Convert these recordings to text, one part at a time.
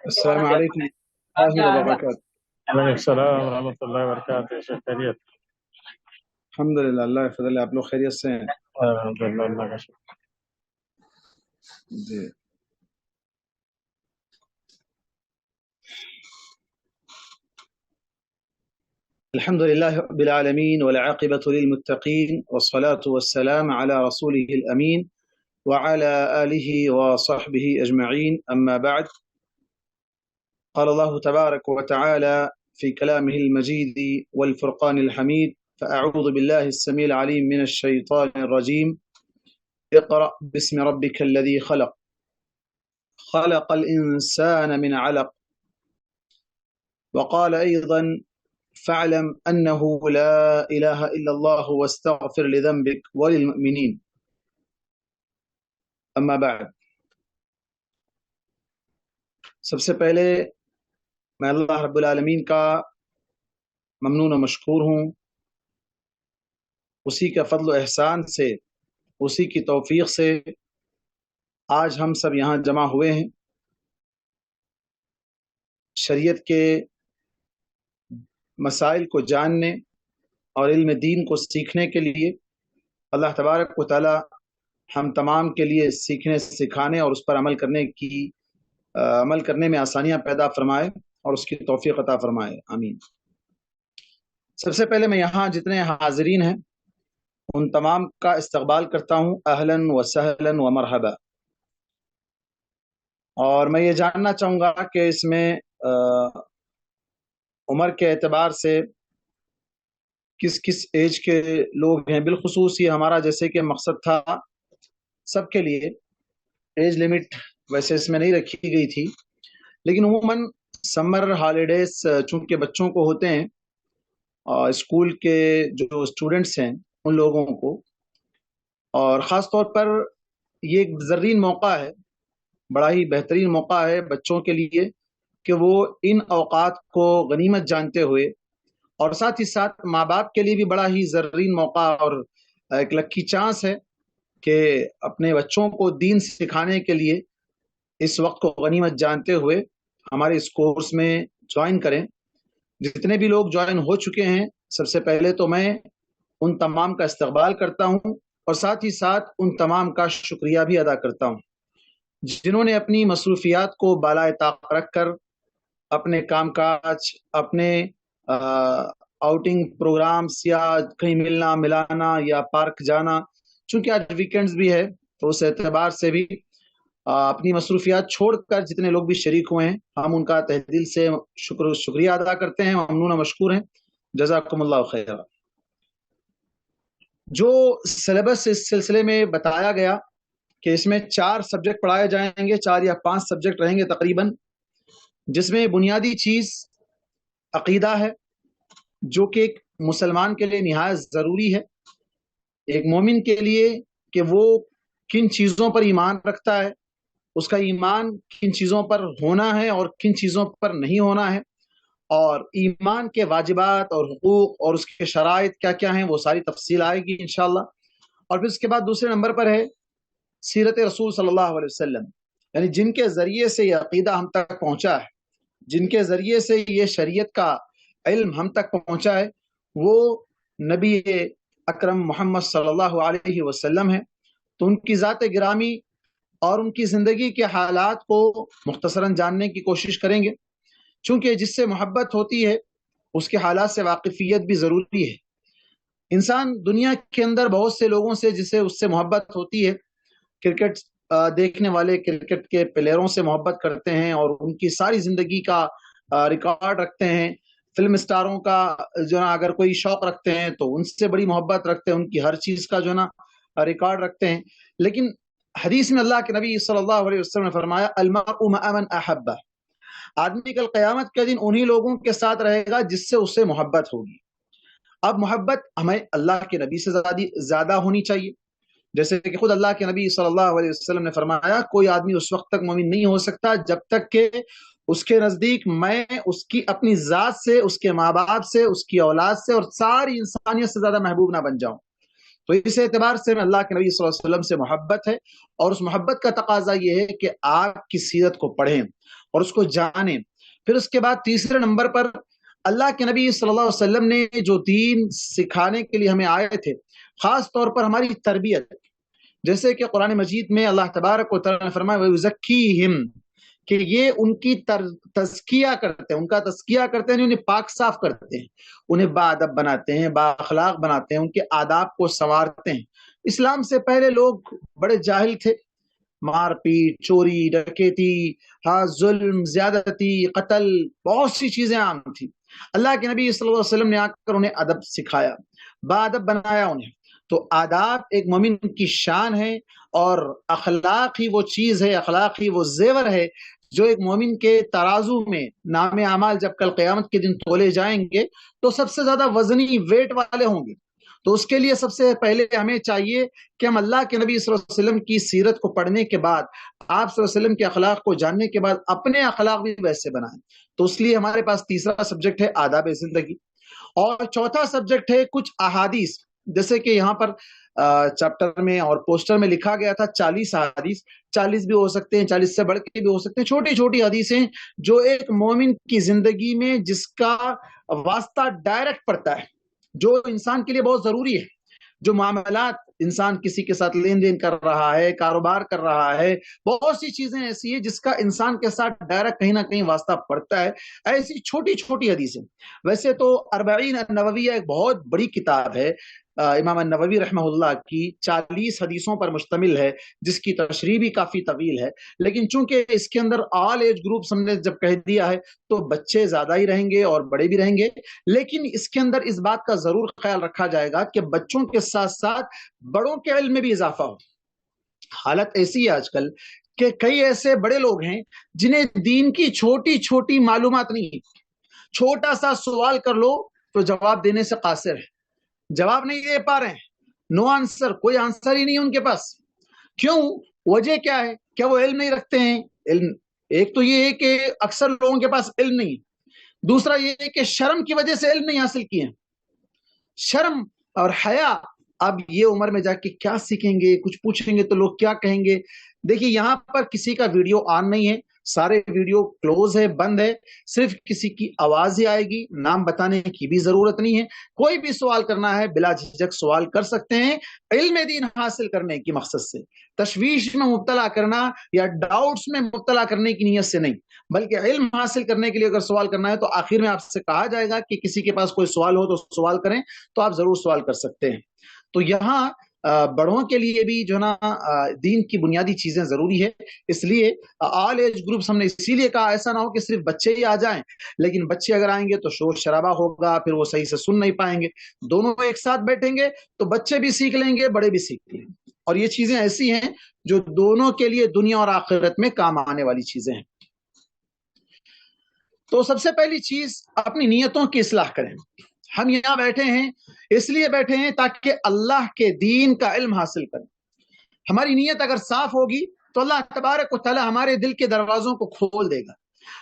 السلام علیکم ورحمۃ اللہ وبرکاتہ۔ وعلیکم السلام ورحمۃ اللہ وبرکاتہ۔ شیخ خیریت؟ الحمد للہ، اللہ کے فضل ہے۔ آپ لوگ خیریت سے ہیں؟ الحمد للہ، اللہ کا شکر۔ جی، الحمد للہ رب العالمین والعاقبۃ للمتقین والصلاة والسلام علی رسوله الامین وعلى آلہ وصحبہ اجمعین، اما بعد۔ قال اللہ تبارک وتعالى في كلامه المجيد والفرقان الحميد، فأعوذ بالله السميع العليم من الشيطان الرجيم، اقرأ باسم ربك الذي خلق، خلق الإنسان من علق، وقال أيضا فاعلم أنه لا إله إلا الله واستغفر لذنبك وللمؤمنين، أما بعد۔ سب سے پہلے میں اللہ رب العالمین کا ممنون و مشکور ہوں، اسی کا فضل و احسان سے، اسی کی توفیق سے آج ہم سب یہاں جمع ہوئے ہیں، شریعت کے مسائل کو جاننے اور علم دین کو سیکھنے کے لیے۔ اللہ تبارک و تعالی ہم تمام کے لیے سیکھنے، سکھانے اور اس پر عمل کرنے میں آسانیاں پیدا فرمائے اور اس کی توفیق عطا فرمائے، آمین۔ سب سے پہلے میں یہاں جتنے حاضرین ہیں ان تمام کا استقبال کرتا ہوں، اہلاً و سہلاً و مرحبا۔ اور میں یہ جاننا چاہوں گا کہ اس میں عمر کے اعتبار سے کس کس ایج کے لوگ ہیں۔ بالخصوص یہ ہمارا جیسے کہ مقصد تھا سب کے لیے، ایج لیمٹ ویسے اس میں نہیں رکھی گئی تھی، لیکن عموماً سمر ہالیڈیز چونکہ بچوں کو ہوتے ہیں، اسکول کے جو اسٹوڈنٹس ہیں ان لوگوں کو، اور خاص طور پر یہ ایک زرین موقع ہے، بڑا ہی بہترین موقع ہے بچوں کے لیے کہ وہ ان اوقات کو غنیمت جانتے ہوئے، اور ساتھ ہی ساتھ ماں باپ کے لیے بھی بڑا ہی زرین موقع اور ایک لکی چانس ہے کہ اپنے بچوں کو دین سکھانے کے لیے اس وقت کو غنیمت جانتے ہوئے ہمارے اس کورس میں جوائن کریں۔ جتنے بھی لوگ جوائن ہو چکے ہیں، سب سے پہلے تو میں ان تمام کا استقبال کرتا ہوں اور ساتھ ہی ساتھ ان تمام کا شکریہ بھی ادا کرتا ہوں جنہوں نے اپنی مصروفیات کو بالائے طاقت رکھ کر اپنے کام کاج، اپنے آؤٹنگ پروگرامز یا کہیں ملنا ملانا یا پارک جانا، چونکہ آج ویکینڈز بھی ہے تو اس اعتبار سے بھی اپنی مصروفیات چھوڑ کر جتنے لوگ بھی شریک ہوئے ہیں، ہم ان کا تہ دل سے شکریہ ادا کرتے ہیں، ممنون و مشکور ہیں، جزاکم اللہ خیر۔ جو سلیبس اس سلسلے میں بتایا گیا کہ اس میں 4 سبجیکٹ پڑھائے جائیں گے، 4 یا 5 سبجیکٹ رہیں گے تقریباً، جس میں بنیادی چیز عقیدہ ہے، جو کہ ایک مسلمان کے لیے نہایت ضروری ہے، ایک مومن کے لیے کہ وہ کن چیزوں پر ایمان رکھتا ہے، اس کا ایمان کن چیزوں پر ہونا ہے اور کن چیزوں پر نہیں ہونا ہے، اور ایمان کے واجبات اور حقوق اور اس کے شرائط کیا کیا ہیں، وہ ساری تفصیل آئے گی انشاءاللہ۔ اور پھر اس کے بعد دوسرے نمبر پر ہے سیرت رسول صلی اللہ علیہ وسلم، یعنی جن کے ذریعے سے یہ عقیدہ ہم تک پہنچا ہے، جن کے ذریعے سے یہ شریعت کا علم ہم تک پہنچا ہے، وہ نبی اکرم محمد صلی اللہ علیہ وسلم ہے۔ تو ان کی ذات گرامی اور ان کی زندگی کے حالات کو مختصراً جاننے کی کوشش کریں گے، چونکہ جس سے محبت ہوتی ہے اس کے حالات سے واقفیت بھی ضروری ہے۔ انسان دنیا کے اندر بہت سے لوگوں سے جسے اس سے محبت ہوتی ہے، کرکٹ دیکھنے والے کرکٹ کے پلیئروں سے محبت کرتے ہیں اور ان کی ساری زندگی کا ریکارڈ رکھتے ہیں، فلم اسٹاروں کا جو نا اگر کوئی شوق رکھتے ہیں تو ان سے بڑی محبت رکھتے ہیں، ان کی ہر چیز کا جو نا ریکارڈ رکھتے ہیں۔ لیکن حدیث میں اللہ کے نبی صلی اللہ علیہ وسلم نے فرمایا المرء مع من احبہ، آدمی کل قیامت کے دن انہی لوگوں کے ساتھ رہے گا جس سے اسے محبت ہوگی۔ اب محبت ہمیں اللہ کے نبی سے زیادہ ہونی چاہیے، جیسے کہ خود اللہ کے نبی صلی اللہ علیہ وسلم نے فرمایا کوئی آدمی اس وقت تک مومن نہیں ہو سکتا جب تک کہ اس کے نزدیک میں اس کی اپنی ذات سے، اس کے ماں باپ سے، اس کی اولاد سے اور ساری انسانیت سے زیادہ محبوب نہ بن جاؤں۔ تو اس اعتبار سے اللہ کے نبی صلی اللہ علیہ وسلم سے محبت ہے، اور اس محبت کا تقاضا یہ ہے کہ آپ کی سیرت کو پڑھیں اور اس کو جانیں۔ پھر اس کے بعد تیسرے نمبر پر اللہ کے نبی صلی اللہ علیہ وسلم نے جو دین سکھانے کے لیے ہمیں آئے تھے، خاص طور پر ہماری تربیت، جیسے کہ قرآن مجید میں اللہ تبارک و تعالیٰ نے فرمایا وَيُزَكِّيهِمْ، کہ یہ ان کی تزکیہ کرتے ہیں، ان کا تزکیہ کرتے ہیں، انہیں پاک صاف کرتے ہیں، انہیں باادب بناتے ہیں، با اخلاق بناتے ہیں، ان کے آداب کو سنوارتے ہیں۔ اسلام سے پہلے لوگ بڑے جاہل تھے، مار پیٹ، چوری، ڈکیتی، ظلم، زیادتی، قتل، بہت سی چیزیں عام تھی۔ اللہ کے نبی صلی اللہ علیہ وسلم نے آ کر انہیں ادب سکھایا، باادب بنایا انہیں۔ تو آداب ایک مومن کی شان ہے، اور اخلاق ہی وہ چیز ہے، اخلاق ہی وہ زیور ہے جو ایک مومن کے ترازو میں نام اعمال جب کل قیامت کے دن تولے جائیں گے تو سب سے زیادہ وزنی ویٹ والے ہوں گے۔ تو اس کے لیے سب سے پہلے ہمیں چاہیے کہ ہم اللہ کے نبی صلی اللہ علیہ وسلم کی سیرت کو پڑھنے کے بعد، آپ صلی اللہ علیہ وسلم کے اخلاق کو جاننے کے بعد اپنے اخلاق بھی ویسے بنائیں۔ تو اس لیے ہمارے پاس تیسرا سبجیکٹ ہے آداب زندگی، اور چوتھا سبجیکٹ ہے کچھ احادیث، جیسے کہ یہاں پر چیپٹر میں اور پوسٹر میں لکھا گیا تھا 40 احادیث، 40 بھی ہو سکتے ہیں، 40 سے بڑھ کے بھی ہو سکتے ہیں، چھوٹی چھوٹی حدیثیں جو ایک مومن کی زندگی میں جس کا واسطہ ڈائریکٹ پڑتا ہے، جو انسان کے لیے بہت ضروری ہے، جو معاملات انسان کسی کے ساتھ لین دین کر رہا ہے، کاروبار کر رہا ہے، بہت سی چیزیں ایسی ہیں جس کا انسان کے ساتھ ڈائریکٹ کہیں نہ کہیں واسطہ پڑتا ہے، ایسی چھوٹی چھوٹی حدیثیں۔ ویسے تو 40 النوویہ ایک بہت بڑی کتاب ہے، امام النووی رحمہ اللہ کی 40 حدیثوں پر مشتمل ہے، جس کی تشریح بھی کافی طویل ہے، لیکن چونکہ اس کے اندر آل ایج گروپس ہم نے جب کہہ دیا ہے تو بچے زیادہ ہی رہیں گے اور بڑے بھی رہیں گے، لیکن اس کے اندر اس بات کا ضرور خیال رکھا جائے گا کہ بچوں کے ساتھ ساتھ بڑوں کے علم میں بھی اضافہ ہو۔ حالت ایسی ہے آج کل کہ کئی ایسے بڑے لوگ ہیں جنہیں دین کی چھوٹی چھوٹی معلومات نہیں، چھوٹا سا سوال کر لو تو جواب دینے سے قاصر ہے، جواب نہیں دے پا رہے ہیں، نو آنسر، کوئی آنسر ہی نہیں ان کے پاس۔ کیوں؟ وجہ کیا ہے؟ کیا وہ علم نہیں رکھتے ہیں؟ علم ایک تو یہ ہے کہ اکثر لوگوں کے پاس علم نہیں، دوسرا یہ ہے کہ شرم کی وجہ سے علم نہیں حاصل کیے ہیں۔ شرم اور حیا، اب یہ عمر میں جا کے کیا سیکھیں گے، کچھ پوچھیں گے تو لوگ کیا کہیں گے۔ دیکھیے یہاں پر کسی کا ویڈیو آن نہیں ہے، سارے ویڈیو کلوز ہے، بند ہے، صرف کسی کی آواز ہی آئے گی، نام بتانے کی بھی ضرورت نہیں ہے۔ کوئی بھی سوال کرنا ہے بلا جھجک سوال کر سکتے ہیں، علم دین حاصل کرنے کی مقصد سے، تشویش میں مبتلا کرنا یا ڈاؤٹس میں مبتلا کرنے کی نیت سے نہیں، بلکہ علم حاصل کرنے کے لیے اگر سوال کرنا ہے تو آخر میں آپ سے کہا جائے گا کہ کسی کے پاس کوئی سوال ہو تو سوال کریں، تو آپ ضرور سوال کر سکتے ہیں۔ تو یہاں بڑوں کے لیے بھی جو نا دین کی بنیادی چیزیں ضروری ہے، اس لیے آل ایج گروپس ہم نے اسی لیے کہا، ایسا نہ ہو کہ صرف بچے ہی آ جائیں، لیکن بچے اگر آئیں گے تو شور شرابہ ہوگا، پھر وہ صحیح سے سن نہیں پائیں گے۔ دونوں ایک ساتھ بیٹھیں گے تو بچے بھی سیکھ لیں گے، بڑے بھی سیکھ لیں گے، اور یہ چیزیں ایسی ہیں جو دونوں کے لیے دنیا اور آخرت میں کام آنے والی چیزیں ہیں۔ تو سب سے پہلی چیز اپنی نیتوں کی اصلاح کریں۔ ہم یہاں بیٹھے ہیں اس لیے بیٹھے ہیں تاکہ اللہ کے دین کا علم حاصل کریں۔ ہماری نیت اگر صاف ہوگی تو اللہ تبارک و تعالی ہمارے دل کے دروازوں کو کھول دے گا۔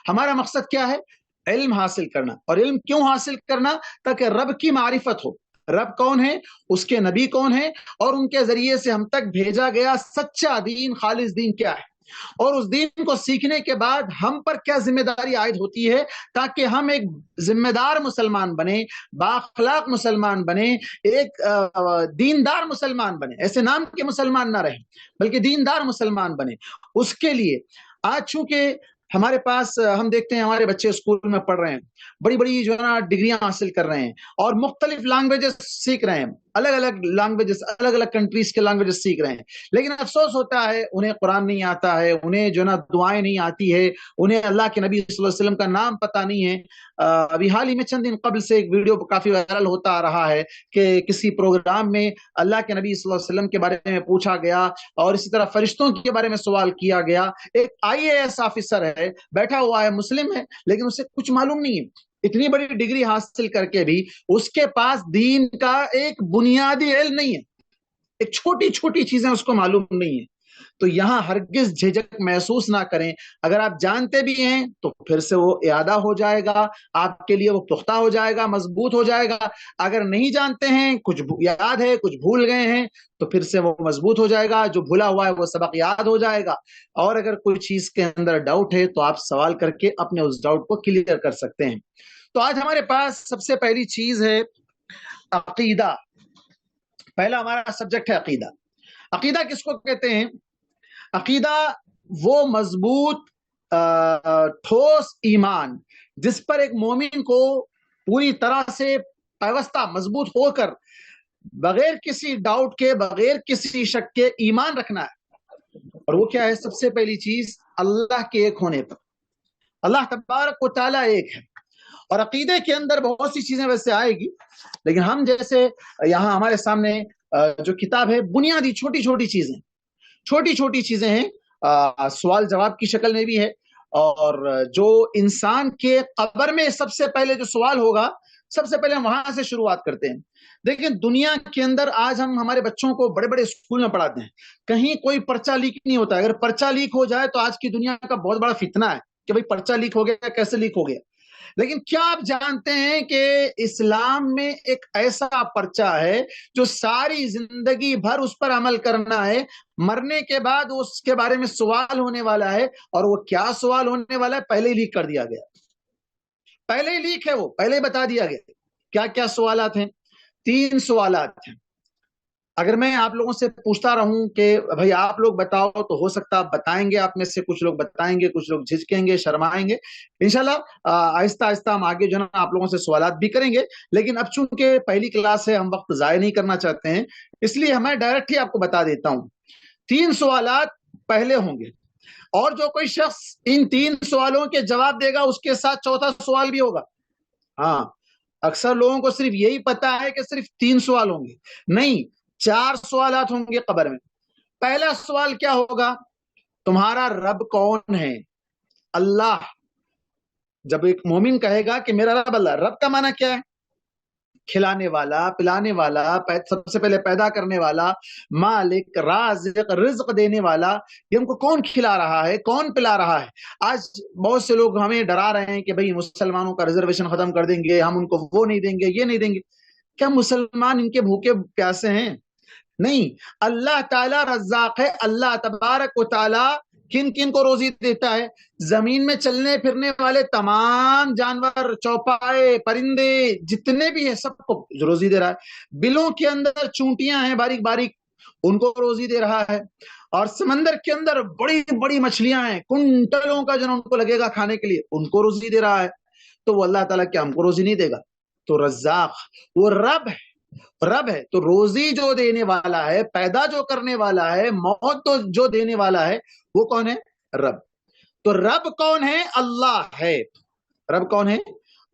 ہمارا مقصد کیا ہے؟ علم حاصل کرنا۔ اور علم کیوں حاصل کرنا؟ تاکہ رب کی معرفت ہو، رب کون ہے، اس کے نبی کون ہے، اور ان کے ذریعے سے ہم تک بھیجا گیا سچا دین، خالص دین کیا ہے، اور اس دین کو سیکھنے کے بعد ہم پر کیا ذمہ داری عائد ہوتی ہے، تاکہ ہم ایک ذمہ دار مسلمان بنے، بااخلاق مسلمان بنے، ایک دیندار مسلمان بنے، ایسے نام کے مسلمان نہ رہیں بلکہ دیندار مسلمان بنے۔ اس کے لیے آج چونکہ ہمارے پاس ہم دیکھتے ہیں ہمارے بچے اسکول میں پڑھ رہے ہیں، بڑی بڑی جو ہے نا ڈگریاں حاصل کر رہے ہیں، اور مختلف لینگویجز سیکھ رہے ہیں، الگ الگ لینگویجز، الگ الگ کنٹریز کے لینگویجز سیکھ رہے ہیں، لیکن افسوس ہوتا ہے انہیں قرآن نہیں آتا ہے، انہیں جو ہے نا دعائیں نہیں آتی ہے، انہیں اللہ کے نبی صلی اللہ علیہ وسلم کا نام پتہ نہیں ہے۔ ابھی حال ہی میں چند دن قبل سے ایک ویڈیو کافی وائرل ہوتا آ رہا ہے کہ کسی پروگرام میں اللہ کے نبی صلی اللہ علیہ وسلم کے بارے میں پوچھا گیا، اور اسی طرح فرشتوں کے بارے میں سوال کیا گیا۔ ایک IAS آفیسر ہے، بیٹھا ہوا ہے، مسلم ہے، لیکن اسے کچھ معلوم نہیں ہے، اتنی بڑی ڈگری حاصل کر کے بھی اس کے پاس دین کا ایک بنیادی علم نہیں ہے، ایک چھوٹی چھوٹی چیزیں اس کو معلوم نہیں ہے۔ تو یہاں ہرگز جھجک محسوس نہ کریں. اگر آپ جانتے بھی ہیں تو پھر سے وہ اعادہ ہو جائے گا, آپ کے لیے وہ پختہ ہو جائے گا, مضبوط ہو جائے گا. اگر نہیں جانتے ہیں, کچھ یاد ہے کچھ بھول گئے ہیں, تو پھر سے وہ مضبوط ہو جائے گا. جو بھولا ہوا ہے وہ سبق یاد ہو جائے گا. اور اگر کوئی چیز کے اندر ڈاؤٹ ہے تو آپ سوال کر کے اپنے اس ڈاؤٹ کو کلیئر کر سکتے ہیں. تو آج ہمارے پاس سب سے پہلی چیز ہے عقیدہ. پہلا ہمارا سبجیکٹ ہے عقیدہ. عقیدہ کس کو کہتے ہیں؟ عقیدہ وہ مضبوط ٹھوس ایمان جس پر ایک مومن کو پوری طرح سے پیوستہ مضبوط ہو کر بغیر کسی ڈاؤٹ کے, بغیر کسی شک کے ایمان رکھنا ہے. اور وہ کیا ہے؟ سب سے پہلی چیز اللہ کے ایک ہونے پر. اللہ تبارک و تعالیٰ ایک ہے. اور عقیدے کے اندر بہت سی چیزیں ویسے آئے گی, لیکن ہم جیسے یہاں ہمارے سامنے جو کتاب ہے, بنیادی چھوٹی چھوٹی چیزیں ہیں, سوال جواب کی شکل میں بھی ہے. اور جو انسان کے قبر میں سب سے پہلے جو سوال ہوگا, سب سے پہلے ہم وہاں سے شروعات کرتے ہیں. دیکھیں دنیا کے اندر آج ہم ہمارے بچوں کو بڑے بڑے اسکول میں پڑھاتے ہیں, کہیں کوئی پرچہ لیک نہیں ہوتا. اگر پرچہ لیک ہو جائے تو آج کی دنیا کا بہت بڑا فتنہ ہے کہ بھئی پرچہ لیک ہو گیا, کیسے لیک ہو گیا. لیکن کیا آپ جانتے ہیں کہ اسلام میں ایک ایسا پرچہ ہے جو ساری زندگی بھر اس پر عمل کرنا ہے, مرنے کے بعد اس کے بارے میں سوال ہونے والا ہے. اور وہ کیا سوال ہونے والا ہے پہلے ہی لیک کر دیا گیا, پہلے ہی لیک ہے, وہ پہلے ہی بتا دیا گیا. کیا کیا سوالات ہیں؟ 3 سوالات ہیں. اگر میں آپ لوگوں سے پوچھتا رہوں کہ بھئی آپ لوگ بتاؤ, تو ہو سکتا آپ بتائیں گے, آپ میں سے کچھ لوگ بتائیں گے, کچھ لوگ جھجکیں گے, شرمائیں گے. انشاءاللہ آہستہ آہستہ ہم آگے جو ہے نا آپ لوگوں سے سوالات بھی کریں گے. لیکن اب چونکہ پہلی کلاس ہے, ہم وقت ضائع نہیں کرنا چاہتے ہیں, اس لیے میں ڈائریکٹ ہی آپ کو بتا دیتا ہوں. 3 سوالات پہلے ہوں گے, اور جو کوئی شخص ان 3 سوالوں کے جواب دے گا اس کے ساتھ چوتھا سوال بھی ہوگا. ہاں, اکثر لوگوں کو صرف یہی پتا ہے کہ صرف 3 سوال ہوں گے. نہیں, 4 سوالات ہوں گے قبر میں. پہلا سوال کیا ہوگا؟ تمہارا رب کون ہے؟ اللہ. جب ایک مومن کہے گا کہ میرا رب اللہ, رب کا معنی کیا ہے؟ کھلانے والا, پلانے والا, سب سے پہلے پیدا کرنے والا, مالک, رازق, رزق دینے والا. یہ ہم کو کون کھلا رہا ہے, کون پلا رہا ہے؟ آج بہت سے لوگ ہمیں ڈرا رہے ہیں کہ بھئی مسلمانوں کا ریزرویشن ختم کر دیں گے, ہم ان کو وہ نہیں دیں گے, یہ نہیں دیں گے. کیا مسلمان ان کے بھوکے پیاسے ہیں؟ نہیں, اللہ تعالیٰ رزاق ہے. اللہ تبارک و تعالیٰ کن کن کو روزی دیتا ہے؟ زمین میں چلنے پھرنے والے تمام جانور, چوپائے, پرندے جتنے بھی ہیں سب کو روزی دے رہا ہے. بلوں کے اندر چونٹیاں ہیں باریک باریک, ان کو روزی دے رہا ہے. اور سمندر کے اندر بڑی بڑی مچھلیاں ہیں, کنٹلوں کا جو ان کو لگے گا کھانے کے لیے, ان کو روزی دے رہا ہے. تو وہ اللہ تعالیٰ کیا ہم کو روزی نہیں دے گا؟ تو رزاق وہ رب ہے. رب ہے تو روزی جو دینے والا ہے, پیدا جو کرنے والا ہے, موت تو جو دینے والا ہے, وہ کون ہے؟ رب. تو رب کون ہے؟ اللہ ہے. رب کون ہے؟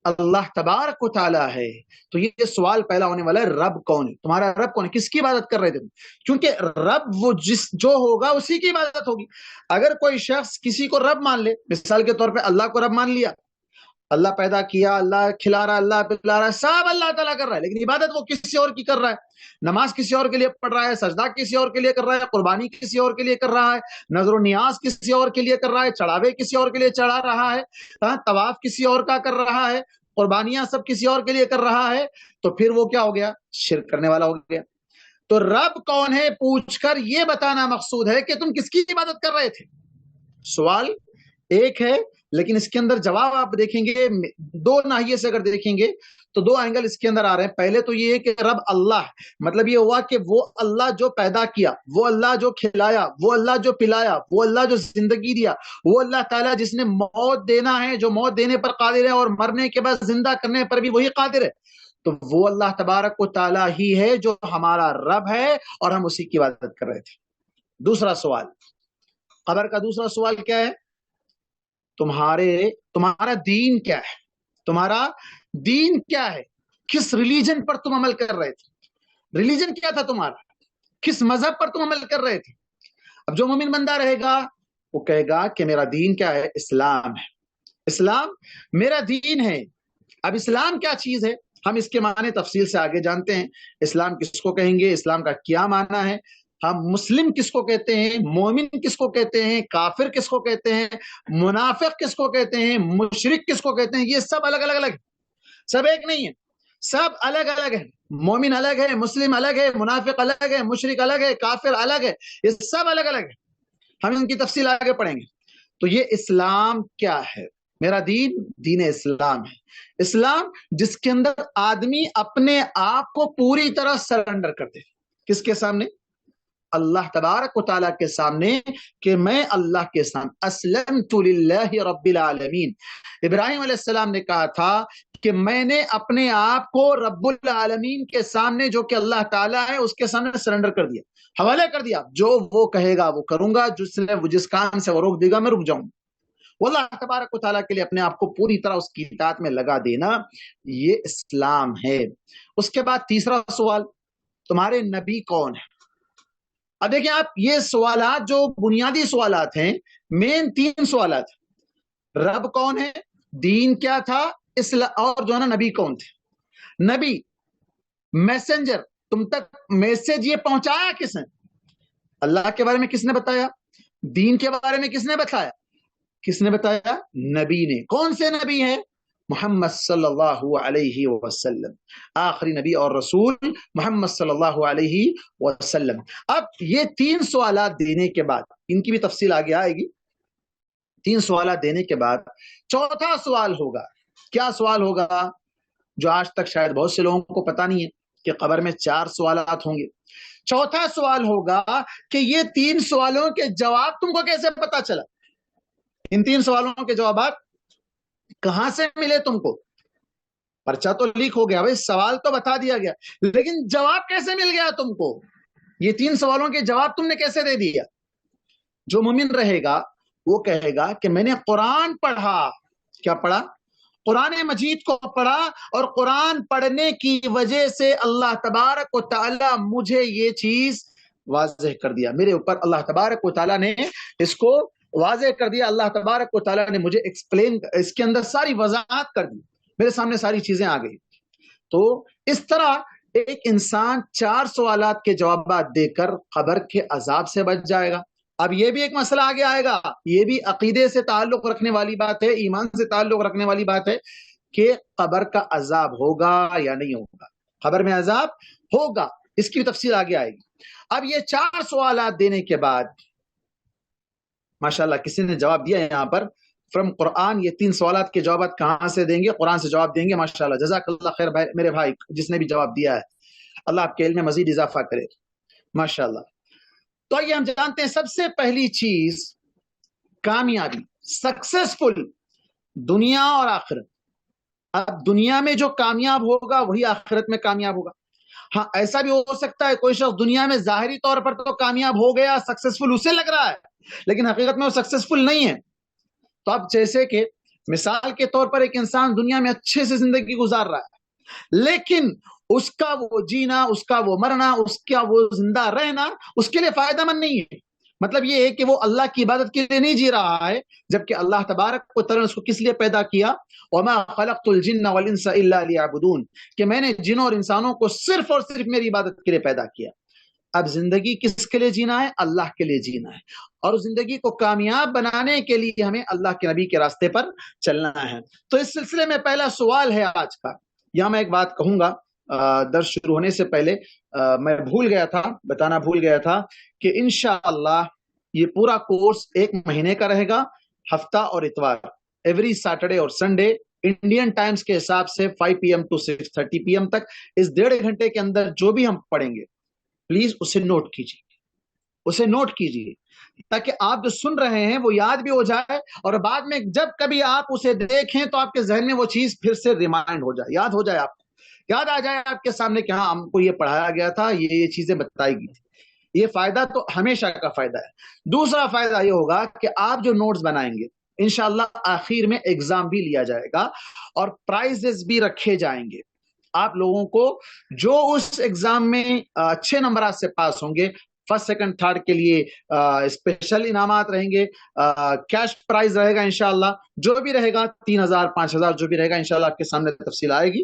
اللہ تبارک و تعالیٰ ہے. تو یہ سوال پہلا ہونے والا ہے, رب کون ہے؟ تمہارا رب کون ہے؟ کس کی عبادت کر رہے تھے؟ کیونکہ رب وہ جو ہوگا اسی کی عبادت ہوگی. اگر کوئی شخص کسی کو رب مان لے, مثال کے طور پہ اللہ کو رب مان لیا, اللہ پیدا کیا, اللہ کھلا رہا, اللہ پلا رہا ہے, سب اللہ تعالیٰ کر رہا ہے, لیکن عبادت وہ کسی اور کی کر رہا ہے. نماز کسی اور کے لیے پڑھ رہا ہے, سجدہ کسی اور کے لیے کر رہا ہے, قربانی کسی اور کے لیے کر رہا ہے, نظر و نیاز کسی اور کے لیے کر رہا ہے, چڑھاوے کسی اور کے لیے چڑھا رہا ہے, طواف کسی اور کا کر رہا ہے, قربانیاں سب کسی اور کے لیے کر رہا ہے. تو پھر وہ کیا ہو گیا؟ شرک کرنے والا ہو گیا. تو رب کون ہے پوچھ کر یہ بتانا مقصود ہے کہ تم کس کی عبادت کر رہے تھے. سوال ایک ہے, لیکن اس کے اندر جواب آپ دیکھیں گے 2 ناحیے سے. اگر دیکھیں گے تو 2 اینگل اس کے اندر آ رہے ہیں. پہلے تو یہ ہے کہ رب اللہ ہے, مطلب یہ ہوا کہ وہ اللہ جو پیدا کیا, وہ اللہ جو کھلایا, وہ اللہ جو پلایا, وہ اللہ جو زندگی دیا, وہ اللہ تعالیٰ جس نے موت دینا ہے, جو موت دینے پر قادر ہے, اور مرنے کے بعد زندہ کرنے پر بھی وہی قادر ہے. تو وہ اللہ تبارک و تعالیٰ ہی ہے جو ہمارا رب ہے, اور ہم اسی کی عبادت کر رہے تھے. دوسرا سوال, قبر کا دوسرا سوال کیا ہے؟ تمہارا دین کیا ہے؟ تمہارا دین کیا ہے؟ کس ریلیجن پر تم عمل کر رہے تھے؟ ریلیجن کیا تھا تمہارا؟ کس مذہب پر تم عمل کر رہے تھے؟ اب جو مومن بندہ رہے گا وہ کہے گا کہ میرا دین کیا ہے؟ اسلام ہے. اسلام میرا دین ہے. اب اسلام کیا چیز ہے ہم اس کے معنی تفصیل سے آگے جانتے ہیں. اسلام کس کو کہیں گے, اسلام کا کیا معنی ہے, ہم مسلم کس کو کہتے ہیں، مومن کس کو کہتے ہیں، کافر کس کو کہتے ہیں، منافق کس کو کہتے ہیں، مشرک کس کو کہتے ہیں، یہ سب الگ الگ سب ایک نہیں ہے، سب الگ الگ ہے. مومن الگ ہے، مسلم الگ ہے، منافق الگ ہے، مشرک الگ ہے، کافر الگ ہے، یہ سب الگ الگ ہے. ہم ان کی تفصیل آگے پڑھیں گے. تو یہ اسلام کیا ہے؟ میرا دین دین اسلام ہے. اسلام جس کے اندر آدمی اپنے آپ کو پوری طرح سرنڈر کرتے ہیں. کس کے سامنے؟ اللہ تبارک و تعالیٰ کے سامنے، کہ میں اللہ کے سامنے اسلمت للہ رب العالمین. ابراہیم علیہ السلام نے کہا تھا کہ میں نے اپنے آپ کو رب العالمین کے سامنے، جو کہ اللہ تعالیٰ ہے، اس کے سامنے سرنڈر کر دیا، حوالے کر دیا. جو وہ کہے گا وہ کروں گا، جس کام سے وہ روک دے گا میں رک جاؤں. وہ اللہ تبارک و تعالیٰ کے لیے اپنے آپ کو پوری طرح اس کی اطاعت میں لگا دینا، یہ اسلام ہے. اس کے بعد تیسرا سوال، تمہارے نبی کون ہے؟ اب دیکھیں آپ، یہ سوالات جو بنیادی سوالات ہیں، مین 3 سوالات. رب کون ہے، دین کیا تھا، اور جو ہے نا نبی کون تھے. نبی میسنجر، تم تک میسج یہ پہنچایا کس نے؟ اللہ کے بارے میں کس نے بتایا؟ دین کے بارے میں کس نے بتایا؟ کس نے بتایا؟ نبی نے. کون سے نبی ہے؟ محمد صلی اللہ علیہ وسلم، آخری نبی اور رسول محمد صلی اللہ علیہ وسلم. اب یہ 3 سوالات دینے کے بعد، ان کی بھی تفصیل آگے آئے گی. 3 سوالات دینے کے بعد چوتھا سوال ہوگا. کیا سوال ہوگا؟ جو آج تک شاید بہت سے لوگوں کو پتا نہیں ہے کہ قبر میں 4 سوالات ہوں گے. چوتھا سوال ہوگا کہ یہ 3 سوالوں کے جواب تم کو کیسے پتا چلا؟ ان 3 سوالوں کے جوابات کہاں سے ملے تم کو؟ پرچہ تو لیک ہو گیا بھائی، سوال تو بتا دیا گیا، لیکن جواب کیسے مل گیا تم کو؟ یہ 3 سوالوں کے جواب تم نے کیسے دے دیا؟ جو مومن رہے گا وہ کہے گا کہ میں نے قرآن پڑھا. کیا پڑھا؟ قرآن مجید کو پڑھا، اور قرآن پڑھنے کی وجہ سے اللہ تبارک و تعالی مجھے یہ چیز واضح کر دیا. میرے اوپر اللہ تبارک و تعالی نے اس کو واضح کر دیا. اللہ تبارک و تعالی نے مجھے ایکسپلین، اس کے اندر ساری وضاحت کر دی، میرے سامنے ساری چیزیں آ گئی. تو اس طرح ایک انسان 4 سوالات کے جوابات دے کر قبر کے عذاب سے بچ جائے گا. اب یہ بھی ایک مسئلہ آگے آئے گا، یہ بھی عقیدے سے تعلق رکھنے والی بات ہے، ایمان سے تعلق رکھنے والی بات ہے کہ قبر کا عذاب ہوگا یا نہیں ہوگا. قبر میں عذاب ہوگا، اس کی تفصیل آگے آئے گی. اب یہ 4 سوالات دینے کے بعد ماشاءاللہ کسی نے جواب دیا یہاں پر فرام قرآن. یہ 3 سوالات کے جوابات کہاں سے دیں گے؟ قرآن سے جواب دیں گے. ماشاءاللہ، جزاک اللہ خیر میرے بھائی جس نے بھی جواب دیا ہے، اللہ آپ کے علم میں مزید اضافہ کرے. ماشاءاللہ. تو یہ ہم جانتے ہیں سب سے پہلی چیز کامیابی، سکسیسفل، دنیا اور آخرت. اب دنیا میں جو کامیاب ہوگا وہی آخرت میں کامیاب ہوگا. ہاں ایسا بھی ہو سکتا ہے کوئی شخص دنیا میں ظاہری طور پر تو کامیاب ہو گیا، سکسیسفل اسے لگ رہا ہے، لیکن حقیقت میں وہ سکسیسفل نہیں ہے. تو اب جیسے کہ مثال کے طور پر ایک انسان دنیا میں اچھے سے زندگی گزار رہا ہے، لیکن اس کا وہ جینا، اس کا وہ مرنا، اس کا وہ زندہ رہنا اس کے لیے فائدہ مند نہیں ہے. مطلب یہ ہے کہ وہ اللہ کی عبادت کے لیے نہیں جی رہا ہے، جبکہ اللہ تبارک و تعالی نے اس کو کس لیے پیدا کیا؟ وَمَا خَلَقْتُ الْجِنَّ وَالْإِنسَ إِلَّا لِيَعْبُدُونَ، کہ میں نے جنوں اور انسانوں کو صرف اور صرف میری عبادت کے لیے پیدا کیا. اب زندگی کس کے لیے جینا ہے؟ اللہ کے لیے جینا ہے، اور زندگی کو کامیاب بنانے کے لیے ہمیں اللہ کے نبی کے راستے پر چلنا ہے. تو اس سلسلے میں پہلا سوال ہے آج کا. یہاں میں ایک بات کہوں گا، درس شروع ہونے سے پہلے میں بتانا بھول گیا تھا کہ انشاءاللہ یہ پورا کورس 1 مہینے کا رہے گا، ہفتہ اور اتوار، ایوری سیٹرڈے اور سنڈے انڈین ٹائمز کے حساب سے 5 PM to 6:30 PM تک. اس 1.5 گھنٹے کے اندر جو بھی ہم پڑھیں گے پلیز اسے نوٹ کیجیے تاکہ آپ جو سن رہے ہیں وہ یاد بھی ہو جائے، اور بعد میں جب کبھی آپ اسے دیکھیں تو آپ کے ذہن میں وہ چیز پھر سے ریمائنڈ ہو جائے، یاد ہو جائے، آپ یاد آ جائے آپ کے سامنے کہ ہاں ہم کو یہ پڑھایا گیا تھا، یہ چیزیں بتائی گئی تھی. یہ فائدہ تو ہمیشہ کا فائدہ ہے. دوسرا فائدہ یہ ہوگا کہ آپ جو نوٹس بنائیں گے انشاءاللہ آخر میں ایگزام بھی لیا جائے گا اور پرائزز بھی رکھے جائیں گے. آپ لوگوں کو جو اس ایگزام میں اچھے نمبرات سے پاس ہوں گے، فرسٹ سیکنڈ تھرڈ کے لیے اسپیشل انعامات رہیں گے، کیش پرائز رہے گا انشاءاللہ. جو بھی رہے گا 3000 5000 جو بھی رہے گا انشاءاللہ آپ کے سامنے تفصیل آئے گی.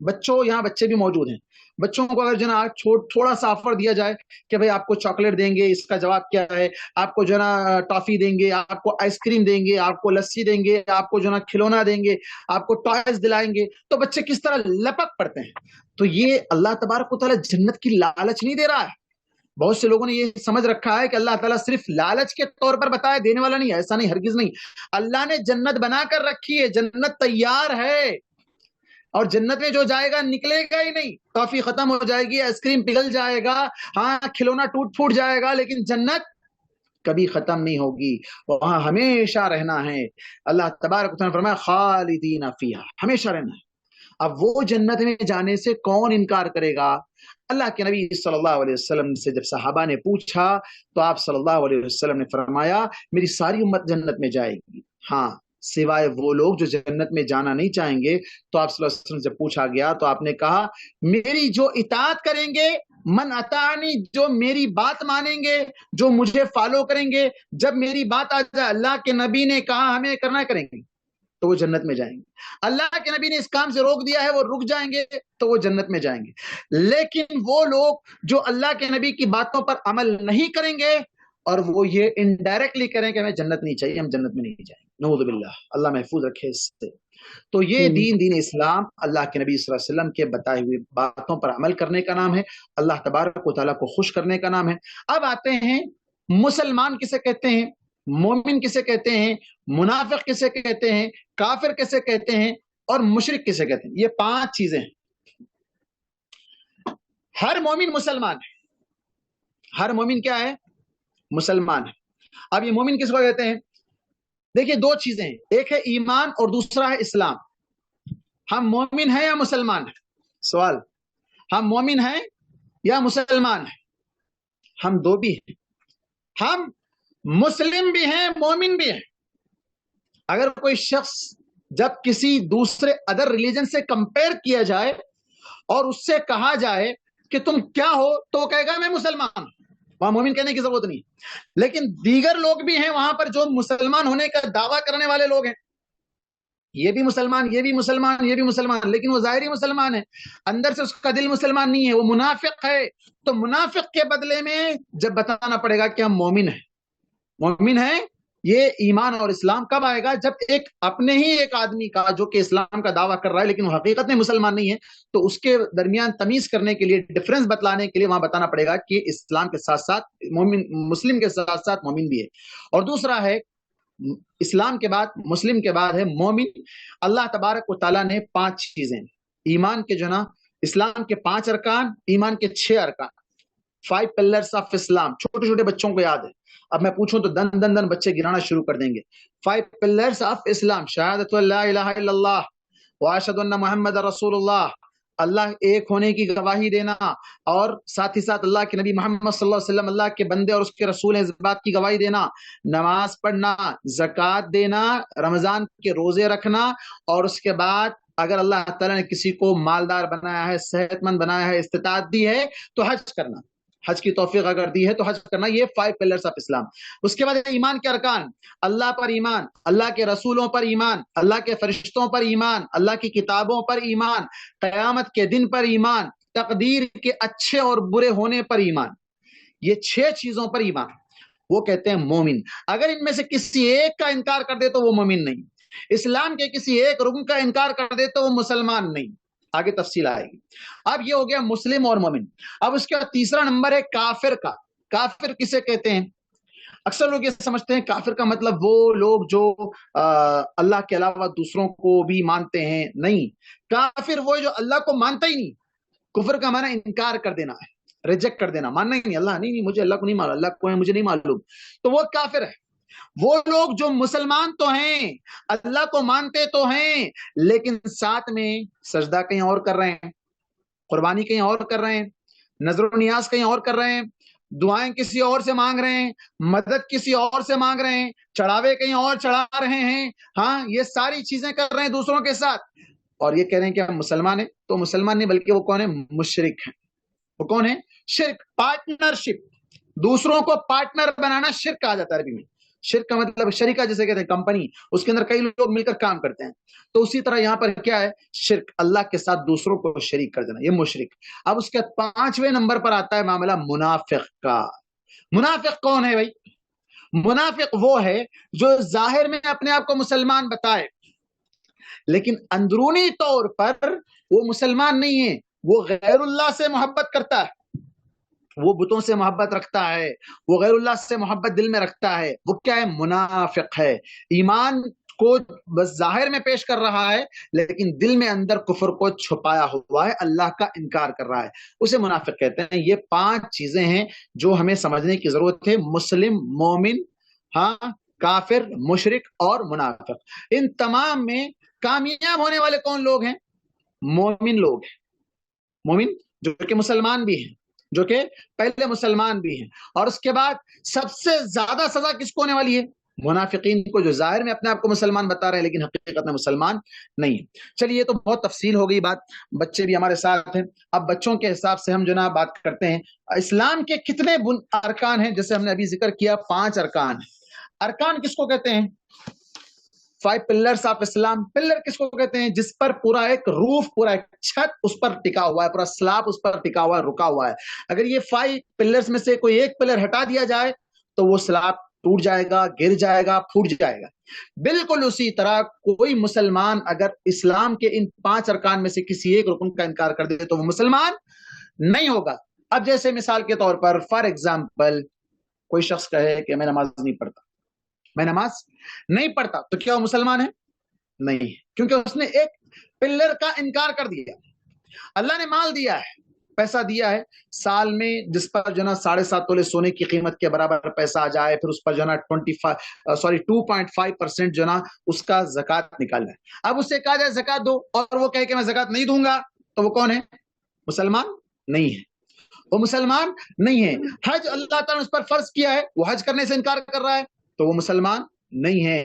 بچوں، یہاں بچے بھی موجود ہیں، بچوں کو اگر جو ہے نا تھوڑا سا آفر دیا جائے کہ بھئی آپ کو چاکلیٹ دیں گے، اس کا جواب کیا ہے، آپ کو جو ہے نا ٹافی دیں گے، آپ کو آئس کریم دیں گے، آپ کو لسی دیں گے، آپ کو جو ہے نا کھلونا دیں گے، آپ کو ٹوائز دلائیں گے، تو بچے کس طرح لپک پڑتے ہیں۔ تو یہ اللہ تبارک و تعالیٰ جنت کی لالچ نہیں دے رہا ہے۔ بہت سے لوگوں نے یہ سمجھ رکھا ہے کہ اللہ تعالیٰ صرف لالچ کے طور پر بتایا، دینے والا نہیں، ایسا نہیں، ہرگز نہیں۔ اللہ نے جنت بنا کر رکھی ہے، جنت تیار ہے، اور جنت میں جو جائے گا نکلے گا ہی نہیں۔ ٹافی ختم ہو جائے گی، آئس کریم پگھل جائے گا، ہاں کھلونا ٹوٹ پھوٹ جائے گا، لیکن جنت کبھی ختم نہیں ہوگی، وہاں ہمیشہ رہنا ہے۔ اللہ تبارک و تعالیٰ نے فرمایا خالدین فیہا، ہمیشہ رہنا ہے۔ اب وہ جنت میں جانے سے کون انکار کرے گا؟ اللہ کے نبی صلی اللہ علیہ وسلم سے جب صحابہ نے پوچھا تو آپ صلی اللہ علیہ وسلم نے فرمایا میری ساری امت جنت میں جائے گی، ہاں سوائے وہ لوگ جو جنت میں جانا نہیں چاہیں گے۔ تو آپ صلی اللہ علیہ وسلم سے پوچھا گیا تو آپ نے کہا میری جو اطاعت کریں گے، من اطاعنی، جو میری بات مانیں گے، جو مجھے فالو کریں گے، جب میری بات آ جائے اللہ کے نبی نے کہا ہمیں کرنا کریں گے تو وہ جنت میں جائیں گے، اللہ کے نبی نے اس کام سے روک دیا ہے وہ رک جائیں گے تو وہ جنت میں جائیں گے۔ لیکن وہ لوگ جو اللہ کے نبی کی باتوں پر عمل نہیں کریں گے اور وہ یہ انڈائریکٹلی کریں کہ ہمیں جنت نہیں چاہیے، ہم جنت میں نہیں جائیں گے، نعوذ باللہ، اللہ محفوظ رکھے اس سے۔ تو یہ دین اسلام اللہ کے نبی صلی اللہ علیہ وسلم کے بتائے ہوئے باتوں پر عمل کرنے کا نام ہے، اللہ تبارک و تعالیٰ کو خوش کرنے کا نام ہے۔ اب آتے ہیں مسلمان کسے کہتے ہیں، مومن کسے کہتے ہیں، منافق کسے کہتے ہیں، کافر کسے کہتے ہیں، اور مشرک کسے کہتے ہیں۔ یہ 5 چیزیں ہیں۔ ہر مومن مسلمان ہے، ہر مومن کیا ہے؟ مسلمان ہے۔ اب یہ مومن کس کو کہتے ہیں؟ دیکھیے 2 چیزیں ہیں، ایک ہے ایمان اور دوسرا ہے اسلام۔ ہم مومن ہیں یا مسلمان ہیں؟ سوال، ہم مومن ہیں یا مسلمان ہیں؟ ہم دو بھی ہیں، ہم مسلم بھی ہیں، مومن بھی ہیں۔ اگر کوئی شخص جب کسی دوسرے ادر ریلیجن سے کمپیئر کیا جائے اور اس سے کہا جائے کہ تم کیا ہو تو وہ کہے گا میں مسلمان ہوں، وہاں مومن کہنے کی ضرورت نہیں۔ لیکن دیگر لوگ بھی ہیں وہاں پر جو مسلمان ہونے کا دعویٰ کرنے والے لوگ ہیں، یہ بھی مسلمان، یہ بھی مسلمان، یہ بھی مسلمان، لیکن وہ ظاہری مسلمان ہے، اندر سے اس کا دل مسلمان نہیں ہے، وہ منافق ہے۔ تو منافق کے بدلے میں جب بتانا پڑے گا کہ ہم مومن ہیں، مومن ہیں، یہ ایمان اور اسلام کب آئے گا؟ جب ایک اپنے ہی ایک آدمی کا جو کہ اسلام کا دعویٰ کر رہا ہے لیکن وہ حقیقت میں مسلمان نہیں ہے، تو اس کے درمیان تمیز کرنے کے لیے، ڈفرنس بتلانے کے لیے وہاں بتانا پڑے گا کہ اسلام کے ساتھ ساتھ مومن، مسلم کے ساتھ ساتھ مومن بھی ہے۔ اور دوسرا ہے اسلام کے بعد، مسلم کے بعد ہے مومن۔ اللہ تبارک و تعالیٰ نے 5 چیزیں، ایمان کے جو نا، اسلام کے 5 ارکان، ایمان کے 6 ارکان، 5 pillars آف اسلام۔ چھوٹے چھوٹے بچوں کو یاد ہے، اب میں پوچھوں تو دن بچے گرانا شروع کر دیں گے۔ 5 pillars آف اسلام، شہادت لا الہ الا اللہ واشہد ان محمد رسول اللہ، اللہ ایک ہونے کی گواہی دینا، اور ساتھ ہی ساتھ اللہ کے نبی محمد صلی اللہ علیہ وسلم اللہ کے بندے اور اس کے رسول ہیں، اس بات کی گواہی دینا، نماز پڑھنا، زکوٰۃ دینا، رمضان کے روزے رکھنا، اور اس کے بعد اگر اللہ تعالیٰ نے کسی کو مالدار بنایا ہے، صحت مند بنایا ہے، استطاعت دی ہے تو حج کرنا، حج کی توفیق اگر دی ہے تو حج کرنا۔ یہ 5 pillars آف اسلام۔ اس کے بعد ایمان کے ارکان، اللہ پر ایمان، اللہ کے رسولوں پر ایمان، اللہ کے فرشتوں پر ایمان، اللہ کی کتابوں پر ایمان، قیامت کے دن پر ایمان، تقدیر کے اچھے اور برے ہونے پر ایمان۔ یہ 6 چیزوں پر ایمان، وہ کہتے ہیں مومن۔ اگر ان میں سے کسی ایک کا انکار کر دے تو وہ مومن نہیں، اسلام کے کسی ایک رکن کا انکار کر دے تو وہ مسلمان نہیں۔ آگے تفصیل آئے گی۔ اب یہ ہو گیا مسلم اور مومن۔ اب اس کے بعد تیسرا نمبر ہے کافر کا۔ کافر کسے کہتے ہیں؟ اکثر لوگ یہ سمجھتے ہیں کافر کا مطلب وہ لوگ جو اللہ کے علاوہ دوسروں کو بھی مانتے ہیں، نہیں، کافر وہ جو اللہ کو مانتا ہی نہیں۔ کفر کا معنی انکار کر دینا ہے، ریجیکٹ کر دینا، ماننا ہی نہیں، اللہ نہیں، مجھے اللہ کو نہیں معلوم، اللہ کو ہے مجھے نہیں معلوم، تو وہ کافر ہے۔ وہ لوگ جو مسلمان تو ہیں، اللہ کو مانتے تو ہیں، لیکن ساتھ میں سجدہ کہیں اور کر رہے ہیں، قربانی کہیں اور کر رہے ہیں، نظر و نیاز کہیں اور کر رہے ہیں، دعائیں کسی اور سے مانگ رہے ہیں، مدد کسی اور سے مانگ رہے ہیں، چڑھاوے کہیں اور چڑھا رہے ہیں، ہاں یہ ساری چیزیں کر رہے ہیں دوسروں کے ساتھ، اور یہ کہہ رہے ہیں کہ ہم مسلمان ہیں۔ تو مسلمان نہیں بلکہ وہ کون ہے؟ مشرک ہیں۔ وہ کون ہے؟ شرک، پارٹنرشپ، دوسروں کو پارٹنر بنانا شرک کہا جاتا ہے عربی میں۔ شرک کا مطلب شریکہ جسے کہتے ہیں کمپنی، اس کے اندر کئی لوگ مل کر کام کرتے ہیں، تو اسی طرح یہاں پر کیا ہے شرک، اللہ کے ساتھ دوسروں کو شریک کر دینا، یہ مشرک۔ اب اس کے 5ویں نمبر پر آتا ہے معاملہ منافق کا۔ منافق کون ہے بھائی؟ منافق وہ ہے جو ظاہر میں اپنے آپ کو مسلمان بتائے لیکن اندرونی طور پر وہ مسلمان نہیں ہے، وہ غیر اللہ سے محبت کرتا ہے، وہ بتوں سے محبت رکھتا ہے، وہ غیر اللہ سے محبت دل میں رکھتا ہے، وہ کیا ہے؟ منافق ہے۔ ایمان کو بس ظاہر میں پیش کر رہا ہے لیکن دل میں اندر کفر کو چھپایا ہوا ہے، اللہ کا انکار کر رہا ہے، اسے منافق کہتے ہیں۔ یہ 5 چیزیں ہیں جو ہمیں سمجھنے کی ضرورت ہے، مسلم، مومن، ہاں، کافر، مشرک اور منافق۔ ان تمام میں کامیاب ہونے والے کون لوگ ہیں؟ مومن لوگ ہیں، مومن جو کہ مسلمان بھی ہیں، جو کہ پہلے مسلمان بھی ہیں، اور اس کے بعد سب سے زیادہ سزا کس کو ہونے والی ہے؟ منافقین کو، جو ظاہر میں اپنے آپ کو مسلمان بتا رہے ہیں لیکن حقیقت میں مسلمان نہیں ہے۔ چلیے یہ تو بہت تفصیل ہو گئی بات، بچے بھی ہمارے ساتھ ہیں، اب بچوں کے حساب سے ہم جو نا بات کرتے ہیں اسلام کے کتنے ارکان ہیں۔ جیسے ہم نے ابھی ذکر کیا 5 ارکان ہیں۔ ارکان کس کو کہتے ہیں؟ 5 pillars آف اسلام۔ پلر کس کو کہتے ہیں؟ جس پر پورا ایک روف، پورا ایک چھت اس پر ٹکا ہوا ہے، پورا سلاب اس پر ٹکا ہوا ہے، رکا ہوا ہے۔ اگر یہ 5 pillars میں سے کوئی ایک پلر ہٹا دیا جائے تو وہ سلاب ٹوٹ جائے گا، گر جائے گا، پھوٹ جائے گا۔ بالکل اسی طرح کوئی مسلمان اگر اسلام کے ان 5 ارکان میں سے کسی ایک رکن کا انکار کر دے تو وہ مسلمان نہیں ہوگا۔ اب جیسے مثال کے طور پر فار ایگزامپل کوئی شخص کہے کہ میں نماز نہیں پڑھتا، میں نماز نہیں پڑھتا، تو کیا وہ مسلمان ہے؟ نہیں، کیونکہ اس نے ایک پلر کا انکار کر دیا۔ اللہ نے مال دیا ہے، پیسہ دیا ہے، سال میں جس پر جو نا 7.5 تولے سونے کی قیمت کے برابر پیسہ آ جائے، پھر اس پر جو نا 2.5% جو نا اس کا زکات نکالنا ہے۔ اب اسے کہا جائے زکات دو اور وہ کہے کہ میں زکات نہیں دوں گا، تو وہ کون ہے؟ مسلمان نہیں ہے، وہ مسلمان نہیں ہے۔ حج اللہ تعالیٰ نے اس پر فرض کیا ہے، وہ حج کرنے سے انکار کر رہا ہے تو وہ مسلمان نہیں ہے۔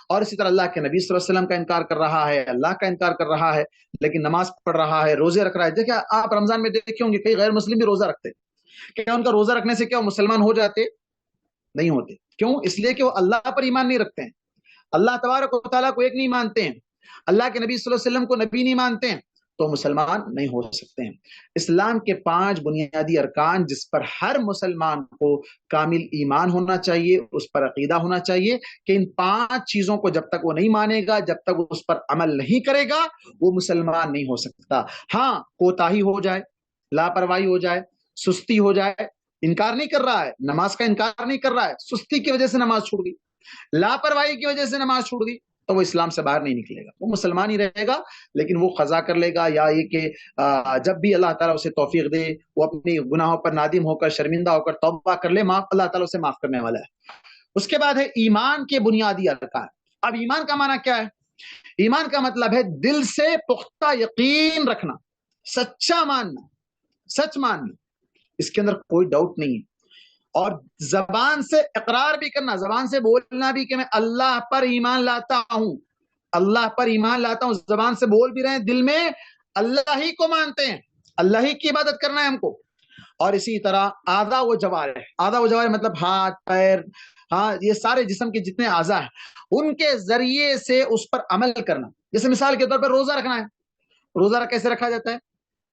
اور اسی طرح اللہ کے نبی صلی اللہ علیہ وسلم کا انکار کر رہا ہے، اللہ کا انکار کر رہا ہے، لیکن نماز پڑھ رہا ہے، روزے رکھ رہا ہے۔ دیکھیں آپ رمضان میں دیکھیں ہوں گے کئی غیر مسلم بھی روزہ رکھتے ہیں، کیا ان کا روزہ رکھنے سے کیا وہ مسلمان ہو جاتے؟ نہیں ہوتے۔ کیوں؟ اس لیے کہ وہ اللہ پر ایمان نہیں رکھتے ہیں، اللہ تبارک و تعالیٰ کو ایک نہیں مانتے ہیں، اللہ کے نبی صلی اللہ علیہ وسلم کو نبی نہیں مانتے ہیں، تو مسلمان نہیں ہو سکتے ہیں۔ اسلام کے 5 بنیادی ارکان جس پر ہر مسلمان کو کامل ایمان ہونا چاہیے، اس پر عقیدہ ہونا چاہیے کہ ان 5 چیزوں کو جب تک وہ نہیں مانے گا، جب تک وہ اس پر عمل نہیں کرے گا، وہ مسلمان نہیں ہو سکتا۔ ہاں، کوتاہی ہو جائے، لاپرواہی ہو جائے، سستی ہو جائے، انکار نہیں کر رہا ہے، نماز کا انکار نہیں کر رہا ہے، سستی کی وجہ سے نماز چھوٹ گئی، لاپرواہی کی وجہ سے نماز چھوٹ گئی، تو وہ اسلام سے باہر نہیں نکلے گا، وہ مسلمان ہی رہے گا، لیکن وہ قضا کر لے گا، یا یہ کہ جب بھی اللہ تعالیٰ اسے توفیق دے وہ اپنی گناہوں پر نادم ہو کر، شرمندہ ہو کر توبہ کر لے، اللہ تعالیٰ اسے معاف کرنے والا ہے۔ اس کے بعد ہے ایمان کے بنیادی ارکان۔ اب ایمان کا معنی کیا ہے؟ ایمان کا مطلب ہے دل سے پختہ یقین رکھنا، سچا ماننا، سچ ماننا، اس کے اندر کوئی ڈاؤٹ نہیں ہے، اور زبان سے اقرار بھی کرنا، زبان سے بولنا بھی کہ میں اللہ پر ایمان لاتا ہوں، اللہ پر ایمان لاتا ہوں، زبان سے بول بھی رہے ہیں، دل میں اللہ ہی کو مانتے ہیں، اللہ ہی کی عبادت کرنا ہے ہم کو۔ اور اسی طرح اعضاء و جوارح، اعضاء و جوارح مطلب ہاتھ، پیر، ہاں، یہ سارے جسم کے جتنے اعضاء ہیں ان کے ذریعے سے اس پر عمل کرنا۔ جیسے مثال کے طور پر روزہ رکھنا ہے، روزہ کیسے رکھا جاتا ہے؟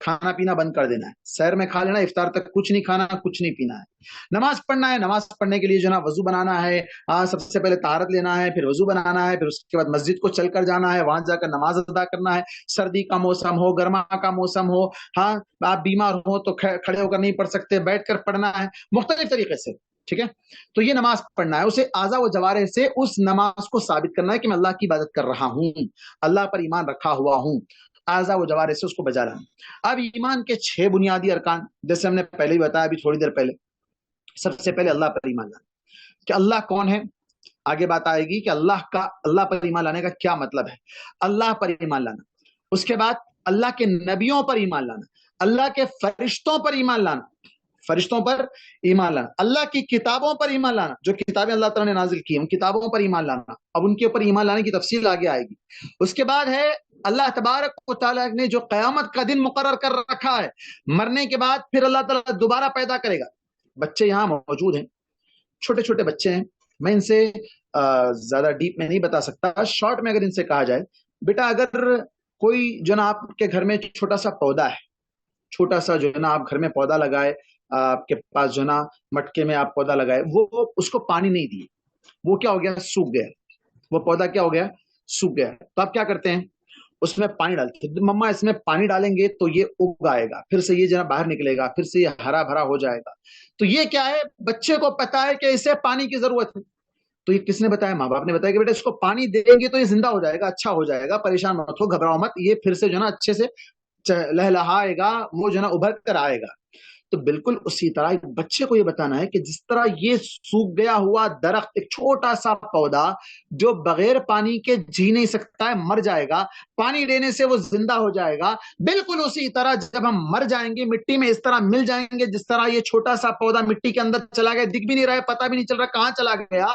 کھانا پینا بند کر دینا ہے، سحر میں کھا لینا، افطار تک کچھ نہیں کھانا، کچھ نہیں پینا ہے۔ نماز پڑھنا ہے، نماز پڑھنے کے لیے جو نا وضو بنانا ہے، سب سے پہلے طہارت لینا ہے، پھر وضو بنانا ہے، پھر اس کے بعد مسجد کو چل کر جانا ہے، وہاں جا کر نماز ادا کرنا ہے۔ سردی کا موسم ہو، گرما کا موسم ہو، ہاں، آپ بیمار ہو تو کھڑے ہو کر نہیں پڑھ سکتے، بیٹھ کر پڑھنا ہے، مختلف طریقے سے، ٹھیک ہے؟ تو یہ نماز پڑھنا ہے، اسے اعضاء و جوارح سے اس نماز کو ثابت کرنا ہے کہ میں اللہ کی عبادت کر رہا ہوں، اللہ پر ایمان رکھا ہوا ہوں، اعضاء و جوارح سے اس کو بجا لانا۔ اب ایمان کے 6 بنیادی ارکان، جیسے ہم نے پہلے ہی بتایا ابھی تھوڑی دیر پہلے، سب سے پہلے اللہ پر ایمان لانا کہ اللہ کون ہے، آگے بات آئے گی کہ اللہ پر ایمان لانے کا کیا مطلب ہے، اللہ پر ایمان لانا۔ اس کے بعد اللہ کے نبیوں پر ایمان لانا، اللہ کے فرشتوں پر ایمان لانا، فرشتوں پر ایمان لانا، اللہ کی کتابوں پر ایمان لانا، جو کتابیں اللہ تعالیٰ نے نازل کی ان کتابوں پر ایمان لانا۔ اب ان کے اوپر ایمان لانے کی تفصیل آگے آئے گی۔ اس کے بعد ہے اللہ تبارک و تعالیٰ نے جو قیامت کا دن مقرر کر رکھا ہے، مرنے کے بعد پھر اللہ تعالیٰ دوبارہ پیدا کرے گا۔ بچے یہاں موجود ہیں، چھوٹے چھوٹے بچے ہیں، میں ان سے زیادہ ڈیپ میں نہیں بتا سکتا. شارٹ میں اگر ان سے کہا جائے بیٹا اگر کوئی جو نا آپ کے گھر میں چھوٹا سا پودا ہے, چھوٹا سا جو ہے نا آپ گھر میں پودا لگائے, آپ کے پاس جو ہے نا مٹکے میں آپ پودا لگائے, وہ اس کو پانی نہیں دیے, وہ کیا ہو گیا, سوکھ گیا. وہ پودا کیا ہو گیا, سوکھ گیا. تو آپ کیا کرتے ہیں, اس میں پانی ڈالتے ہیں. مما اس میں پانی ڈالیں گے تو یہ اگ آئے گا, پھر سے یہ جو ہے باہر نکلے گا, پھر سے یہ ہرا بھرا ہو جائے گا. تو یہ کیا ہے, بچے کو پتا ہے کہ اسے پانی کی ضرورت ہے. تو یہ کس نے بتایا, ماں باپ نے بتایا کہ بیٹا اس کو پانی دیں گے تو یہ زندہ ہو جائے گا, اچھا ہو جائے گا, پریشان مت ہو, گھبراؤ مت, یہ پھر سے جو ہے نا اچھے سے لہلہائے گا, وہ جو ہے نا ابھر کر آئے گا. تو بالکل اسی طرح ایک بچے کو یہ بتانا ہے کہ جس طرح یہ سوکھ گیا ہوا درخت, ایک چھوٹا سا پودا جو بغیر پانی کے جی نہیں سکتا ہے, مر جائے گا, پانی دینے سے وہ زندہ ہو جائے گا. بالکل اسی طرح جب ہم مر جائیں گے, مٹی میں اس طرح مل جائیں گے جس طرح یہ چھوٹا سا پودا مٹی کے اندر چلا گیا, دکھ بھی نہیں رہا ہے, پتہ بھی نہیں چل رہا کہاں چلا گیا,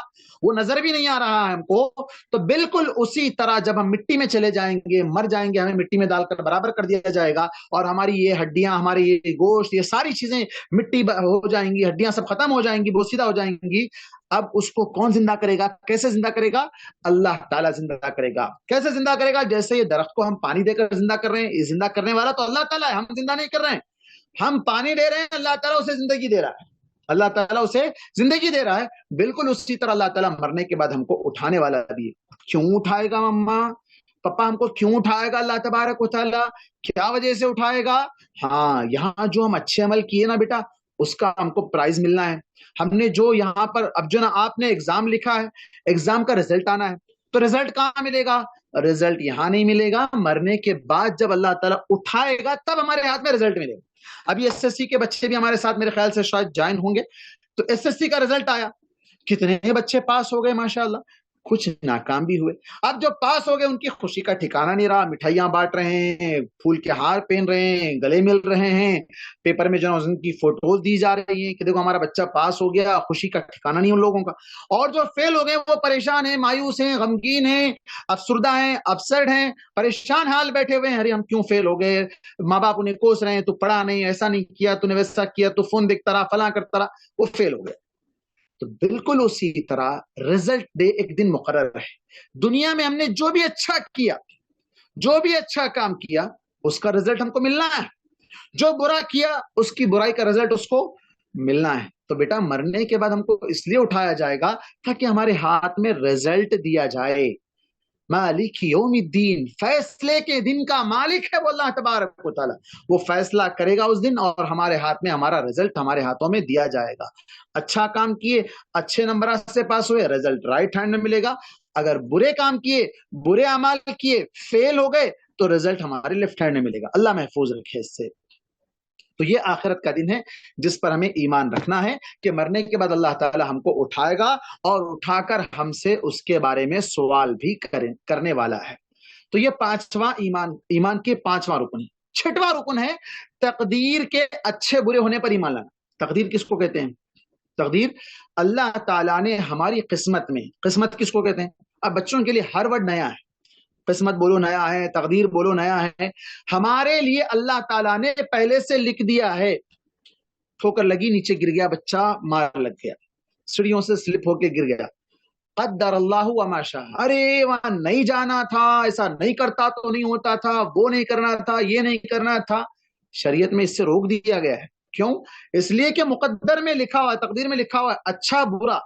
وہ نظر بھی نہیں آ رہا ہے ہم کو. تو بالکل اسی طرح جب ہم مٹی میں چلے جائیں گے, مر جائیں گے, ہمیں مٹی میں ڈال کر برابر کر دیا جائے گا, اور ہماری یہ ہڈیاں, ہماری یہ گوشت, یہ ساری چیزیں مٹی ہو جائیں گی, ہڈیاں سب ختم ہو جائیں گی, بوسیدہ ہو جائیں گی. اب اس کو کون زندہ کرے گا, کیسے زندہ کرے گا, اللہ تعالیٰ زندہ کرے گا. کیسے زندہ کرے گا, جیسے یہ درخت کو ہم پانی دے کر زندہ کر رہے ہیں, یہ زندہ کرنے والا تو اللہ تعالیٰ ہے, ہم زندہ نہیں کر رہے ہیں. ہم پانی دے رہے ہیں, اللہ تعالیٰ اسے زندگی دے رہا ہے, اللہ تعالیٰ اسے زندگی دے رہا ہے. بالکل اسی طرح اللہ تعالیٰ مرنے کے بعد ہم کو اٹھانے والا بھی ہے. کیوں اٹھائے گا مما پپا, ہم کو کیوں اٹھائے گا اللہ تبارک و تعالیٰ, کیا وجہ سے اٹھائے گا؟ ہاں, یہاں جو ہم اچھے عمل کیے نا بیٹا, اس کا ہم کو پرائز ملنا ہے. ہم نے جو یہاں پر اب جو نا آپ نے ایگزام لکھا ہے, ایگزام کا رزلٹ آنا ہے, تو رزلٹ کہاں ملے گا, رزلٹ یہاں نہیں ملے گا, مرنے کے بعد جب اللہ تعالیٰ اٹھائے گا تب ہمارے ہاتھ میں رزلٹ ملے گا. ابھی ایس ایس سی کے بچے بھی ہمارے ساتھ میرے خیال سے شاید جوائن ہوں گے. تو ایس ایس سی کا رزلٹ آیا, کتنے بچے پاس ہو گئے ماشاءاللہ, کچھ ناکام بھی ہوئے. اب جو پاس ہو گئے ان کی خوشی کا ٹھکانہ نہیں رہا, مٹھائیاں بانٹ رہے ہیں, پھول کے ہار پہن رہے ہیں, گلے مل رہے ہیں, پیپر میں جو ہے ان کی فوٹوز دی جا رہی ہیں کہ دیکھو ہمارا بچہ پاس ہو گیا, خوشی کا ٹھکانہ نہیں ان لوگوں کا. اور جو فیل ہو گئے وہ پریشان ہیں, مایوس ہیں, غمگین ہیں, افسردہ ہیں, اپسیٹ ہیں, پریشان حال بیٹھے ہوئے ہیں, ارے ہم کیوں فیل ہو گئے, ماں باپ انہیں کوس رہے ہیں, تو پڑھا نہیں, ایسا نہیں کیا, تو نے ویسا کیا, تو فون دیکھتا رہا, فلاں کرتا رہا, وہ فیل ہو گئے. تو بالکل اسی طرح رزلٹ ڈے ایک دن مقرر ہے. دنیا میں ہم نے جو بھی اچھا کیا, جو بھی اچھا کام کیا, اس کا رزلٹ ہم کو ملنا ہے. جو برا کیا اس کی برائی کا رزلٹ اس کو ملنا ہے. تو بیٹا مرنے کے بعد ہم کو اس لیے اٹھایا جائے گا تاکہ ہمارے ہاتھ میں رزلٹ دیا جائے. مالک یوم الدین, فیصلے کے دن کا مالک ہے وہ اللہ تبارک و تعالیٰ, وہ فیصلہ کرے گا اس دن, اور ہمارے ہاتھ میں ہمارا رزلٹ ہمارے ہاتھوں میں دیا جائے گا. اچھا کام کیے, اچھے نمبرات سے پاس ہوئے, رزلٹ رائٹ ہینڈ میں ملے گا. اگر برے کام کیے, برے اعمال کیے, فیل ہو گئے, تو رزلٹ ہمارے لیفٹ ہینڈ میں ملے گا. اللہ محفوظ رکھے اس سے. تو یہ آخرت کا دن ہے جس پر ہمیں ایمان رکھنا ہے کہ مرنے کے بعد اللہ تعالی ہم کو اٹھائے گا, اور اٹھا کر ہم سے اس کے بارے میں سوال بھی کرنے والا ہے. تو یہ پانچواں ایمان کے پانچواں رکن ہے. چھٹواں رکن ہے تقدیر کے اچھے برے ہونے پر ایمان لانا. تقدیر کس کو کہتے ہیں؟ تقدیر اللہ تعالیٰ نے ہماری قسمت میں, قسمت کس کو کہتے ہیں؟ اب بچوں کے لیے ہر ورڈ نیا ہے, قسمت بولو نیا ہے, تقدیر بولو نیا ہے. ہمارے لیے اللہ تعالیٰ نے پہلے سے لکھ دیا ہے. ٹھوکر لگی, نیچے گر گیا بچہ, مار لگ گیا, سیڑھیوں سے سلپ ہو کے گر گیا, قدر اللہ وما شاء, ارے وہاں نہیں جانا تھا, ایسا نہیں کرتا تو نہیں ہوتا تھا, وہ نہیں کرنا تھا, یہ نہیں کرنا تھا. شریعت میں اس سے روک دیا گیا ہے. کیوں؟ اس لیے کہ مقدر میں لکھا ہوا, تقدیر میں لکھا ہوا, اچھا برا.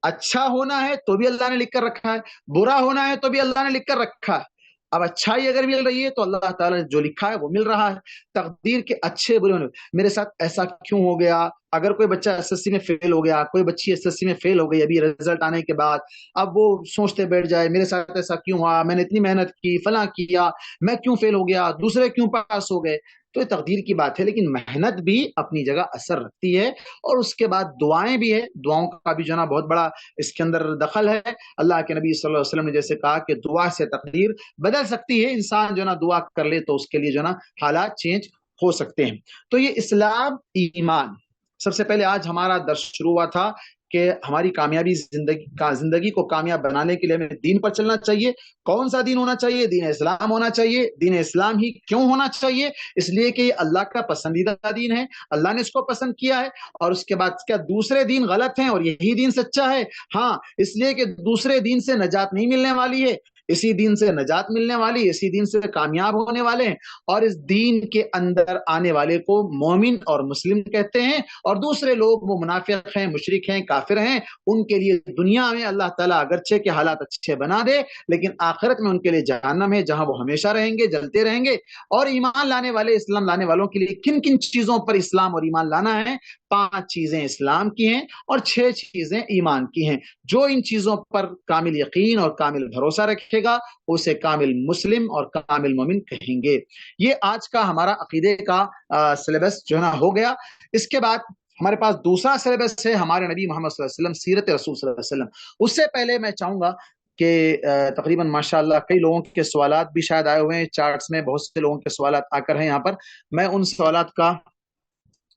اچھا ہونا ہے تو بھی اللہ نے لکھ کر رکھا ہے, برا ہونا ہے تو بھی اللہ نے لکھ کر رکھا ہے. اب اچھائی اگر مل رہی ہے تو اللہ تعالیٰ نے جو لکھا ہے وہ مل رہا ہے. تقدیر کے اچھے برے ہونے. میرے ساتھ ایسا کیوں ہو گیا؟ اگر کوئی بچہ ایس ایس سی میں فیل ہو گیا, کوئی بچی ایس ایس سی میں فیل ہو گئی ابھی رزلٹ آنے کے بعد, اب وہ سوچتے بیٹھ جائے میرے ساتھ ایسا کیوں ہوا, میں نے اتنی محنت کی, فلاں کیا, میں کیوں فیل ہو گیا, دوسرے کیوں پاس ہو گئے. تو یہ تقدیر کی بات ہے, لیکن محنت بھی اپنی جگہ اثر رکھتی ہے, اور اس کے بعد دعائیں بھی ہے. دعاؤں کا بھی جو ہے نا بہت بڑا اس کے اندر دخل ہے. اللہ کے نبی صلی اللہ علیہ وسلم نے جیسے کہا کہ دعا سے تقدیر بدل سکتی ہے. انسان جو ہے نا دعا کر لے تو اس کے لیے جو ہے نا حالات چینج ہو سکتے ہیں. تو یہ اسلام ایمان. سب سے پہلے آج ہمارا درس شروع ہوا تھا کہ ہماری کامیابی زندگی کو کامیاب بنانے کے لیے ہمیں دین پر چلنا چاہیے. کون سا دین ہونا چاہیے؟ دین اسلام ہونا چاہیے. دین اسلام ہی کیوں ہونا چاہیے؟ اس لیے کہ یہ اللہ کا پسندیدہ دین ہے, اللہ نے اس کو پسند کیا ہے. اور اس کے بعد کیا دوسرے دین غلط ہیں اور یہی دین سچا ہے؟ ہاں, اس لیے کہ دوسرے دین سے نجات نہیں ملنے والی ہے, اسی دین سے نجات ملنے والی, اسی دین سے کامیاب ہونے والے ہیں. اور اس دین کے اندر آنے والے کو مومن اور مسلم کہتے ہیں, اور دوسرے لوگ وہ منافق ہیں, مشرک ہیں, کافر ہیں. ان کے لیے دنیا میں اللہ تعالیٰ اگرچہ کے حالات اچھے بنا دے, لیکن آخرت میں ان کے لیے جہنم ہے, جہاں وہ ہمیشہ رہیں گے, جلتے رہیں گے. اور ایمان لانے والے, اسلام لانے والوں کے لیے کن کن چیزوں پر اسلام اور ایمان لانا ہے؟ 5 چیزیں اسلام کی ہیں اور 6 چیزیں ایمان کی ہیں. جو ان چیزوں پر کامل یقین اور کامل بھروسہ رکھے گا اسے کامل مسلم اور کامل مومن کہیں گے. یہ آج کا ہمارا عقیدے کا سلیبس جو ہے نا ہو گیا. اس کے بعد ہمارے پاس دوسرا سلیبس ہے ہمارے نبی محمد صلی اللہ علیہ وسلم, سیرت رسول صلی اللہ علیہ وسلم. اس سے پہلے میں چاہوں گا کہ تقریباً ماشاءاللہ کئی لوگوں کے سوالات بھی شاید آئے ہوئے ہیں چارٹس میں, بہت سے لوگوں کے سوالات آ کر ہیں یہاں پر, میں ان سوالات کا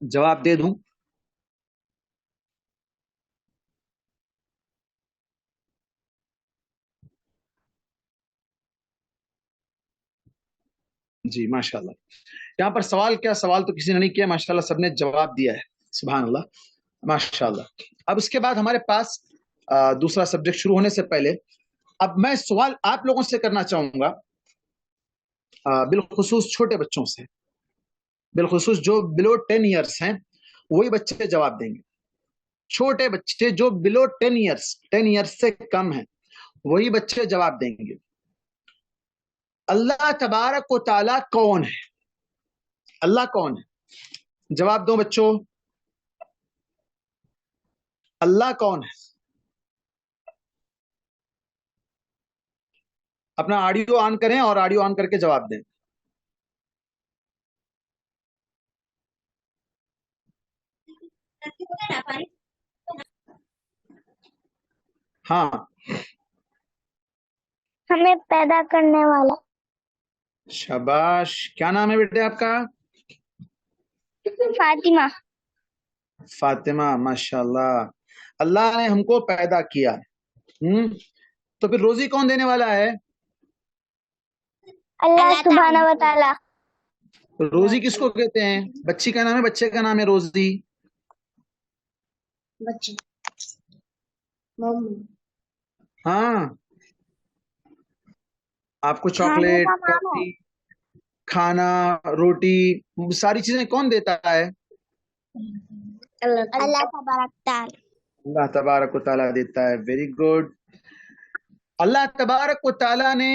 جواب دے دوں. جی ماشاءاللہ, یہاں پر سوال تو کسی نے نہیں کیا, ماشاءاللہ سب نے جواب دیا ہے, سبحان اللہ, ماشاءاللہ. اب اس کے بعد ہمارے پاس دوسرا سبجیکٹ شروع ہونے سے پہلے اب میں سوال آپ لوگوں سے کرنا چاہوں گا, بالخصوص چھوٹے بچوں سے, بالخصوص جو بلو 10 ایئرس ہیں وہی بچے جواب دیں گے. چھوٹے بچے جو بلو 10 ایئرس سے کم ہیں وہی بچے جواب دیں گے. اللہ تبارک و تعالی کون ہے؟ اللہ کون ہے؟ جواب دو بچوں, اللہ کون ہے؟ اپنا آڈیو آن کریں اور آڈیو آن کر کے جواب دیں. ہاں, ہمیں پیدا کرنے والا. شاباش. کیا نام ہے بیٹے آپ کا؟ فاطمہ. فاطمہ, ماشاءاللہ. اللہ نے ہم کو پیدا کیا, تو پھر روزی کون دینے والا ہے؟ اللہ سبحانہ و تعالی. روزی کس کو کہتے ہیں؟ بچی کا نام ہے, بچے کا نام ہے روزی. بچے. ہاں, آپ کو چاکلیٹ, ٹافی, کھانا, روٹی, ساری چیزیں کون دیتا ہے؟ اللہ تبارک تعالی. اللہ تبارک و تعالیٰ دیتا ہے. Very good. اللہ تبارک و تعالیٰ نے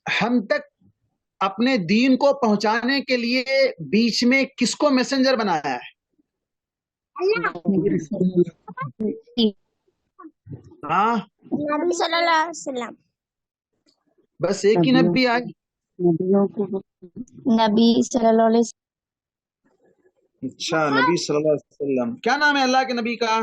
ہم تک اپنے دین کو پہنچانے کے لیے بیچ میں کس کو میسنجر بنایا ہے؟ ہاں, نبی صلی اللہ علیہ وسلم. بس ایک ہی نبی آئے. نبی صلی اللہ علیہ وسلم. اچھا, نبی صلی اللہ علیہ وسلم. کیا نام ہے اللہ کے نبی کا؟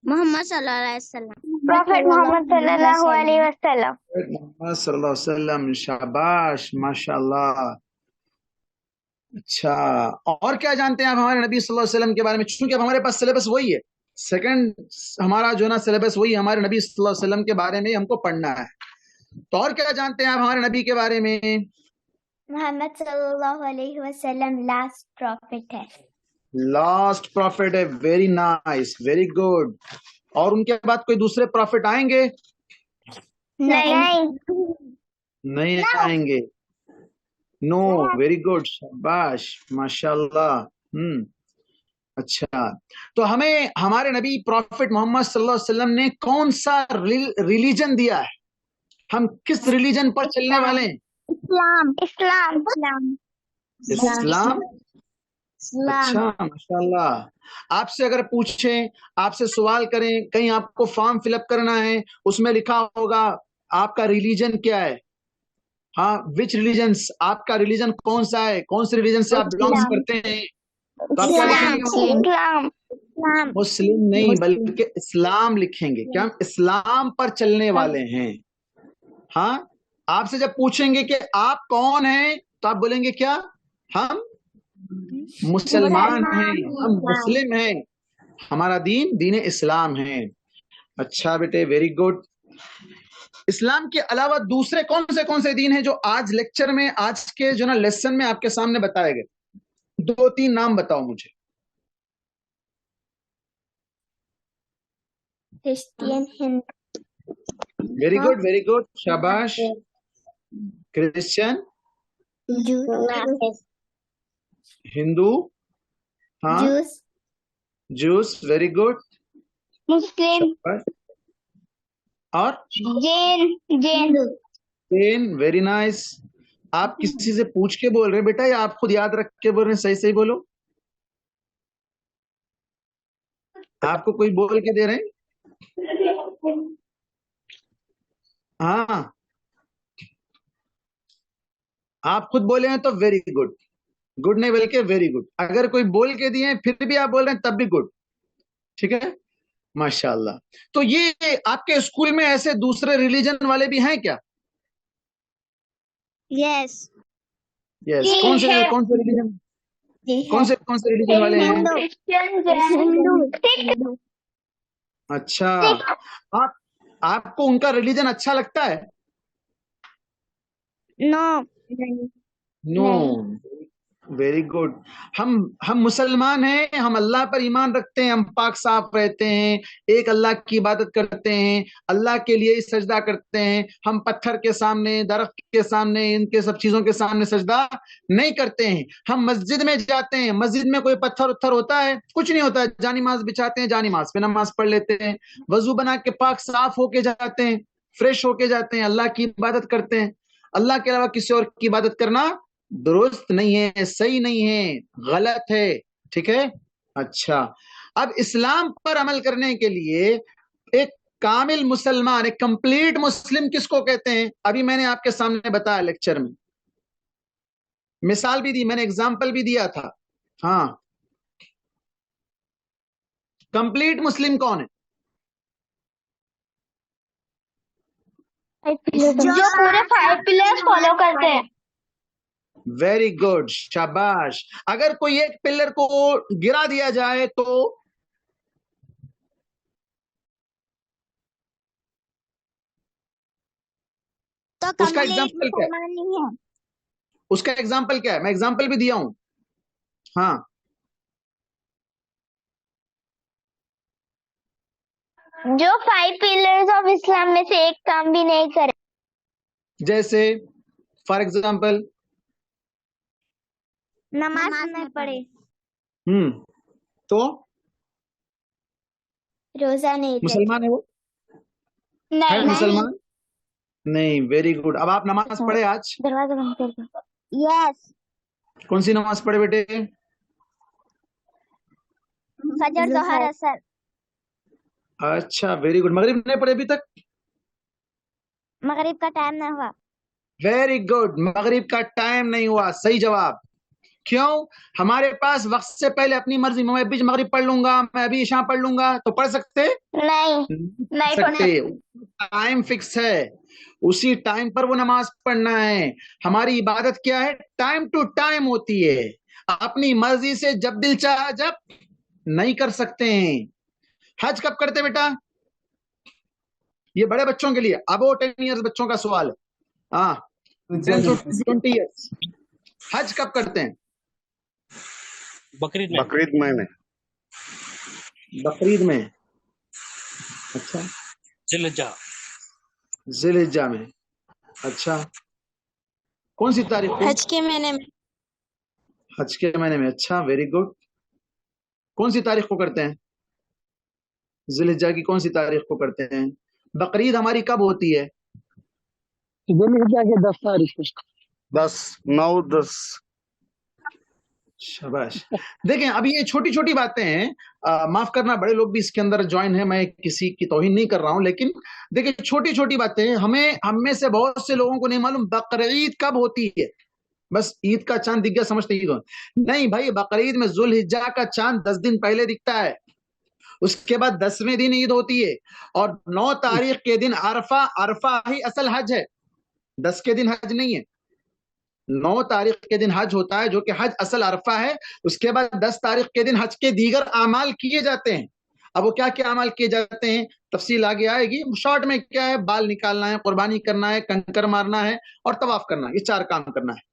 محمد صلی اللہ علیہ وسلم. پروفیٹ محمد صلی اللہ علیہ وسلم. محمد صلی اللہ علیہ وسلم. شاباش, ماشاءاللہ. اچھا, اور کیا جانتے ہیں آپ ہمارے نبی صلی اللہ علیہ وسلم کے بارے میں؟ چونکہ اب ہمارے پاس سلیبس وہی ہے, سیکنڈ ہمارا جو ہے نا سلیبس وہی, ہمارے نبی صلی اللہ علیہ وسلم کے بارے میں ہم کو پڑھنا ہے. تو اور کیا جانتے ہیں آپ ہمارے نبی کے بارے میں؟ محمد صلی اللہ علیہ وسلم لاسٹ پروفیٹ ہے. لاسٹ پروفیٹ ہے. Very nice, very good. اور ان کے بعد کوئی دوسرے پروفیٹ آئیں گے؟ نہیں آئیں گے. نو. ویری گڈ, شاباش, ماشاءاللہ. اچھا, تو ہمیں ہمارے نبی پروفیٹ محمد صلی اللہ علیہ وسلم نے کون سا ریلیجن دیا ہے؟ ہم کس ریلیجن پر چلنے والے ہیں؟ اسلام. اسلام. اسلام. اچھا, ماشاءاللہ. آپ سے اگر پوچھیں, آپ سے سوال کریں, کہیں آپ کو فارم فل اپ کرنا ہے, اس میں لکھا ہوگا آپ کا ریلیجن کیا ہے, ہاں, وچ ریلیجنس, آپ کا ریلیجن کون سا ہے, کون سے ریلیجن سے آپ بلانگس کرتے ہیں, تو آپ کیا لکھیں گے؟ مسلم نہیں بلکہ اسلام لکھیں گے. کیا ہم اسلام پر چلنے والے ہیں. ہاں, آپ سے جب پوچھیں گے کہ آپ کون ہیں تو آپ بولیں گے کیا؟ ہم مسلمان ہیں, ہم مسلم ہیں. ہمارا دین دین اسلام ہے. اچھا بیٹے, ویری گڈ. اسلام کے علاوہ دوسرے کون سے دین ہیں جو آج لیکچر میں, آج کے جو نا لیسن میں آپ کے سامنے بتائے گئے؟ 2-3 نام بتاؤ مجھے. Christian, Hindu, very good, very good, شاباش. کرسچن, Jews, ہندو, ہاں, Jews, juice, very good. Muslim, اور Jain, جین, ویری نائس. آپ کسی سے پوچھ کے بول رہے بیٹا یا آپ خود یاد رکھ کے بول رہے ہیں؟ صحیح صحیح بولو. آپ کو کوئی بول کے دے رہے ہیں؟ ہاں, آپ خود بولے ہیں تو ویری گڈ. گڈ نہیں بلکہ ویری گڈ. اگر کوئی بول کے دیے پھر بھی آپ بول رہے ہیں تب بھی گڈ. ٹھیک ہے, ماشاء اللہ. تو یہ آپ کے اسکول میں ایسے دوسرے ریلیجن والے بھی ہیں کیا؟ yes, یس. کون سے ریلیجن, کون سے ریلیجن والے ہیں؟ Hindu, اچھا, آپ کو ان کا ریلیجن اچھا لگتا ہے؟ no, no. Very good. ہم مسلمان ہیں, ہم اللہ پر ایمان رکھتے ہیں, ہم پاک صاف رہتے ہیں, ایک اللہ کی عبادت کرتے ہیں, اللہ کے لیے سجدہ کرتے ہیں. ہم پتھر کے سامنے, درخت کے سامنے, ان کے سب چیزوں کے سامنے سجدہ نہیں کرتے ہیں. ہم مسجد میں جاتے ہیں, مسجد میں کوئی پتھر اتھر ہوتا ہے؟ کچھ نہیں ہوتا ہے. جانی نماز بچھاتے ہیں, جانی نماز پہ نماز پڑھ لیتے ہیں, وضو بنا کے پاک صاف ہو کے جاتے ہیں, فریش ہو کے جاتے ہیں, اللہ کی عبادت کرتے ہیں. اللہ کے علاوہ کسی اور کی عبادت کرنا درست نہیں ہے, صحیح نہیں ہے, غلط ہے. ٹھیک ہے, اچھا. اب اسلام پر عمل کرنے کے لیے ایک کامل مسلمان, ایک کمپلیٹ مسلم کس کو کہتے ہیں؟ ابھی میں نے آپ کے سامنے بتایا لیکچر میں, مثال بھی دی, میں نے اگزامپل بھی دیا تھا. ہاں, کمپلیٹ مسلم کون ہے؟ جو پورے 5 pillars فالو کرتے ہیں. ویری گڈ, شاباش. اگر کوئی ایک پلر کو گرا دیا جائے تو اس کا ایگزامپل کیا ہے؟ اس کا ایگزامپل کیا ہے؟ میں ایگزامپل بھی دیا ہوں. ہاں, جو 5 pillars آف اسلام میں سے ایک کام بھی نہیں کرے. جیسے فار ایگزامپل نماز نہ پڑھے, تو روزہ نہیں رکھے. مسلمان ہے وہ؟ ہے مسلمان نہیں. Very good. اب آپ نماز پڑھے آج؟ دروازہ بند کر دو. یس, کون سی نماز پڑھے بیٹے؟ فجر, ظہر, عصر. اچھا, ویری گڈ. مغرب نہیں پڑھے ابھی تک؟ مغرب کا ٹائم نہ ہوا. ویری گڈ, مغرب کا ٹائم نہیں ہوا. صحیح جواب. کیوں؟ ہمارے پاس وقت سے پہلے اپنی مرضی, میں ابھی مغرب پڑھ لوں گا, میں ابھی عشاء پڑھ لوں گا, تو پڑھ سکتے نہیں سکتے. ٹائم فکس ہے, اسی ٹائم پر وہ نماز پڑھنا ہے. ہماری عبادت کیا ہے؟ ٹائم ٹو ٹائم ہوتی ہے. اپنی مرضی سے جب دل چاہا جب نہیں کر سکتے ہیں. حج کب کرتے بیٹا؟ یہ بڑے بچوں کے لیے, ابو 10 ایئرز بچوں کا سوال ہے. ہاں, 10 to 20 ایئرز. حج کب کرتے ہیں؟ بقرعید میں. بقرعید میں. اچھا, ذی الحجہ میں. اچھا, کون سی تاریخ کو؟ حج کے مہینے میں. حج کے مہینے میں. اچھا, ویری گڈ. کون سی تاریخ کو کرتے ہیں؟ ذی الحجہ کی کون سی تاریخ کو کرتے ہیں؟ بقرعید ہماری کب ہوتی ہے؟ ذی الحجہ کے 10 تاریخ کو. 10. شاباش. دیکھیں, ابھی یہ چھوٹی چھوٹی باتیں ہیں, معاف کرنا بڑے لوگ بھی اس کے اندر جوائن ہیں, میں کسی کی توہین نہیں کر رہا ہوں, لیکن دیکھیں چھوٹی چھوٹی باتیں ہم میں سے بہت سے لوگوں کو نہیں معلوم بقرعید کب ہوتی ہے. بس عید کا چاند دکھ گیا سمجھتے عید ہو. نہیں بھائی, بقرعید میں ذو الحجہ کا چاند 10 دن پہلے دکھتا ہے, اس کے بعد 10ویں دن عید ہوتی ہے, اور 9 تاریخ کے دن عرفہ ہی اصل حج ہے, 10 کے دن حج نہیں ہے. 9 تاریخ کے دن حج ہوتا ہے جو کہ حج اصل عرفہ ہے. اس کے بعد 10 تاریخ کے دن حج کے دیگر اعمال کیے جاتے ہیں. اب وہ کیا کیا اعمال کیے جاتے ہیں تفصیل آگے آئے گی. شارٹ میں کیا ہے, بال نکالنا ہے, قربانی کرنا ہے, کنکر مارنا ہے اور طواف کرنا ہے. یہ 4 کام کرنا ہے.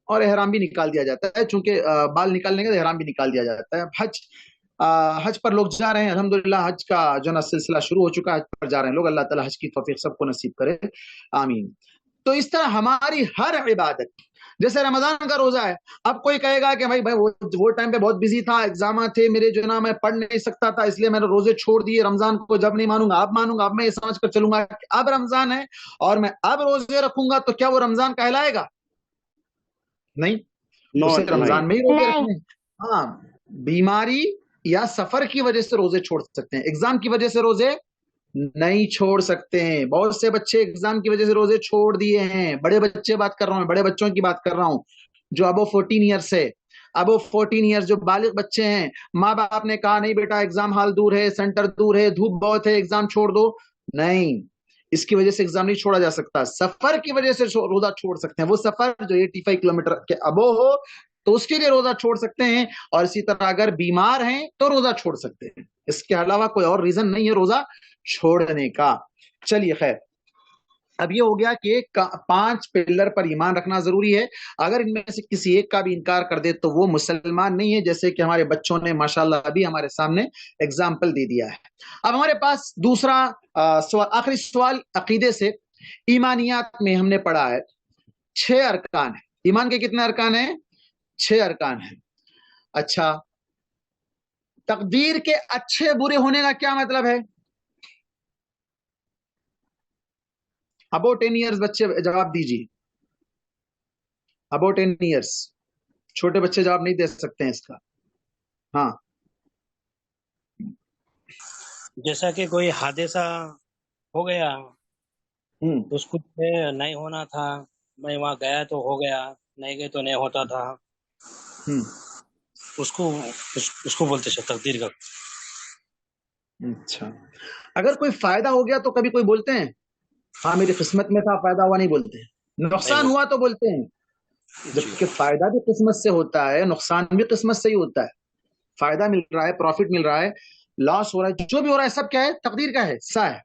اور احرام بھی نکال دیا جاتا ہے, چونکہ بال نکالنے کا احرام بھی نکال دیا جاتا ہے. حج پر لوگ جا رہے ہیں, الحمدللہ حج کا جو نا سلسلہ شروع ہو چکا ہے, حج پر جا رہے ہیں لوگ. اللہ تعالیٰ حج کی توفیق سب کو نصیب کرے, آمین. تو اس طرح ہماری ہر عبادت, جیسے رمضان کا روزہ ہے, اب کوئی کہے گا کہ بھائی وہ ٹائم پہ بہت بزی تھا, ایگزامات تھے میرے, جو نا میں پڑھ نہیں سکتا تھا, اس لیے میں نے روزے چھوڑ دیے. رمضان کو جب نہیں مانوں گا اب مانوں گا. اب میں یہ سمجھ کر چلوں گا کہ اب رمضان ہے اور میں اب روزے رکھوں گا, تو کیا وہ رمضان کہلائے گا؟ نہیں, اسے رمضان میں ہی روزے رکھنے. ہاں, بیماری یا سفر کی وجہ سے روزے چھوڑ سکتے ہیں, ایگزام کی وجہ سے روزے نہیں چھوڑ سکتے ہیں. بہت سے بچے ایگزام کی وجہ سے روزے چھوڑ دیے ہیں. بڑے بچے بات کر رہا ہوں, بڑے بچوں کی بات کر رہا ہوں جو ابو 14 ایئرس ہے. ابو 14 ایئرس جو بالغ بچے ہیں, ماں باپ نے کہا نہیں بیٹا ایگزام ہال دور ہے, سینٹر دور ہے, دھوپ بہت ہے, ایگزام چھوڑ دو. نہیں, اس کی وجہ سے ایگزام نہیں چھوڑا جا سکتا. سفر کی وجہ سے روزہ چھوڑ سکتے ہیں. وہ سفر جو 85 کلومیٹر کے ابو ہو تو اس کے لیے روزہ چھوڑ سکتے ہیں. اور اسی طرح اگر بیمار ہیں تو روزہ چھوڑ سکتے ہیں. اس کے علاوہ کوئی اور ریزن نہیں ہے روزہ چھوڑنے کا. چلیے خیر, اب یہ ہو گیا کہ 5 پلر پر ایمان رکھنا ضروری ہے. اگر ان میں سے کسی ایک کا بھی انکار کر دے تو وہ مسلمان نہیں ہے, جیسے کہ ہمارے بچوں نے ماشاءاللہ ابھی ہمارے سامنے اگزامپل دے دیا ہے. اب ہمارے پاس دوسرا سوال, آخری سوال عقیدے سے. ایمانیات میں ہم نے پڑھا ہے 6 ارکان ہیں. ایمان کے کتنے ارکان ہیں؟ 6 ارکان ہیں. اچھا, تقدیر کے اچھے برے ہونے کا کیا مطلب ہے؟ ابو 10 ایئرز بچے جواب دیجیے. ابو 10 ایئرز چھوٹے بچے جواب نہیں دے سکتے ہیں اس کا. ہاں, جیسا کہ کوئی حادثہ ہو گیا اس کو نہیں ہونا تھا, میں وہاں گیا تو ہو گیا, نہیں گئے تو نہیں ہوتا تھا, اس کو بولتے ہیں تقدیر کا. اچھا, اگر کوئی فائدہ ہو گیا تو کبھی کوئی بولتے ہیں ہاں میری قسمت میں تھا, فائدہ ہوا نہیں بولتے ہیں. نقصان ہوا تو بولتے ہیں, جبکہ فائدہ بھی قسمت سے ہوتا ہے, نقصان بھی قسمت سے ہی ہوتا ہے. فائدہ مل رہا ہے, پروفٹ مل رہا ہے, لاس ہو رہا ہے, جو بھی ہو رہا ہے سب کیا ہے؟ تقدیر کا ہے, حصہ ہے.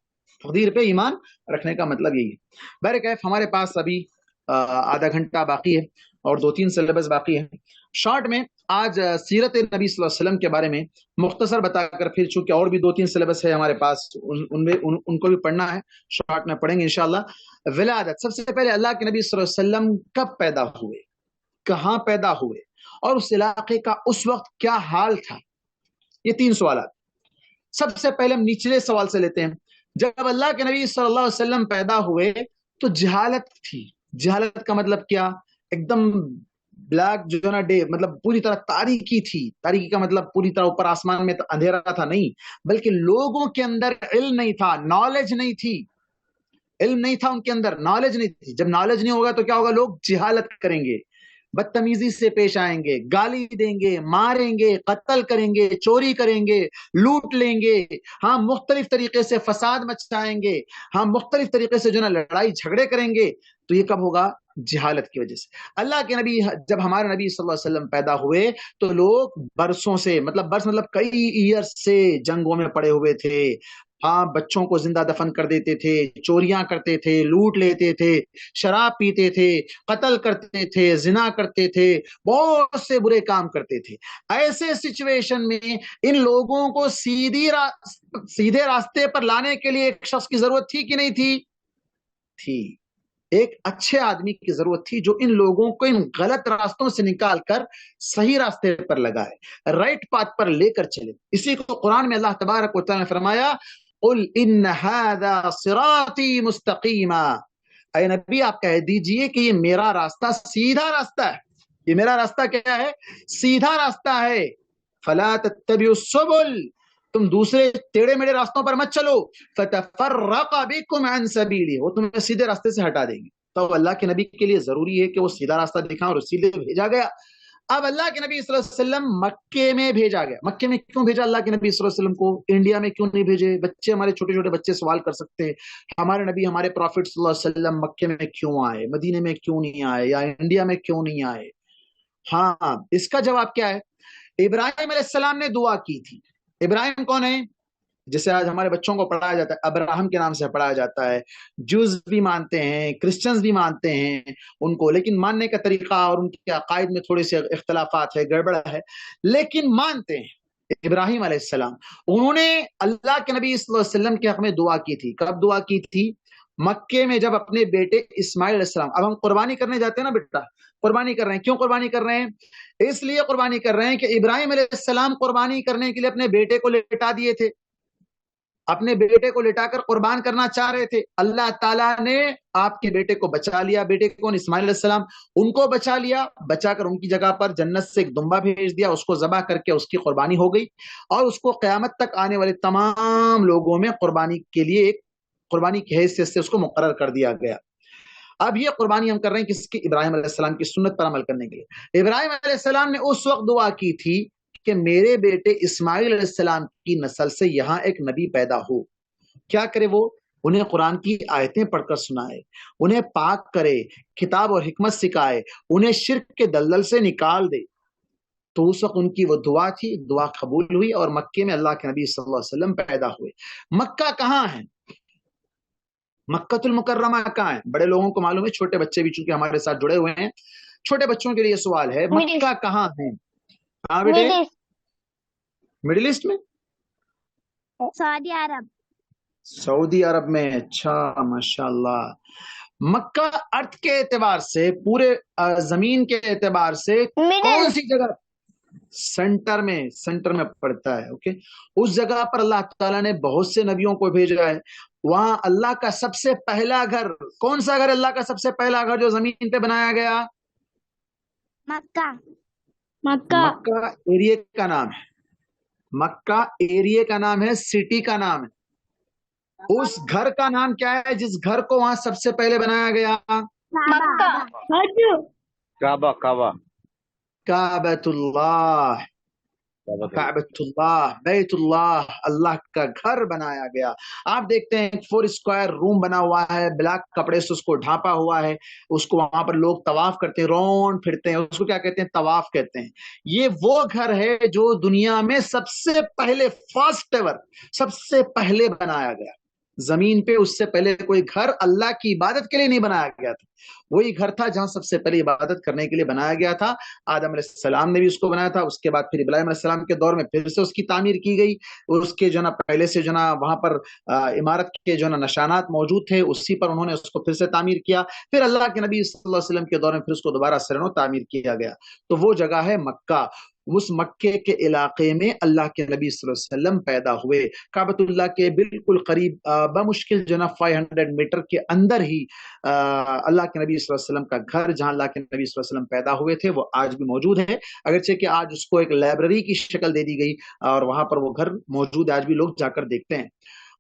تقدیر پہ ایمان رکھنے کا مطلب یہی ہے. بہرکیف ہمارے پاس ابھی آدھا گھنٹہ باقی ہے اور 2-3 سلیبس باقی ہے. شارٹ میں آج سیرت نبی صلی اللہ علیہ وسلم کے بارے میں مختصر بتا کر, پھر چونکہ اور بھی 2-3 سلیبس ہے ہمارے پاس, ان کو بھی پڑھنا ہے, شارٹ میں پڑھیں گے انشاءاللہ. ولادت, سب سے پہلے اللہ کے نبی صلی اللہ علیہ وسلم کب پیدا ہوئے, کہاں پیدا ہوئے, اور اس علاقے کا اس وقت کیا حال تھا. یہ 3 سوالات. سب سے پہلے ہم نچلے سوال سے لیتے ہیں. جب اللہ کے نبی صلی اللہ علیہ وسلم پیدا ہوئے تو جہالت تھی. جہالت کا مطلب کیا؟ ایک دم بلیک جو نا ڈے, مطلب پوری طرح تاریکی تھی. تاریکی کا مطلب پوری طرح اوپر آسمان میں اندھیرا تھا, نہیں, بلکہ لوگوں کے اندر علم نہیں تھا, نالج نہیں تھی. علم نہیں تھا ان کے اندر, نالج نہیں تھی. جب نالج نہیں ہوگا تو کیا ہوگا؟ لوگ جہالت کریں گے, بدتمیزی سے پیش آئیں گے, گالی دیں گے, ماریں گے, قتل کریں گے, چوری کریں گے, لوٹ لیں گے, ہاں مختلف طریقے سے فساد مچائیں گے, ہاں مختلف طریقے سے جو نا لڑائی جھگڑے کریں گے. تو یہ کب ہوگا؟ جہالت کی وجہ سے. اللہ کے نبی, جب ہمارے نبی صلی اللہ علیہ وسلم پیدا ہوئے تو لوگ برسوں سے, برس مطلب کئی ایئرز سے جنگوں میں پڑے ہوئے تھے. ہاں, بچوں کو زندہ دفن کر دیتے تھے, چوریاں کرتے تھے, لوٹ لیتے تھے, شراب پیتے تھے, قتل کرتے تھے, زنا کرتے تھے, بہت سے برے کام کرتے تھے. ایسے سچویشن میں ان لوگوں کو سیدھے راستے پر لانے کے لیے ایک شخص کی ضرورت تھی کہ نہیں تھی؟ تھی. ایک اچھے آدمی کی ضرورت تھی جو ان لوگوں کو ان غلط راستوں سے نکال کر صحیح راستے پر لگائے, رائٹ پاتھ پر لے کر چلے. اسی کو قرآن میں اللہ تبارک و تعالی نے فرمایا, قل ان هذا صراطی مستقیما, اے نبی آپ کہہ دیجئے کہ یہ میرا راستہ سیدھا راستہ ہے. یہ میرا راستہ کیا ہے؟ سیدھا راستہ ہے. فلا تتبعوا السبل, تم دوسرے ٹیڑے میڑے راستوں پر مت چلو. فتفرق بکم عن سبیلی, وہ تمہیں سیدھے راستے سے ہٹا دیں گے. تو اللہ کے نبی کے لیے ضروری ہے کہ وہ سیدھا راستہ دکھائیں, اور اسی لیے بھیجا گیا. اب اللہ کے نبی صلی اللہ علیہ وسلم مکے میں بھیجا گیا. مکے میں کیوں بھیجا اللہ کے نبی صلی اللہ علیہ وسلم کو؟ انڈیا میں کیوں نہیں بھیجے؟ بچے ہمارے چھوٹے چھوٹے بچے سوال کر سکتے ہیں ہمارے نبی ہمارے پروفٹ صلی اللہ علیہ وسلم مکے میں کیوں آئے، مدینے میں کیوں نہیں آئے، یا انڈیا میں کیوں نہیں آئے؟ ہاں، اس کا جواب کیا ہے؟ ابراہیم علیہ السلام نے دعا کی تھی. ابراہیم کون ہے؟ جسے آج ہمارے بچوں کو پڑھایا جاتا ہے، ابراہم کے نام سے پڑھایا جاتا ہے. جوز بھی مانتے ہیں، کرسچنز بھی مانتے ہیں ان کو، لیکن ماننے کا طریقہ اور ان کے عقائد میں تھوڑے سے اختلافات ہے، گڑبڑ ہے، لیکن مانتے ہیں ابراہیم علیہ السلام. انہوں نے اللہ کے نبی صلی اللہ علیہ وسلم کے حق میں دعا کی تھی. کب دعا کی تھی؟ مکے میں جب اپنے بیٹے اسماعیل علیہ السلام، اب ہم قربانی کرنے جاتے ہیں نا بیٹا، قربانی کر رہے ہیں. کیوں قربانی کر رہے ہیں؟ اس لیے قربانی کر رہے ہیں کہ ابراہیم علیہ السلام قربانی کرنے کے لیے اپنے بیٹے کو لٹا دیے تھے، اپنے بیٹے کو لٹا کر قربان کرنا چاہ رہے تھے. اللہ تعالیٰ نے آپ کے بیٹے کو بچا لیا. بیٹے کون؟ اسماعیل علیہ السلام. ان کو بچا لیا، بچا کر ان کی جگہ پر جنت سے ایک دمبا بھیج دیا، اس کو ذبح کر کے اس کی قربانی ہو گئی، اور اس کو قیامت تک آنے والے تمام لوگوں میں قربانی کے لیے ایک قربانی کی حیثیت سے اس کو مقرر کر دیا گیا. اب یہ قربانی ہم کر رہے ہیں کس کی؟ ابراہیم علیہ السلام کی سنت پر عمل کرنے کے لیے. ابراہیم علیہ السلام نے اس وقت دعا کی تھی کہ میرے بیٹے اسماعیل علیہ السلام کی نسل سے یہاں ایک نبی پیدا ہو. کیا کرے وہ؟ انہیں قرآن کی آیتیں پڑھ کر سنائے، انہیں پاک کرے، کتاب اور حکمت سکھائے، انہیں شرک کے دلدل سے نکال دے. تو اس وقت ان کی وہ دعا تھی، دعا قبول ہوئی، اور مکے میں اللہ کے نبی صلی اللہ علیہ وسلم پیدا ہوئے. مکہ کہاں ہے؟ مکۃ المکرمہ کہاں ہے؟ بڑے لوگوں کو معلوم ہے، چھوٹے بچے بھی چونکہ ہمارے ساتھ جڑے ہوئے ہیں، چھوٹے بچوں کے لیے سوال ہے، مکہ کہاں ہے؟ ہاں بیٹے، مڈل ایسٹ میں، سعودی عرب. سعودی عرب میں. اچھا، ماشاءاللہ. مکہ ارتھ کے اعتبار سے، پورے زمین کے اعتبار سے کون سی جگہ؟ سینٹر میں پڑتا ہے. اوکے، اس جگہ پر اللہ تعالیٰ نے بہت سے نبیوں کو بھیجا ہے. وہاں اللہ کا سب سے پہلا گھر کون سا گھر؟ اللہ کا سب سے پہلا گھر جو زمین پہ بنایا گیا؟ مکہ. مکہ ایریے کا نام ہے، مکہ ایریے کا نام ہے، سٹی کا نام ہے. اس گھر کا نام کیا ہے جس گھر کو وہاں سب سے پہلے بنایا گیا؟ کعبہ. کعبۃ اللہ، کعبۃ اللہ، بیت اللہ، اللہ کا گھر بنایا گیا. آپ دیکھتے ہیں 4 اسکوائر روم بنا ہوا ہے، بلیک کپڑے سے اس کو ڈھانپا ہوا ہے، اس کو وہاں پر لوگ طواف کرتے ہیں، رونڈ پھرتے ہیں، اس کو کیا کہتے ہیں؟ طواف کہتے ہیں. یہ وہ گھر ہے جو دنیا میں سب سے پہلے، فرسٹ ایور، سب سے پہلے بنایا گیا. زمین پہ اس سے پہلے کوئی گھر اللہ کی عبادت کے لیے نہیں بنایا گیا تھا. وہی گھر تھا جہاں سب سے پہلے عبادت کرنے کے لیے بنایا گیا تھا. آدم علیہ السلام نے بھی اس کو بنایا تھا، اس کے بعد پھر ابراہیم علیہ السلام کے دور میں پھر سے اس کی تعمیر کی گئی. اس کے جو نا پہلے سے جو نا وہاں پر عمارت کے جو نا نشانات موجود تھے، اسی پر انہوں نے اس کو پھر سے تعمیر کیا. پھر اللہ کے نبی صلی اللہ علیہ وسلم کے دور میں پھر اس کو دوبارہ سرنو تعمیر کیا گیا. تو وہ جگہ ہے مکہ. اس مکے کے علاقے میں اللہ کے نبی صلی اللہ علیہ وسلم پیدا ہوئے. کعبۃ اللہ کے بالکل قریب بمشکل جو نا 500 میٹر کے اندر ہی اللہ کے نبی صلی اللہ علیہ وسلم کا گھر، جہاں اللہ کے نبی صلی اللہ علیہ وسلم پیدا ہوئے تھے، وہ آج بھی موجود ہے. اگرچہ کہ آج اس کو ایک لائبریری کی شکل دے دی گئی اور وہاں پر وہ گھر موجود ہے، آج بھی لوگ جا کر دیکھتے ہیں.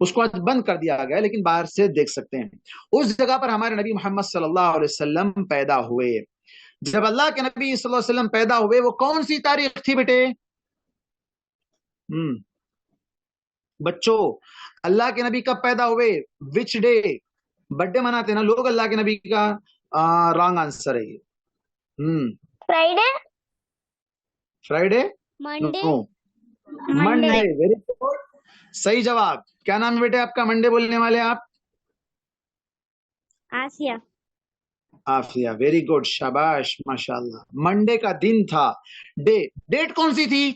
اس کو آج بند کر دیا گیا، لیکن باہر سے دیکھ سکتے ہیں. اس جگہ پر ہمارے نبی محمد صلی اللہ علیہ وسلم پیدا ہوئے. جب اللہ کے نبی صلی اللہ علیہ وسلم پیدا ہوئے، وہ کون سی تاریخ تھی بیٹے؟ بچوں، اللہ کے نبی کب پیدا ہوئے؟ وچ ڈے؟ برتھ ڈے مناتے ہیں نا لوگ اللہ کے نبی کا. رانگ آنسر ہے یہ. Friday. Friday? Monday. Monday. Very good, صحیح جواب. کیا نام ہے بیٹے آپ کا منڈے بولنے والے آپ؟ آسیہ. آفیہ، ویری گڈ، شاباش، ماشاءاللہ. منڈے کا دن تھا. ڈیٹ کون سی تھی؟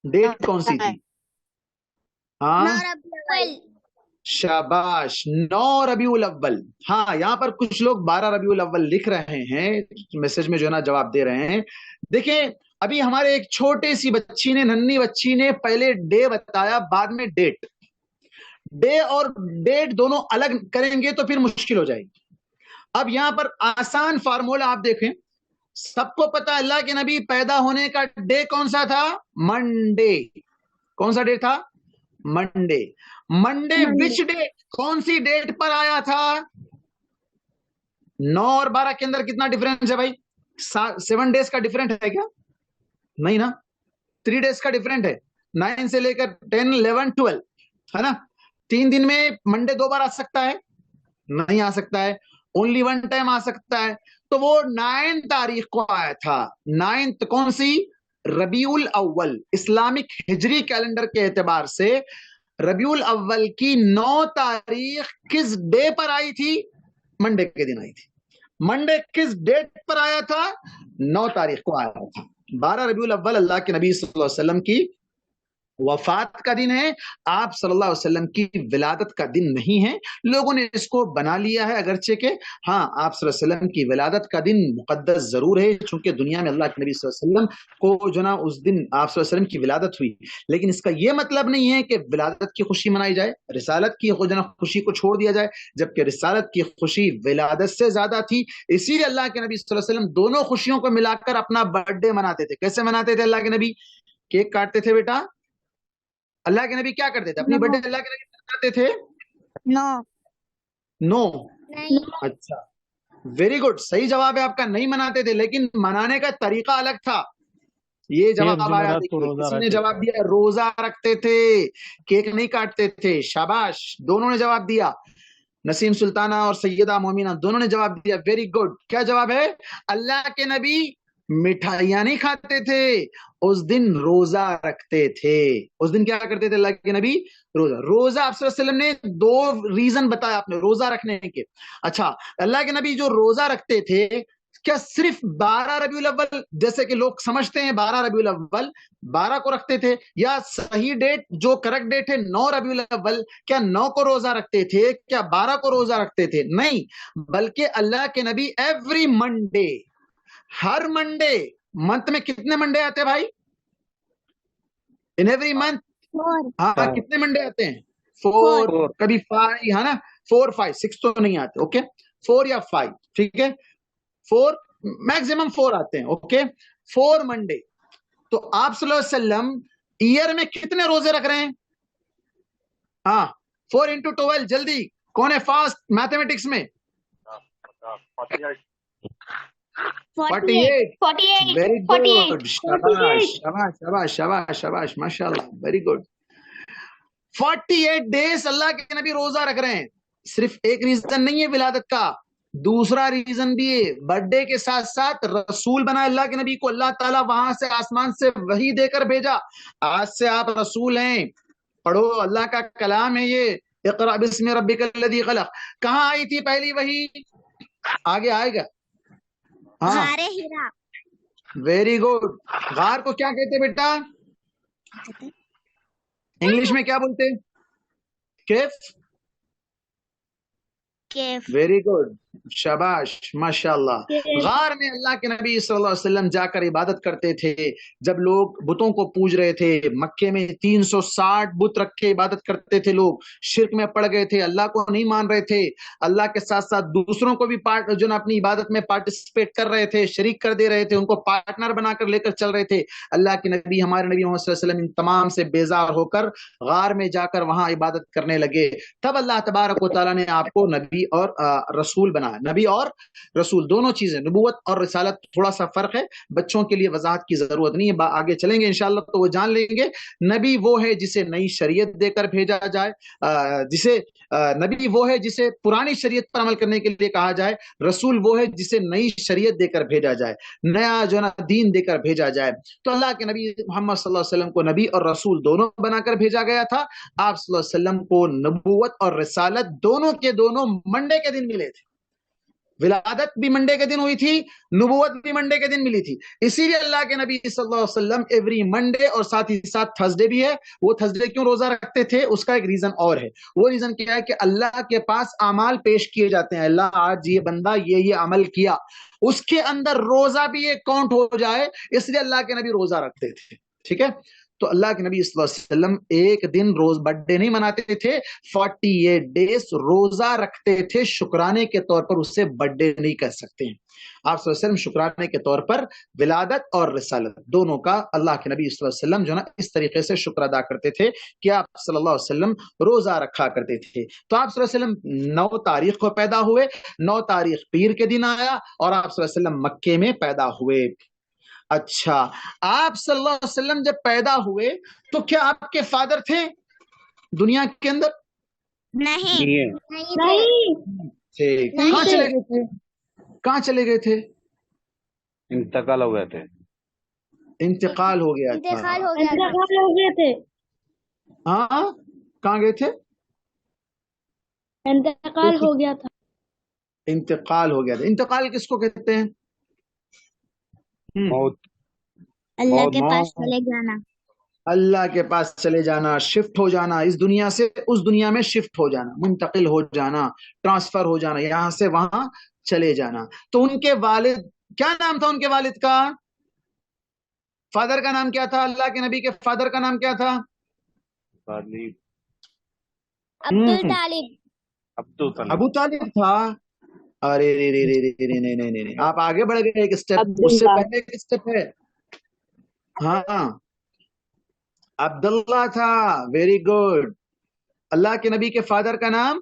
ڈیٹ کون سی تھی؟ ہاں، شاباش، 9 ربیع الاول. ہاں، یہاں پر کچھ لوگ 12 ربیع الاول لکھ رہے ہیں، میسج میں جو ہے نا جواب دے رہے ہیں. دیکھیں، ابھی ہمارے ایک چھوٹے سی بچی نے، ننھی بچی نے پہلے ڈے بتایا، بعد میں ڈیٹ. ڈے اور ڈیٹ دونوں الگ کریں گے تو پھر مشکل ہو جائے گی. اب یہاں پر آسان فارمولا آپ دیکھیں، سب کو پتا اللہ کے نبی پیدا ہونے کا ڈے کون سا تھا؟ منڈے. کون سا ڈے تھا؟ منڈے. منڈے وچ ڈے؟ کون سی ڈیٹ پر آیا تھا؟ 9 اور 12 کے اندر کتنا ڈفرینس ہے بھائی؟ 7 ڈیز کا ڈفرینٹ ہے کیا؟ نہیں نا، 3 ڈیز کا ڈفرینٹ ہے. 9 سے لے کر 10 11 12 ہے نا. 3 دن میں منڈے 2 بار آ سکتا ہے؟ نہیں آ سکتا ہے، اونلی 1 ٹائم آ سکتا ہے. تو وہ 9 تاریخ کو آیا تھا. 9 کون سی؟ ربیع الاول. اسلامک ہجری کیلنڈر کے اعتبار سے ربیع الاول کی 9 تاریخ کس ڈے پر آئی تھی؟ منڈے کے دن آئی تھی. منڈے کس ڈیٹ پر آیا تھا؟ 9 تاریخ کو آیا تھا. 12 ربیع الاول اللہ کے نبی صلی اللہ علیہ وسلم کی وفات کا دن ہے. آپ صلی اللہ علیہ وسلم کی ولادت کا دن نہیں ہے. لوگوں نے اس کو بنا لیا ہے، اگرچہ کہ ہاں آپ صلی اللہ علیہ وسلم کی ولادت کا دن مقدس ضرور ہے، چونکہ دنیا میں اللہ کے نبی صلی اللہ علیہ وسلم کو جو نا اس دن آپ صلی اللہ علیہ وسلم کی ولادت ہوئی. لیکن اس کا یہ مطلب نہیں ہے کہ ولادت کی خوشی منائی جائے، رسالت کی جو نا خوشی کو چھوڑ دیا جائے، جبکہ رسالت کی خوشی ولادت سے زیادہ تھی. اسی لیے اللہ کے نبی صلی اللہ علیہ وسلم دونوں خوشیوں کو ملا کر اپنا برتھ ڈے مناتے تھے. کیسے مناتے تھے اللہ کے نبی؟ کیک کاٹتے تھے بیٹا؟ اللہ کے نبی کیا کرتے تھے اپنی برتھ ڈے؟ اللہ کے نبی مناتے تھے؟ نو. اچھا، ویری گڈ، صحیح جواب ہے آپ کا. نہیں مناتے تھے، لیکن منانے کا طریقہ الگ تھا. یہ جواب آیا. کسی نے جواب دیا روزہ رکھتے تھے، کیک نہیں کاٹتے تھے. شاباش، دونوں نے جواب دیا. نسیم سلطانہ اور سیدہ مومنہ دونوں نے جواب دیا. Very good. کیا جواب ہے؟ اللہ کے نبی مٹھائیاں نہیں کھاتے تھے، اس دن روزہ رکھتے تھے. اس دن کیا کرتے تھے اللہ کے نبی؟ روزہ. آپ صلی اللہ علیہ وسلم نے 2 ریزن بتایا آپ نے روزہ رکھنے کے. اچھا، اللہ کے نبی جو روزہ رکھتے تھے کیا صرف 12 ربیع الاول جیسے کہ لوگ سمجھتے ہیں 12 ربیع الاول 12 کو رکھتے تھے، یا صحیح ڈیٹ جو کریکٹ ڈیٹ ہے 9 ربیع الاول، کیا 9 کو روزہ رکھتے تھے؟ کیا 12 کو روزہ رکھتے تھے؟ نہیں، بلکہ اللہ کے نبی ایوری منڈے، ہر منڈے، منتھ میں کتنے منڈے آتے بھائی؟ ان ایوری منتھ ہاں کتنے منڈے آتے ہیں؟ 4، کبھی 5 ہے نا، 4 5 6 تو نہیں آتے. اوکے، 4 یا 5، ٹھیک ہے، 4 میکسیمم 4 آتے ہیں. Okay, 4 Monday. تو آپ صلی اللہ علیہ وسلم ایئر میں کتنے روزے رکھ رہے ہیں؟ ہاں 4 into 12. جلدی کون ہے فاسٹ میتھمیٹکس میں؟ 48. ویری گڈ، شاباش شاباش شاباش شاباش شاباش، ماشاء اللہ، ویری گڈ. 48 ڈیز اللہ کے نبی روزہ رکھ رہے ہیں. صرف ایک ریزن نہیں ہے ولادت کا، دوسرا ریزن بھی ہے. برتھ ڈے کے ساتھ ساتھ رسول بنا اللہ کے نبی کو اللہ تعالیٰ وہاں سے آسمان سے وحی دے کر بھیجا. آج سے آپ رسول ہیں، پڑھو، اللہ کا کلام ہے یہ. اقرأ بسم ربک الذی خلق. کہاں آئی تھی پہلی وحی؟ آگے آئے گا. ہاں ویری گڈ. غار کو کیا کہتے بیٹا؟ انگلش میں کیا بولتے؟ کیف. ویری گڈ، شاباش، ماشاء اللہ. غار میں اللہ کے نبی صلی اللہ علیہ وسلم جا کر عبادت کرتے تھے. جب لوگ بتوں کو پوج رہے تھے، مکے میں 360 بت رکھ کے عبادت کرتے تھے، لوگ شرک میں پڑ گئے تھے، اللہ کو نہیں مان رہے تھے، اللہ کے ساتھ ساتھ دوسروں کو بھی جو نا اپنی عبادت میں پارٹیسپیٹ کر رہے تھے، شریک کر دے رہے تھے، ان کو پارٹنر بنا کر لے کر چل رہے تھے. اللہ کے نبی، ہمارے نبی محمد صلی اللہ علیہ وسلم ان تمام سے بیزار ہو کر غار میں جا کر وہاں عبادت کرنے لگے. تب اللہ تبارک و تعالیٰ نے آپ کو نبی اور رسول بنایا. نبی اور رسول دونوں چیزیں، نبوت اور رسالت تھوڑا سا فرق ہے، بچوں کے لیے وضاحت کی ضرورت نہیں ہے، آگے چلیں گے انشاءاللہ تو وہ جان لیں گے. نبی وہ ہے جسے نئی شریعت دے کر بھیجا جائے، نبی وہ ہے جسے پرانی شریعت پر عمل کرنے کے لیے کہا جائے. رسول وہ ہے جسے نئی شریعت دے کر بھیجا جائے، نیا جو نا دین دے کر بھیجا جائے. تو اللہ کے نبی محمد صلی اللہ علیہ وسلم کو نبی اور رسول دونوں بنا کر بھیجا گیا تھا. آپ صلی اللہ علیہ وسلم کو نبوت اور رسالت دونوں کے دونوں منڈے کے دن ملے تھے. ولادت بھی منڈے کے دن ہوئی تھی، نبوت بھی منڈے کے دن ملی تھی. اسی لیے اللہ کے نبی صلی اللہ علیہ وسلم ایوری منڈے اور ساتھ ہی ساتھ تھرسڈے بھی ہے. وہ تھرسڈے کیوں روزہ رکھتے تھے؟ اس کا ایک ریزن اور ہے. وہ ریزن کیا ہے کہ اللہ کے پاس اعمال پیش کیے جاتے ہیں. اللہ آج یہ بندہ یہ عمل کیا، اس کے اندر روزہ بھی ایک کاؤنٹ ہو جائے، اس لیے اللہ کے نبی روزہ رکھتے تھے. ٹھیک ہے، تو اللہ کے نبی صلی اللہ علیہ وسلم ایک دن روز برتھ ڈے نہیں مناتے تھے, 48 ڈیز روزہ رکھتے تھے شکرانے کے طور پر. اس سے برتھ ڈے نہیں کہہ سکتے ہیں. آپ صلی اللہ علیہ وسلم شکرانے کے طور پر ولادت اور رسالت دونوں کا اللہ کے نبی صلی اللہ علیہ وسلم جو نا اس طریقے سے شکر ادا کرتے تھے کہ آپ صلی اللہ علیہ وسلم روزہ رکھا کرتے تھے. تو آپ صلی اللہ علیہ وسلم 9 تاریخ کو پیدا ہوئے, 9 تاریخ پیر کے دن آیا, اور آپ صلی اللہ علیہ وسلم مکے میں پیدا ہوئے. اچھا, آپ صلی اللہ علیہ وسلم جب پیدا ہوئے تو کیا آپ کے فادر تھے دنیا کے اندر؟ نہیں تھے. کہاں چلے گئے تھے؟ کہاں چلے گئے تھے؟ انتقال ہو گئے تھے. انتقال ہو گیا تھا. انتقال ہو گیا تھا. ہاں, کہاں گئے تھے؟ انتقال ہو گیا تھا. انتقال ہو گیا تھا. انتقال کس کو کہتے ہیں؟ موت. اللہ کے پاس چلے جانا. اللہ کے پاس چلے جانا, شفٹ ہو جانا, اس دنیا سے اس دنیا میں شفٹ ہو جانا, منتقل ہو جانا, ٹرانسفر ہو جانا, یہاں سے وہاں چلے جانا. تو ان کے والد, کیا نام تھا ان کے والد کا؟ فادر کا نام کیا تھا؟ اللہ کے نبی کے فادر کا نام کیا تھا؟ ابو طالب تھا. ارے نہیں, آپ آگے بڑھ گئے ایک اسٹیپ. اس سے پہلے ایک اسٹیپ ہے. ہاں, عبداللہ تھا. Very good. اللہ کے نبی کے فادر کا نام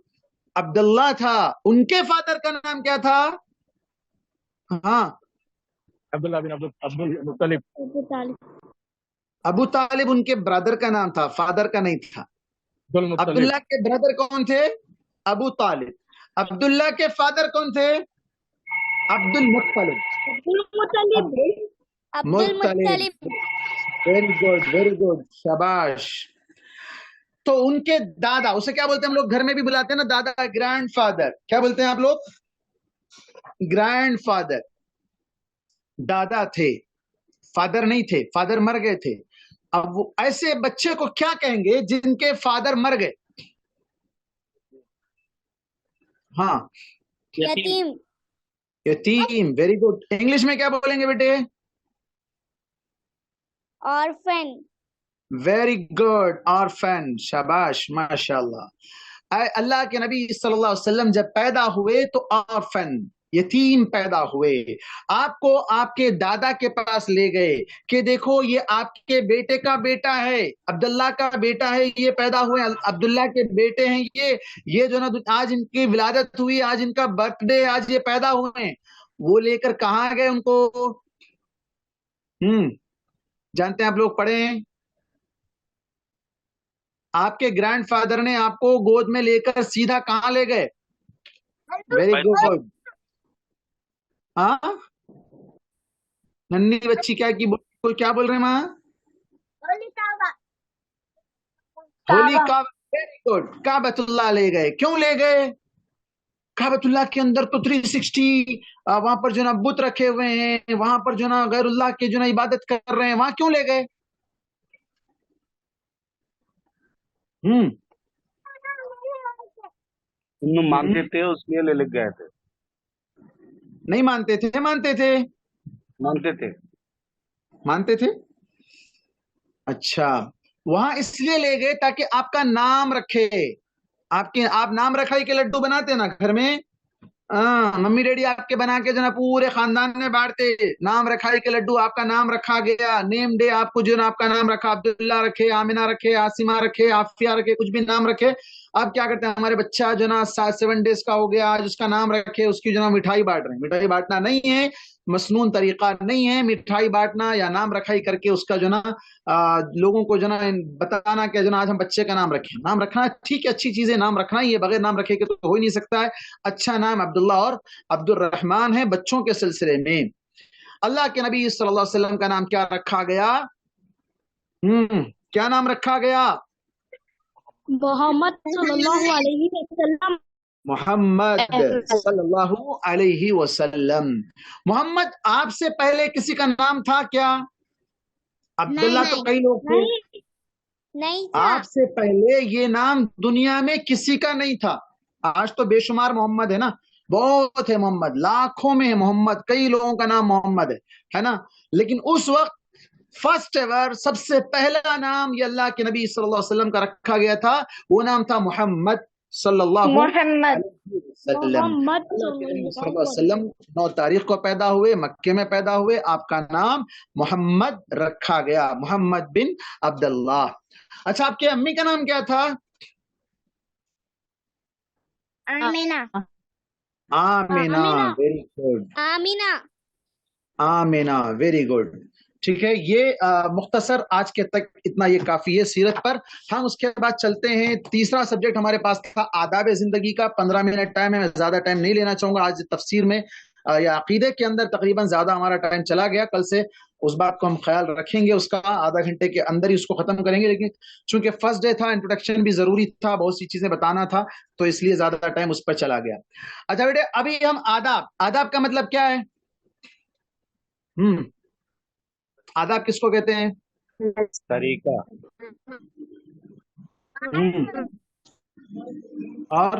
عبداللہ تھا. ان کے فادر کا نام کیا تھا؟ ہاں, عبداللہ بن عبد المطلب. ابو طالب ان کے برادر کا نام تھا, فادر کا نہیں تھا. عبداللہ کے برادر کون تھے؟ ابو طالب. عبداللہ کے فادر کون تھے؟ عبد المطلب. ویری گڈ, شاباش. تو ان کے دادا, اسے کیا بولتے ہیں ہم لوگ گھر میں بھی بلاتے ہیں نا دادا, گرینڈ فادر. کیا بولتے ہیں آپ لوگ؟ Grand father. دادا تھے, فادر نہیں تھے, فادر مر گئے تھے. اب وہ ایسے بچے کو کیا کہیں گے جن کے فادر مر گئے؟ ہاں, یتیم. Very good. انگلش میں کیا بولیں گے بیٹے؟ آرفن. Very good, orphan. شاباش, ماشاء اللہ. اللہ کے نبی صلی اللہ علیہ وسلم جب پیدا ہوئے تو آرفن, یتیم پیدا ہوئے. آپ کو آپ کے دادا کے پاس لے گئے کہ دیکھو یہ آپ کے بیٹے کا بیٹا ہے, عبداللہ کا بیٹا ہے, یہ پیدا ہوئے, عبداللہ کے بیٹے ہیں یہ جو نا آج ان کی ولادت ہوئی, آج ان کا برتھ ڈے, آج یہ پیدا ہوئے ہیں. وہ لے کر کہاں گئے ان کو؟ جانتے ہیں آپ لوگ, پڑھے ہیں. آپ کے گرینڈ فادر نے آپ کو گود میں لے کر سیدھا کہاں لے گئے؟ Very good. ہاں, ننھی بچی کیا بول رہے ہیں ماں؟ Holy Kaaba. Very good. کعبۃ اللہ لے گئے. کیوں لے گئے؟ کعبۃ اللہ کے اندر تو 360 وہاں پر جو نا بت رکھے ہوئے ہیں, وہاں پر جو نا غیر اللہ کے جو نا عبادت کر رہے ہیں, وہاں کیوں لے گئے؟ مانتے تھے اس لیے لے گئے تھے. نہیں مانتے تھے؟ مانتے تھے. مانتے تھے. اچھا, وہاں اس لیے لے گئے تاکہ آپ کا نام رکھے. آپ نام رکھائی کے لڈو بناتے نا گھر میں, ممی ڈیڈی آپ کے بنا کے جو نا پورے خاندان میں بانٹتے. نام رکھائی کے لڈو, آپ کا نام رکھا گیا. نیم ڈے آپ کو جو نا آپ کا نام رکھا, عبداللہ رکھے, آمنہ رکھے, آسمہ رکھے, عافیہ رکھے, کچھ بھی نام رکھے. اب کیا کرتے ہیں, ہمارے بچہ جو نا 7 ڈیز کا ہو گیا, آج اس کا نام رکھے, اس کی جو نا مٹھائی بانٹ رہے ہیں. مٹھائی بانٹنا نہیں ہے, مسنون طریقہ نہیں ہے مٹھائی بانٹنا یا نام رکھائی کر کے اس کا جو نا لوگوں کو جو نا بتانا کہ جو نا آج ہم بچے کا نام رکھیں. نام رکھنا ٹھیک ہے, اچھی چیز ہے, نام رکھنا ہی ہے, بغیر نام رکھے کے تو ہو ہی نہیں سکتا ہے. اچھا نام عبداللہ اور عبد الرحمن ہے بچوں کے سلسلے میں. اللہ کے نبی صلی اللہ علیہ وسلم کا نام کیا رکھا گیا؟ کیا نام رکھا گیا؟ محمد صلی اللہ علیہ وسلم. محمد صلی اللہ علیہ وسلم. محمد آپ سے پہلے کسی کا نام تھا کیا؟ عبداللہ تو کئی لوگ تھے. نہیں, آپ سے پہلے یہ نام دنیا میں کسی کا نہیں تھا. آج تو بے شمار محمد ہے نا, بہت ہے محمد, لاکھوں میں ہے محمد, کئی لوگوں کا نام محمد ہے نا. لیکن اس وقت فرسٹ ایور سب سے پہلا نام یہ اللہ کے نبی صلی اللہ علیہ وسلم کا رکھا گیا تھا، وہ نام تھا محمد صلی اللہ محمد علیہ وسلم۔ اللہ کے نبی صلی اللہ علیہ وسلم 9 تاریخ کو پیدا ہوئے، مکے میں پیدا ہوئے، آپ کا نام محمد رکھا گیا، محمد بن عبداللہ۔ اچھا، آپ کی امی کا نام کیا تھا؟ آمینہ آمینہ، ویری گڈ، آمینہ آمینہ، ویری گڈ۔ ٹھیک ہے، یہ مختصر آج کے تک اتنا یہ کافی ہے سیرت پر۔ ہم اس کے بعد چلتے ہیں، تیسرا سبجیکٹ ہمارے پاس تھا آداب زندگی کا۔ 15 منٹ ٹائم ہے، میں زیادہ ٹائم نہیں لینا چاہوں گا آج تفسیر میں یا عقیدے کے اندر تقریباً زیادہ ہمارا ٹائم چلا گیا۔ کل سے اس بات کو ہم خیال رکھیں گے، اس کا آدھا گھنٹے کے اندر ہی اس کو ختم کریں گے، لیکن چونکہ فرسٹ ڈے تھا، انٹروڈکشن بھی ضروری تھا، بہت سی چیزیں بتانا تھا، تو اس لیے زیادہ ٹائم اس پر چلا گیا۔ اچھا بیٹے، ابھی ہم آداب کا مطلب کیا ہے؟ آداب کس کو کہتے ہیں؟ طریقہ، اور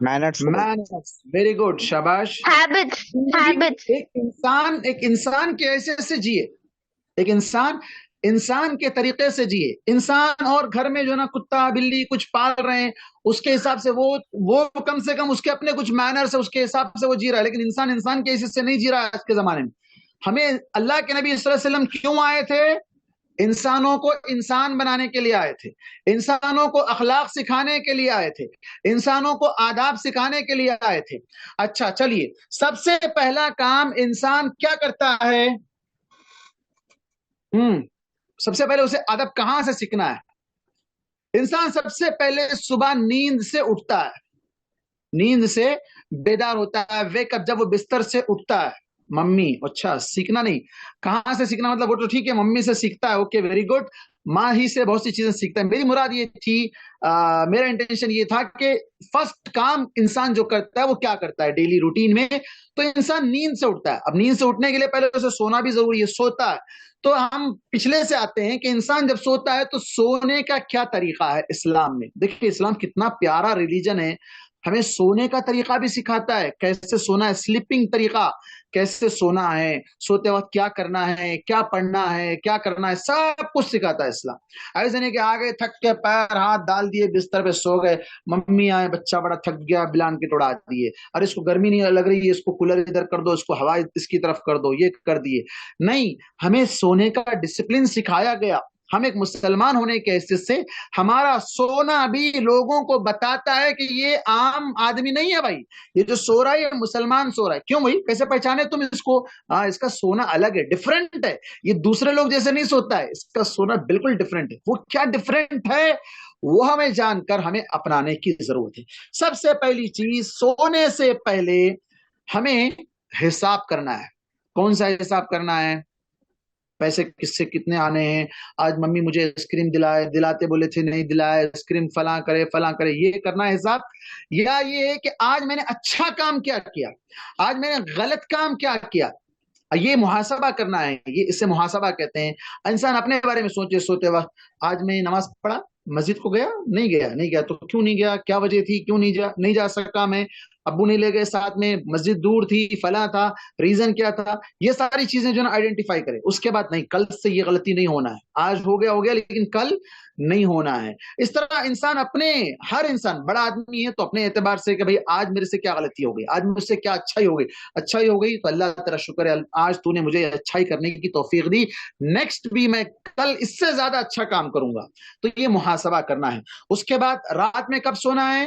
مینرز، ویری گڈ، شاباش۔ ہیبٹس ایک انسان کے ایسے سے جیے، ایک انسان کے طریقے سے جیے۔ انسان اور گھر میں جو نا کتا بلی کچھ پال رہے ہیں، اس کے حساب سے وہ کم سے کم اس کے اپنے کچھ مینرز ہے، اس کے حساب سے وہ جی رہا ہے، لیکن انسان کے حساب سے نہیں جی رہا ہے آج کے زمانے میں۔ ہمیں اللہ کے نبی صلی اللہ علیہ وسلم کیوں آئے تھے؟ انسانوں کو انسان بنانے کے لیے آئے تھے، انسانوں کو اخلاق سکھانے کے لیے آئے تھے، انسانوں کو آداب سکھانے کے لیے آئے تھے۔ اچھا چلیے، سب سے پہلا کام انسان کیا کرتا ہے؟ سب سے پہلے اسے ادب کہاں سے سیکھنا ہے؟ انسان سب سے پہلے صبح نیند سے اٹھتا ہے، نیند سے بیدار ہوتا ہے، ویک اپ، جب وہ بستر سے اٹھتا ہے، ممی، اچھا سیکھنا نہیں، کہاں سے سیکھنا؟ مطلب وہ تو ٹھیک ہے ممی سے سیکھتا ہے، اوکے ویری گڈ، ماں ہی سے بہت سی چیزیں سیکھتا ہے۔ میری مراد یہ تھی، میرا انٹینشن یہ تھا کہ فرسٹ کام انسان جو کرتا ہے وہ کیا کرتا ہے ڈیلی روٹین میں؟ تو انسان نیند سے اٹھتا ہے۔ اب نیند سے اٹھنے کے لیے پہلے اسے سونا بھی ضروری ہے، سوتا ہے۔ تو ہم پچھلے سے آتے ہیں کہ انسان جب سوتا ہے تو سونے کا کیا طریقہ ہے اسلام میں؟ دیکھیے اسلام کتنا پیارا ریلیجن ہے، ہمیں سونے کا طریقہ بھی سکھاتا ہے، کیسے سونا ہے، سلیپنگ طریقہ کیسے سونا ہے، سوتے وقت کیا کرنا ہے، کیا پڑھنا ہے، کیا کرنا ہے، سب کچھ سکھاتا ہے اسلام۔ ایسے نہیں کہ آگے تھک کے پیر ہاتھ ڈال دیے بستر پہ سو گئے، ممی آئے بچہ بڑا تھک گیا بلانکٹ اڑا دیے، اور اس کو گرمی نہیں لگ رہی ہے، اس کو کولر ادھر کر دو، اس کو ہوا اس کی طرف کر دو، یہ کر دیے۔ نہیں، ہمیں سونے کا ڈسپلن سکھایا گیا۔ ہم ایک مسلمان ہونے کے حیثیت سے ہمارا سونا بھی لوگوں کو بتاتا ہے کہ یہ عام آدمی نہیں ہے بھائی، یہ جو سو رہا ہے یہ مسلمان سو رہا ہے۔ کیوں بھائی؟ کیسے پہچانے تم اس کو؟ اس کا سونا الگ ہے، ڈفرنٹ ہے، یہ دوسرے لوگ جیسے نہیں سوتا ہے، اس کا سونا بالکل ڈفرنٹ ہے۔ وہ کیا ڈفرنٹ ہے وہ ہمیں جان کر ہمیں اپنانے کی ضرورت ہے۔ سب سے پہلی چیز، سونے سے پہلے ہمیں حساب کرنا ہے۔ کون سا حساب کرنا ہے؟ پیسے کس سے کتنے آنے ہیں، آج ممی مجھے آئس کریم دلاتے بولے تھے نہیں دلائے، آئس کریم فلاں کرے، یہ کرنا ہے حساب۔ یا یہ ہے کہ آج میں نے اچھا کام کیا کیا، آج میں نے غلط کام کیا کیا، یہ محاسبہ کرنا ہے، یہ اسے محاسبہ کہتے ہیں۔ انسان اپنے بارے میں سوچے سوتے وقت، آج میں نماز پڑھا، مسجد کو گیا نہیں گیا تو کیوں نہیں گیا، کیا وجہ تھی، کیوں نہیں جا سکا میں، ابو نہیں لے گئے ساتھ میں، مسجد دور تھی، فلاں تھا، ریزن کیا تھا، یہ ساری چیزیں جو نا آئیڈینٹیفائی کرے۔ اس کے بعد نہیں، کل سے یہ غلطی نہیں ہونا ہے، آج ہو گیا لیکن کل نہیں ہونا ہے۔ اس طرح انسان ہر انسان بڑا آدمی ہے تو اپنے اعتبار سے کہ بھئی آج میرے سے کیا غلطی ہو گئی، آج مجھ سے کیا اچھائی ہو گئی تو اللہ تیرا شکر ہے، آج تو نے مجھے اچھائی کرنے کی توفیق دی، نیکسٹ بھی میں کل اس سے زیادہ اچھا کام کروں گا۔ تو یہ محاسبہ کرنا ہے۔ اس کے بعد رات میں کب سونا ہے؟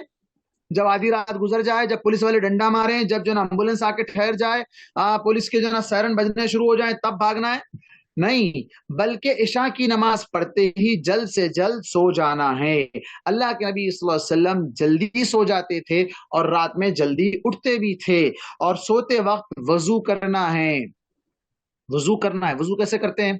جب آدھی رات گزر جائے، جب پولیس والے ڈنڈا ماریں، جب جو نا ایمبولینس آ کے ٹھہر جائے، پولیس کے جو نا سائرن بجنے شروع ہو جائیں، تب بھاگنا ہے نہیں، بلکہ عشاء کی نماز پڑھتے ہی جلد سے جلد سو جانا ہے۔ اللہ کے نبی صلی اللہ علیہ وسلم جلدی سو جاتے تھے اور رات میں جلدی اٹھتے بھی تھے، اور سوتے وقت وضو کرنا ہے۔ وضو کرنا ہے، وضو کیسے کرتے ہیں؟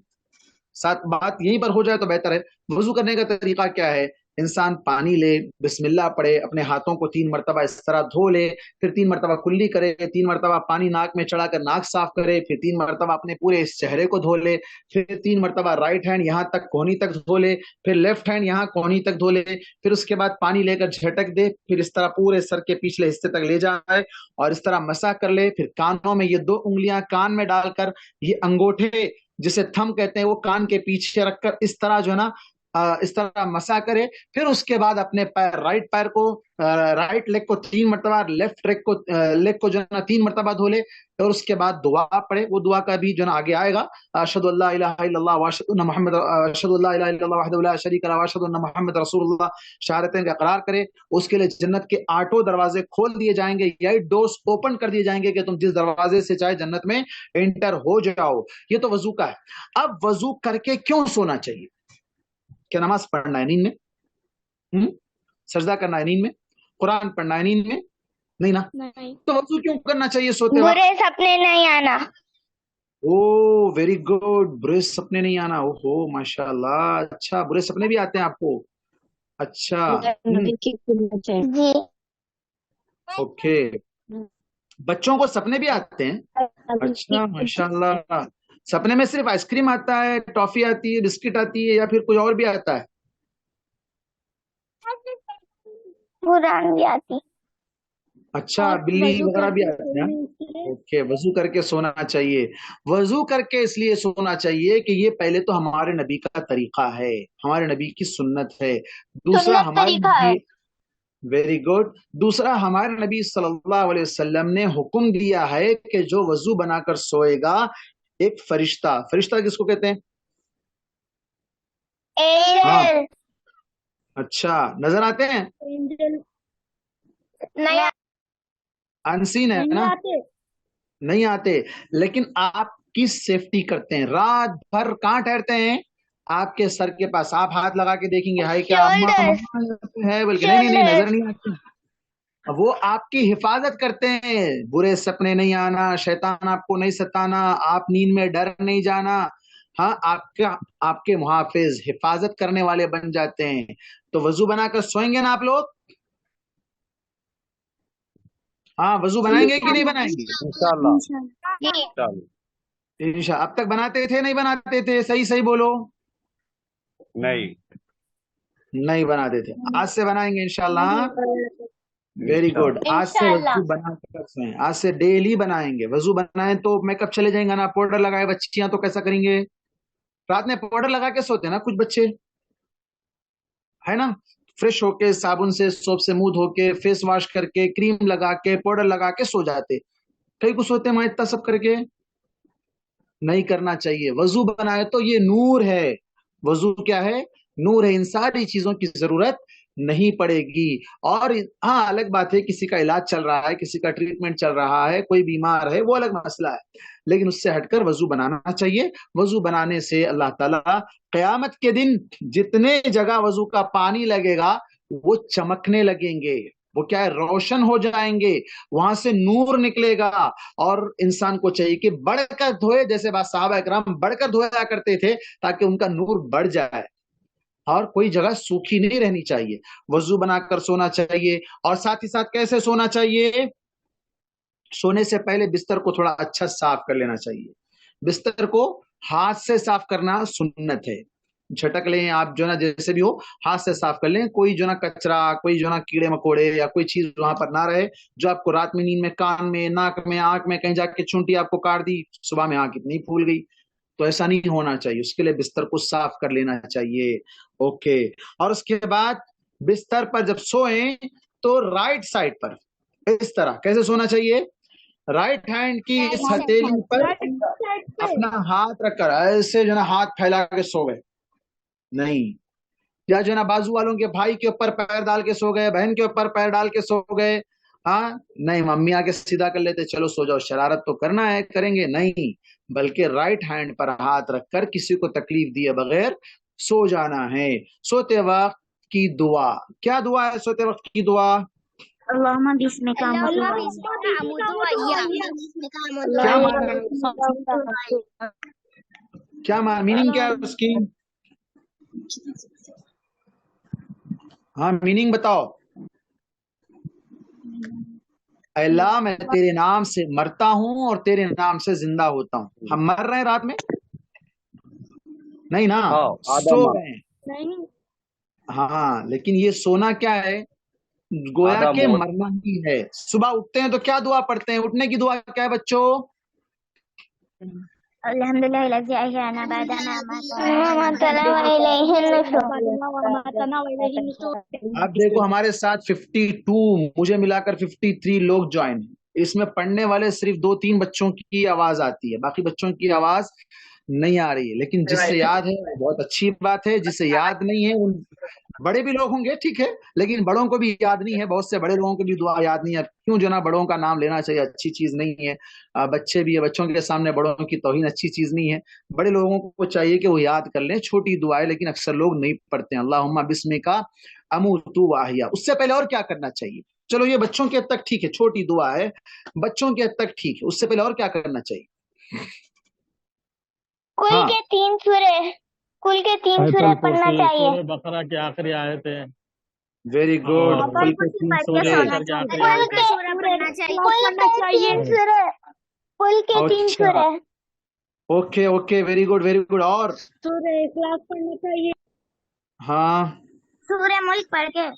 ساتھ بات یہیں پر ہو جائے تو بہتر ہے۔ وضو کرنے کا طریقہ کیا ہے انسان پانی لے، بسم اللہ پڑھے، اپنے ہاتھوں کو 3 مرتبہ اس طرح دھو لے، پھر 3 مرتبہ کلی کرے، 3 مرتبہ پانی ناک میں چڑھا کر ناک صاف کرے، پھر 3 مرتبہ اپنے پورے اس چہرے کو دھو لے، پھر 3 مرتبہ رائٹ ہینڈ یہاں تک کونی تک دھو لے، پھر لیفٹ ہینڈ یہاں کونی تک دھو لے، پھر اس کے بعد پانی لے کر جھٹک دے، پھر اس طرح پورے سر کے پچھلے حصے تک لے جائے اور اس طرح مسح کر لے، پھر کانوں میں یہ 2 انگلیاں کان میں ڈال کر یہ انگوٹھے جسے تھم کہتے ہیں وہ کان کے پیچھے رکھ کر اس طرح جو ہے نا اس طرح مسا کرے، پھر اس کے بعد اپنے رائٹ پیر کو رائٹ لیگ کو 3 مرتبہ، لیفٹ لیگ کو جو ہے نا 3 مرتبہ دھو لے، اور اس کے بعد دعا پڑھے. وہ دعا کا بھی جو ہے نا آگے آئے گا، اشہد ان لا الہ الا اللہ واشہد ان محمد اشہد ان لا الہ الا اللہ وحدہ لا شریک لہ واشہد ان محمد رسول اللہ، شہادتین کا اقرار کرے. اس کے لیے جنت کے 8 دروازے کھول دیے جائیں گے، 8 ڈورز اوپن کر دیے جائیں گے کہ تم جس دروازے سے چاہے جنت میں انٹر ہو جاؤ. یہ تو وضو کا ہے. اب وضو کر کے کیوں سونا چاہیے؟ کیا نماز پڑھنا ہے نیند میں؟ سجدہ کرنا ہے نیند میں؟ قرآن پڑھنا ہے نیند میں؟ نہیں نا. تو وضو کیوں کرنا چاہیے سوتے وقت؟ برے سپنے نہیں آنا. او ویری گڈ. برے سپنے نہیں آنا. او ہو ماشاء اللہ. اچھا برے سپنے بھی آتے ہیں آپ کو؟ اچھا جی اوکے. بچوں کو سپنے بھی آتے ہیں؟ اچھا ماشاء اللہ. سپنے میں صرف آئس کریم آتا ہے، ٹافی آتی ہے، بسکٹ آتی ہے، یا پھر کچھ اور بھی آتا ہے؟ قرآن بھی آتی. اچھا بلی وغیرہ بھی آتی ہے. اوکے. وضو کر کے سونا چاہیے. وضو کر کے اس لیے سونا چاہیے کہ یہ پہلے تو ہمارے نبی کا طریقہ ہے، ہمارے نبی کی سنت ہے. دوسرا ہمارے نبی ویری گڈ. دوسرا ہمارے نبی صلی اللہ علیہ وسلم نے حکم دیا ہے کہ جو وضو بنا کر سوئے گا، ایک فرشتہ کس کو کہتے ہیں؟ ہاں اچھا نظر آتے ہیں؟ انسین ہے نا، نہیں آتے، لیکن آپ کی سیفٹی کرتے ہیں. رات بھر کہاں ٹھہرتے ہیں؟ آپ کے سر کے پاس. آپ ہاتھ لگا کے دیکھیں گے ہائی کیا ہے، بلکہ نہیں نظر نہیں آتی. وہ آپ کی حفاظت کرتے ہیں. برے سپنے نہیں آنا، شیطان آپ کو نہیں ستانا، آپ نیند میں ڈر نہیں جانا. ہاں آپ کے محافظ، حفاظت کرنے والے بن جاتے ہیں. تو وضو بنا کر سوئیں گے نا آپ لوگ؟ ہاں وضو بنائیں گے کہ نہیں بنائیں گے؟ انشاءاللہ. انشاءاللہ. اب تک بناتے تھے نہیں بناتے تھے؟ صحیح بولو. نہیں بناتے تھے. آج سے بنائیں گے انشاءاللہ. Very good. آج سے وضو بنا کر سوئیں. آج سے ڈیلی بنائیں گے. وضو بنائیں تو میک اپ چلے جائیں گے نا، پاؤڈر لگائے بچیاں تو کیسا کریں گے؟ رات میں پاؤڈر لگا کے سوتے ہیں نا کچھ بچے، ہے نا. فریش ہو کے صابن سے سوپ سے منہ دھو کے فیس واش کر کے کریم لگا کے پاؤڈر لگا کے سو جاتے. کئی کو سوتے ہیں اتنا سب کر کے. نہیں کرنا چاہیے. وضو بنائے تو یہ نور ہے. وضو کیا ہے؟ نور ہے. ان ساری چیزوں کی ضرورت نہیں پڑے گی. اور ہاں الگ بات ہے کسی کا علاج چل رہا ہے، کسی کا ٹریٹمنٹ چل رہا ہے، کوئی بیمار ہے، وہ الگ مسئلہ ہے، لیکن اس سے ہٹ کر وضو بنانا چاہیے. وضو بنانے سے اللہ تعالیٰ قیامت کے دن جتنے جگہ وضو کا پانی لگے گا وہ چمکنے لگیں گے، وہ کیا ہے روشن ہو جائیں گے، وہاں سے نور نکلے گا. اور انسان کو چاہیے کہ بڑھ کر دھوئے، جیسے صحابہ اکرام بڑھ کر دھویا کرتے تھے تاکہ ان کا نور بڑھ جائے، اور کوئی جگہ سوکھی نہیں رہنی چاہیے. وضو بنا کر سونا چاہیے. اور ساتھ ہی ساتھ کیسے سونا چاہیے؟ سونے سے پہلے بستر کو تھوڑا اچھا صاف کر لینا چاہیے. بستر کو ہاتھ سے صاف کرنا سنت ہے. جھٹک لیں آپ جو نا جیسے بھی ہو، ہاتھ سے صاف کر لیں. کوئی جو نا کچرا، کوئی جو نا کیڑے مکوڑے یا کوئی چیز وہاں پر نہ رہے جو آپ کو رات میں نیند میں کان میں، ناک میں، آنکھ میں کہیں جا کے چونٹی آپ کو کاٹ دی، صبح میں آنکھ اتنی پھول گئی. تو ایسا نہیں ہونا چاہیے. اس کے لیے بستر کو صاف کر لینا چاہیے. اوکے. اور اس کے بعد بستر پر جب سوئیں تو رائٹ سائڈ پر اس طرح کیسے سونا چاہیے؟ رائٹ ہینڈ کی اس ہتھیلی پر اپنا ہاتھ رکھ کر ایسے جو نا ہاتھ پھیلا کے سو گئے نہیں. یا جو نا بازو والوں کے بھائی کے اوپر پیر ڈال کے سو گئے، بہن کے اوپر پیر ڈال کے سو گئے. ہاں نہیں ممی آ کے سیدھا کر لیتے، چلو سو جاؤ، شرارت تو کرنا ہے کریں گے نہیں، بلکہ رائٹ ہینڈ پر ہاتھ رکھ کر کسی کو تکلیف دیے بغیر سو جانا ہے. سوتے وقت کی دعا کیا دعا ہے؟ سوتے وقت کی دعا اللہم بسم کا کیا میننگ کیا ہے اس کی؟ ہاں میننگ بتاؤ. اے اللہ میں تیرے نام سے مرتا ہوں اور تیرے نام سے زندہ ہوتا ہوں. ہم مر رہے ہیں رات میں؟ نہیں نا, سو رہے ہیں. ہاں لیکن یہ سونا کیا ہے؟ گویا کہ مرنا ہی ہے. صبح اٹھتے ہیں تو کیا دعا پڑھتے ہیں؟ اٹھنے کی دعا کیا ہے بچوں؟ الحمدللہ الذی احیانا بعد ما اب دیکھو ہمارے ساتھ 52 مجھے ملا کر 53 لوگ جوائن ہیں. اس میں پڑھنے والے صرف 2-3 بچوں کی آواز آتی ہے, باقی بچوں کی آواز نہیں آ رہی ہے. لیکن جس سے یاد ہے بہت اچھی بات ہے, جس سے یاد نہیں ہے ان بڑے بھی لوگ ہوں گے ٹھیک ہے, لیکن بڑوں کو بھی یاد نہیں ہے. بہت سے بڑے لوگوں کو بھی دعا یاد نہیں ہے. کیوں جو نا بڑوں کا نام لینا چاہیے, اچھی چیز نہیں ہے. بچے بھی ہے, بچوں کے سامنے بڑوں کی توہین اچھی چیز نہیں ہے. بڑے لوگوں کو چاہیے کہ وہ یاد کر لیں, چھوٹی دعائیں, لیکن اکثر لوگ نہیں پڑھتے ہیں. اللہم بسمک اموت واحیا. اس سے پہلے اور کیا کرنا چاہیے؟ چلو یہ بچوں کے حد تک ٹھیک ہے, چھوٹی دعا ہے, بچوں کے حد تک ٹھیک ہے. اس سے پہلے اور کیا کرنا چاہیے؟ کل کے 3 سورے, کل کے 3 سورے پڑھنا چاہیے. سورہ بقرہ کی آخری آیت ہے. Very good. کل کے 3 سورے کل کے 3 سورے. Okay okay, very good very good. اور سورہ اخلاص پڑھنا چاہیے. ہاں سورہ ملک پڑھ کے.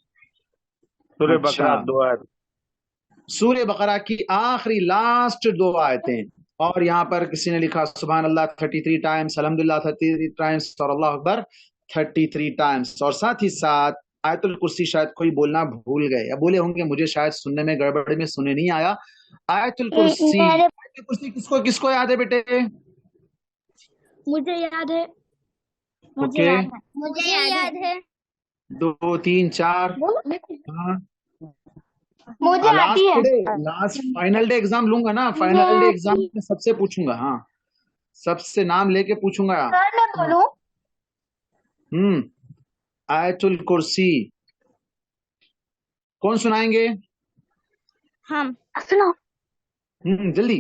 سورہ بقرہ 2 آیت. سورہ بقرہ کی آخری لاسٹ 2 آیتیں. اور یہاں پر کسی نے لکھا سبحان اللہ 33 ٹائمز, الحمدللہ 33 ٹائمز, اور اللہ اکبر 33 ٹائمز. اور ساتھ ہی ساتھ آیت الکرسی شاید کوئی بولنا بھول گئے یا بولے ہوں گے, مجھے شاید سننے میں گڑبڑ میں سنے نہیں آیا. آیت الکرسی کس کو یاد ہے بیٹے؟ مجھے یاد ہے. اوکے, مجھے یاد ہے. 2 3 4. ہاں مجھے آتی ہے. لاسٹ فائنل ڈے ایگزام لوں گا نا, فائنل ڈے ایگزام میں سب سے پوچھوں گا. ہاں سب سے نام لے کے پوچھوں گا. میں بولوں. آیت الکرسی کون سنائیں گے؟ ہم. سنو. جلدی.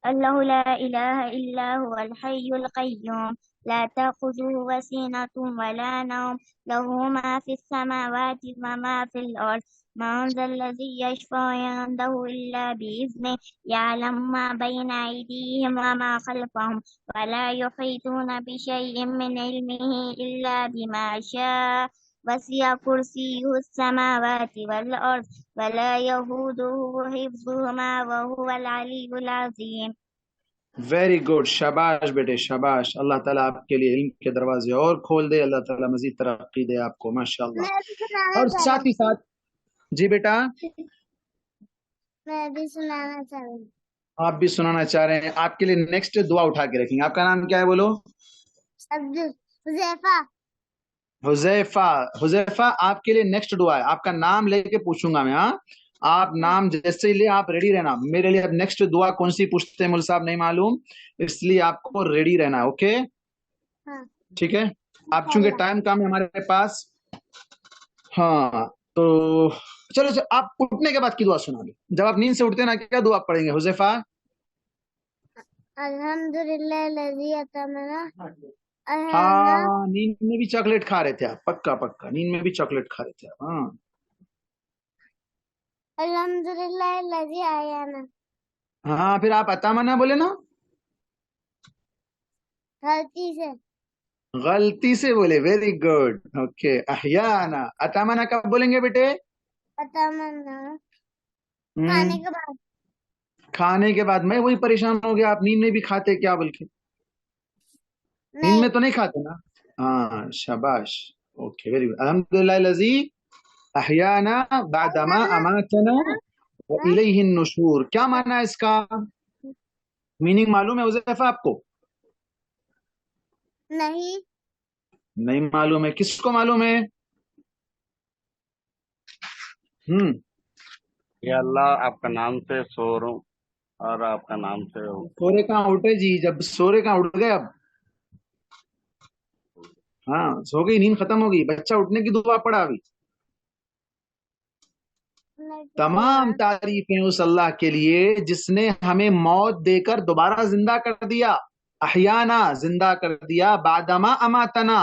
اللہ لا الہ الا هو الحی القیوم لا تأخذه سنة ولا نوم له ما في السماوات وما في الأرض من ذا الذي يشفع عنده إلا بإذنه يعلم ما بين أيديهم وما خلفهم ولا يحيطون بشيء من علمه إلا بما شاء وسع كرسيه السماوات والأرض ولا يؤوده حفظهما وهو العلي العظيم. ویری گڈ, شاباش بیٹے شاباش. اللہ تعالیٰ آپ کے لیے علم کے دروازے اور کھول دے, اللہ تعالیٰ مزید ترقی دے آپ کو, ماشاء اللہ. اور ساتھ ہی ساتھ جی بیٹا میں بھی سنانا چاہ رہی ہوں. آپ بھی سنانا چاہ رہے ہیں. آپ کے لیے نیکسٹ دعا اٹھا کے رکھیں گے. آپ کا نام کیا ہے بولو؟ حذیفہ. حذیفہ. حذیفہ آپ کے لیے نیکسٹ دعا ہے. آپ کا نام لے کے پوچھوں گا میں. ہاں آپ نام جیسے ہی لے آپ ریڈی رہنا. میرے لیے اب نیکسٹ دعا کون سی پوچھتے ہیں مول صاحب نہیں معلوم, اس لیے آپ کو ریڈی رہنا ہے. اوکے ٹھیک ہے. آپ چونکہ ٹائم کم ہے ہمارے پاس. ہاں تو چلو آپ اٹھنے کے بعد کی دعا سنا دیں. جب آپ نیند سے اٹھتے نا کیا دعا پڑھیں گے حذیفہ؟ الحمدللہ الذی اطعمنا. ہاں نیند میں بھی چاکلیٹ کھا رہے تھے آپ, پکا پکا نیند میں بھی چاکلیٹ کھا رہے تھے آپ. ہاں الحمدللہ الذی احیانا. ہاں پھر آپ اتمنا بولے نا, غلطی سے بولے. Very good. اوکے احیانا. اتمنا کب بولیں گے بیٹے؟ اتمنا کھانے کے بعد. میں وہی پریشان ہو گیا, آپ نیند میں بھی کھاتے کیا بلکہ نیند میں تو نہیں کھاتے نا. ہاں شاباش. Okay very good. الحمدللہ الذی احیانا بعدما اماتنا والیہ النشور. کیا معنی ہے اس کا؟ میننگ معلوم ہے حذیفہ آپ کو؟ نہیں معلوم ہے. کس کو معلوم ہے؟ یا اللہ آپ کا نام سے سو رہا ہوں اور آپ کا نام سے سورے کہاں اٹھے جی, جب سورے کہاں اٹھ گئے اب. ہاں سو گئی, نیند ختم ہو گئی. بچہ اٹھنے کی دعا پڑھا ابھی. تمام تعریفیں اس اللہ کے لیے جس نے ہمیں موت دے کر دوبارہ زندہ کر دیا. احیانا زندہ کر دیا, بعدما اماتنا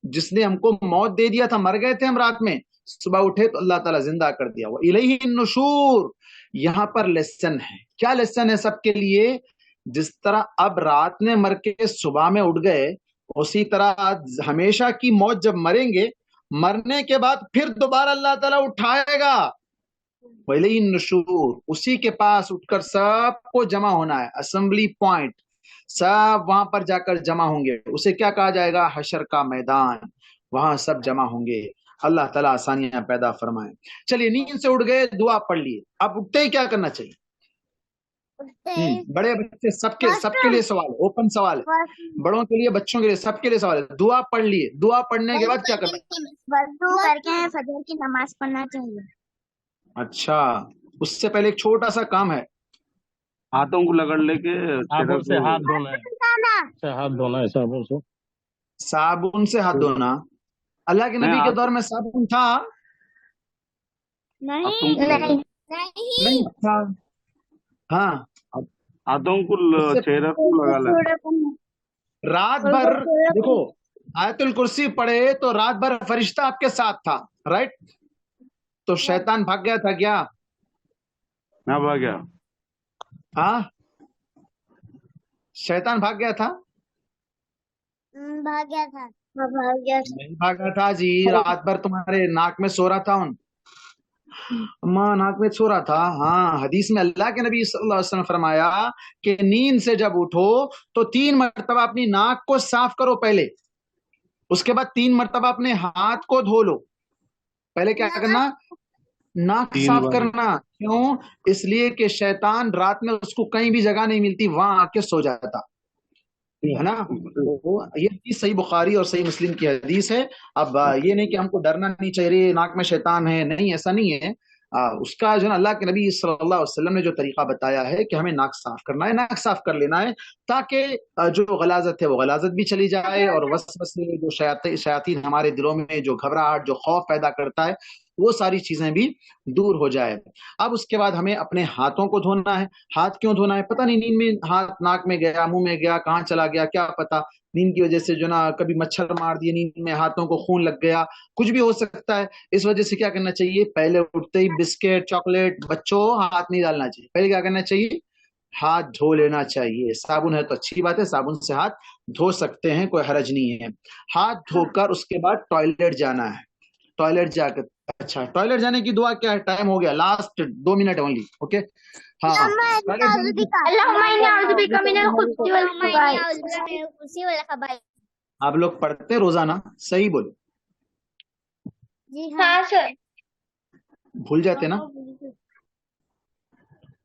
جس نے ہم کو موت دے دیا تھا، مر گئے تھے ہم رات میں، صبح اٹھے تو اللہ تعالیٰ زندہ کر دیا. وَإِلَيْهِ النُّشُورُ. یہاں پر لیسن ہے. کیا لیسن ہے سب کے لیے؟ جس طرح اب رات میں مر کے صبح میں اٹھ گئے، اسی طرح ہمیشہ کی موت جب مریں گے، مرنے کے بعد پھر دوبارہ اللہ تعالیٰ اٹھائے گا. وَإِلَيْهِ النُّشُورُ. اسی کے پاس اٹھ کر سب کو جمع ہونا ہے. اسمبلی پوائنٹ، سب وہاں پر جا کر جمع ہوں گے. اسے کیا کہا جائے گا؟ حشر کا میدان. وہاں سب جمع ہوں گے. اللہ تعالیٰ آسانیاں پیدا فرمائیں. چلیے، نیند سے اٹھ گئے، دعا پڑھ لیے. اب اٹھتے ہی کیا کرنا چاہیے؟ بڑے بچے سب کے لیے سوال ہے، اوپن سوال ہے، بڑوں کے لیے، بچوں کے لیے، سب کے لیے سوال ہے. دعا پڑھ لیے، دعا پڑھنے کے بعد کیا کرنا چاہیے؟ وضو کر کے فجر کی نماز پڑھنا چاہیے. اچھا، اس سے پہلے ایک چھوٹا سا کام ہے. ہاتھوں کو رگڑ لے کے صابن سے ہاتھ دھونا ہے، ہاتھ دھونا ہے صابن سے. صابن سے ہاتھ دھونا. اللہ کے نبی کے دور میں صابن تھا؟ نہیں تھا. ہاں، ہاتھوں کو چہرے کو لگا لے. رات بھر دیکھو، آیت الکرسی پڑھے تو رات بھر فرشتہ آپ کے ساتھ تھا، رائٹ؟ تو شیطان بھاگ گیا تھا کیا؟ نہ بھاگ گیا. ہاں، شیطان بھاگ گیا تھا؟ بھاگ گیا تھا. نہیں بھاگا تھا جی. رات بھر تمہارے ناک میں سو رہا تھا، ناک میں سو رہا تھا. ہاں، حدیث میں اللہ کے نبی صلی اللہ علیہ وسلم فرمایا کہ نیند سے جب اٹھو تو 3 مرتبہ اپنی ناک کو صاف کرو پہلے، اس کے بعد 3 مرتبہ اپنے ہاتھ کو دھو لو. پہلے کیا کرنا؟ ناک صاف کرنا. کیوں؟ اس لیے کہ شیطان رات میں اس کو کہیں بھی جگہ نہیں ملتی، وہاں آ کے سو جاتا ہے نا. یہ حدیث صحیح بخاری اور صحیح مسلم کی حدیث ہے. اب یہ نہیں کہ ہم کو ڈرنا نہیں چاہیے، ناک میں شیطان ہے، نہیں، ایسا نہیں ہے. اس کا جو ہے اللہ کے نبی صلی اللہ علیہ وسلم نے جو طریقہ بتایا ہے کہ ہمیں ناک صاف کرنا ہے، ناک صاف کر لینا ہے، تاکہ جو غلاظت ہے وہ غلاظت بھی چلی جائے، اور وسوسے جو شیاطین ہمارے دلوں میں جو گھبراہٹ، جو خوف پیدا کرتا ہے، وہ ساری چیزیں بھی دور ہو جائے. اب اس کے بعد ہمیں اپنے ہاتھوں کو دھونا ہے. ہاتھ کیوں دھونا ہے؟ پتہ نہیں، نیند میں ہاتھ ناک میں گیا، منہ میں گیا، کہاں چلا گیا کیا پتا. نیند کی وجہ سے جو نا کبھی مچھر مار دیے، نیند میں ہاتھوں کو خون لگ گیا، کچھ بھی ہو سکتا ہے. اس وجہ سے کیا کرنا چاہیے؟ پہلے اٹھتے ہی بسکٹ، چاکلیٹ، بچوں ہاتھ نہیں ڈالنا چاہیے. پہلے کیا کرنا چاہیے؟ ہاتھ دھو لینا چاہیے. صابن ہے تو اچھی بات ہے، صابن سے ہاتھ دھو سکتے ہیں، کوئی حرج نہیں ہے. ہاتھ دھو کر اس کے بعد ٹوائلٹ جانا ہے. ٹوائلٹ جا کر، اچھا، ٹوائلٹ جانے کی دعا کیا ہے؟ ٹائم ہو گیا، لاسٹ 2 منٹ اونلی. اوکے، ہاں، آپ لوگ پڑھتے روزانہ؟ صحیح بولو. بھول جاتے نا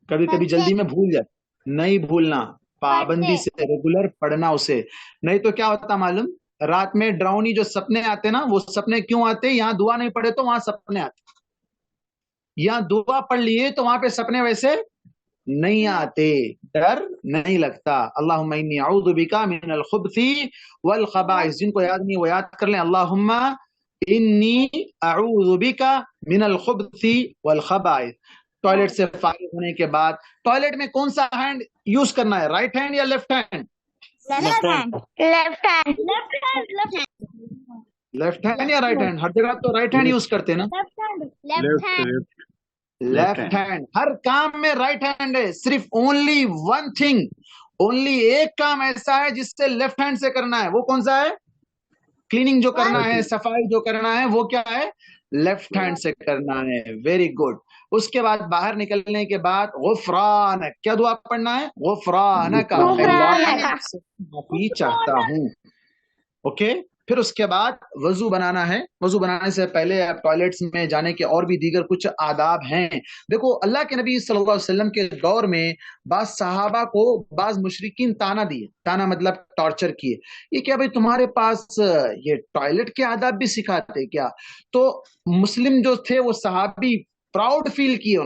کبھی کبھی، جلدی میں بھول جاتے. نہیں بھولنا، پابندی سے ریگولر پڑھنا اسے. نہیں تو کیا ہوتا معلوم؟ رات میں ڈراؤنی جو سپنے آتے نا، وہ سپنے کیوں آتے؟ یہاں دعا نہیں پڑھے تو وہاں سپنے آتے. یہاں دعا پڑھ لیے تو وہاں پہ سپنے ویسے نہیں آتے، ڈر نہیں لگتا. اللہم انی اعوذ بکا من الخبث والخبائث. جن کو یاد نہیں وہ یاد کر لیں. اللہم انی اعوذ بکا من الخبث والخبائث. ٹوائلٹ سے فارغ ہونے کے بعد ٹوائلٹ میں کون سا ہینڈ یوز کرنا ہے؟ رائٹ ہینڈ یا لیفٹ ہینڈ؟ لیفٹ ہینڈ یا رائٹ ہینڈ؟ ہر جگہ تو رائٹ ہینڈ یوز کرتے ہیں نا. Left hand. ہر کام میں رائٹ ہینڈ ہے. صرف اونلی ون تھنگ، اونلی ایک کام ایسا ہے جس سے لیفٹ ہینڈ سے کرنا ہے. وہ کون سا ہے؟ کلیننگ جو کرنا ہے، صفائی جو کرنا ہے، وہ کیا ہے؟ لیفٹ ہینڈ سے کرنا ہے. Very good. اس کے بعد باہر نکلنے کے بعد غفرانک، کیا دعا پڑھنا ہے؟ غفرانک، معافی چاہتا ہوں. اوکے. پھر اس کے بعد وضو بنانا ہے. وضو بنانے سے پہلے ٹوائلٹس میں جانے کے اور بھی دیگر کچھ آداب ہیں. دیکھو، اللہ کے نبی صلی اللہ علیہ وسلم کے دور میں بعض صحابہ کو بعض مشرکین تانا دیے. تانا مطلب ٹارچر کیے. یہ کیا بھائی تمہارے پاس یہ ٹوائلٹ کے آداب بھی سکھاتے کیا؟ تو مسلم جو تھے وہ صحابی پراؤڈ فیل کیے،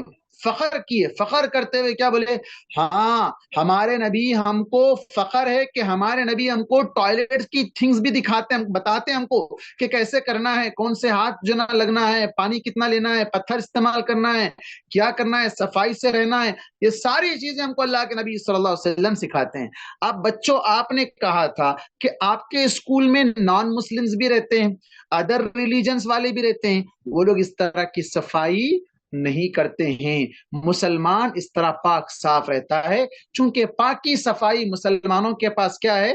فخر کیے, فخر کرتے ہوئے کیا بولے, ہاں ہمارے نبی, ہم کو فخر ہے کہ ہمارے نبی ہم کو ٹوائلٹ کی تھنگس بھی دکھاتے ہیں, بتاتے ہیں ہم کو کہ کیسے کرنا ہے, کون سے ہاتھ جو نہ لگنا ہے, پانی کتنا لینا ہے, پتھر استعمال کرنا ہے, کیا کرنا ہے, صفائی سے رہنا ہے. یہ ساری چیزیں ہم کو اللہ کے نبی صلی اللہ علیہ وسلم سکھاتے ہیں. اب بچوں, آپ نے کہا تھا کہ آپ کے اسکول میں نان مسلمز بھی رہتے ہیں, ادر ریلیجنس والے بھی رہتے ہیں, وہ لوگ اس طرح کی صفائی نہیں کرتے ہیں. مسلمان اس طرح پاک صاف رہتا ہے, چونکہ پاکی صفائی مسلمانوں کے پاس کیا ہے,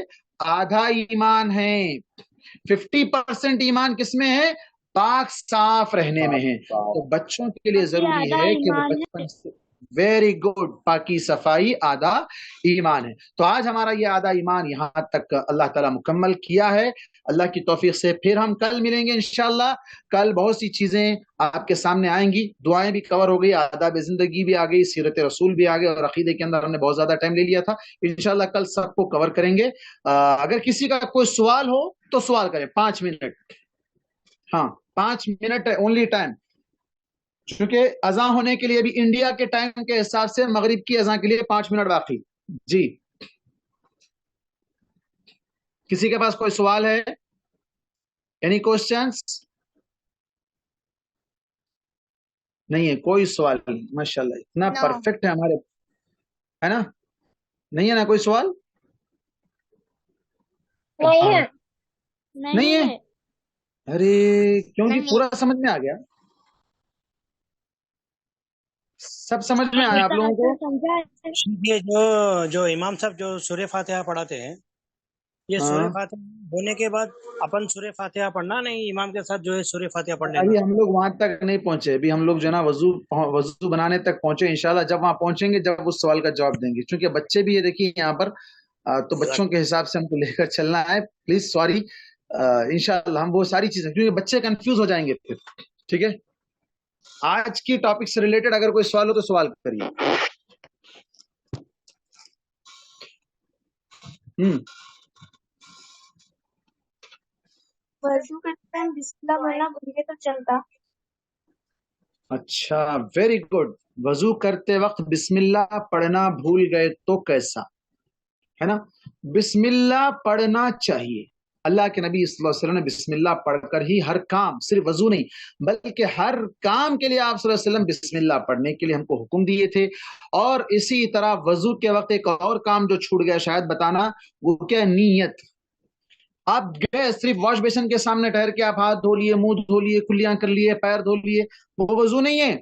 آدھا ایمان ہے. 50% ایمان کس میں ہے, پاک صاف رہنے میں ہے. تو بچوں کے لیے ضروری ہے کہ وہ بچپن سے, ویری گڈ, پاکی صفائی آدھا ایمان ہے. تو آج ہمارا یہ آدھا ایمان یہاں تک اللہ تعالیٰ مکمل کیا ہے. اللہ کی توفیق سے پھر ہم کل ملیں گے انشاءاللہ. کل بہت سی چیزیں آپ کے سامنے آئیں گی, دعائیں بھی کور ہو گئی, آداب زندگی بھی آ گئی, سیرت رسول بھی آ گئی, اور عقیدے کے اندر ہم نے بہت زیادہ ٹائم لے لیا تھا. انشاءاللہ کل سب کو کور کریں گے. اگر کسی کا کوئی سوال ہو تو سوال کریں, 5 منٹ, ہاں 5 منٹ اونلی ٹائم, کیونکہ اذان ہونے کے لیے بھی انڈیا کے ٹائم کے حساب سے مغرب کی اذان کے لیے 5 منٹ باقی. جی, کسی کے پاس کوئی سوال ہے؟ Any questions? نہیں ہے کوئی سوال؟ ماشاءاللہ اتنا پرفیکٹ ہے ہمارے, ہے نا, نہیں ہے نا کوئی سوال؟ نہیں ہے. ارے کیونکہ پورا سمجھ میں آ گیا, سب سمجھ میں آیا آپ لوگوں کو؟ یہ جو امام صاحب جو سورہ فاتحہ پڑھاتے ہیں, یہ سورہ فاتحہ ہونے کے بعد اپن سورہ فاتحہ پڑھنا نہیں, امام کے ساتھ جو ہے سورہ فاتحہ پڑھ لینا. ابھی ہم لوگ وہاں تک نہیں پہنچے, ابھی ہم لوگ جو ہے نا وضو بنانے تک پہنچے. انشاءاللہ جب وہاں پہنچیں گے, جب اس سوال کا جواب دیں گے, چونکہ بچے بھی یہ دیکھیے یہاں پر, تو بچوں کے حساب سے ہم کو لے کر چلنا ہے. پلیز سوری, انشاءاللہ ہم وہ ساری چیزیں, کیونکہ بچے کنفیوز ہو جائیں گے پھر. ٹھیک ہے, آج کی ٹاپک سے ریلیٹڈ اگر کوئی سوال ہو تو سوال کریے. وضو کرتے ہیں بسم اللہ بولنا بھول گئے تو چلتا؟ اچھا, ویری گڈ. وضو کرتے وقت بسم اللہ پڑھنا بھول گئے تو کیسا, ہے نا. بسم اللہ پڑھنا چاہیے. اللہ کے نبی صلی اللہ علیہ وسلم نے بسم اللہ پڑھ کر ہی ہر کام, صرف وضو نہیں بلکہ ہر کام کے لیے آپ صلی اللہ علیہ وسلم بسم اللہ پڑھنے کے لیے ہم کو حکم دیے تھے. اور اسی طرح وضو کے وقت ایک اور کام جو چھوٹ گیا شاید بتانا, وہ کیا, نیت. آپ گئے صرف واش بیسن کے سامنے ٹھہر کے آپ ہاتھ دھو لیے, منہ دھو لیے, کلیاں کر لیے, پیر دھو لیے, وہ وضو نہیں ہے.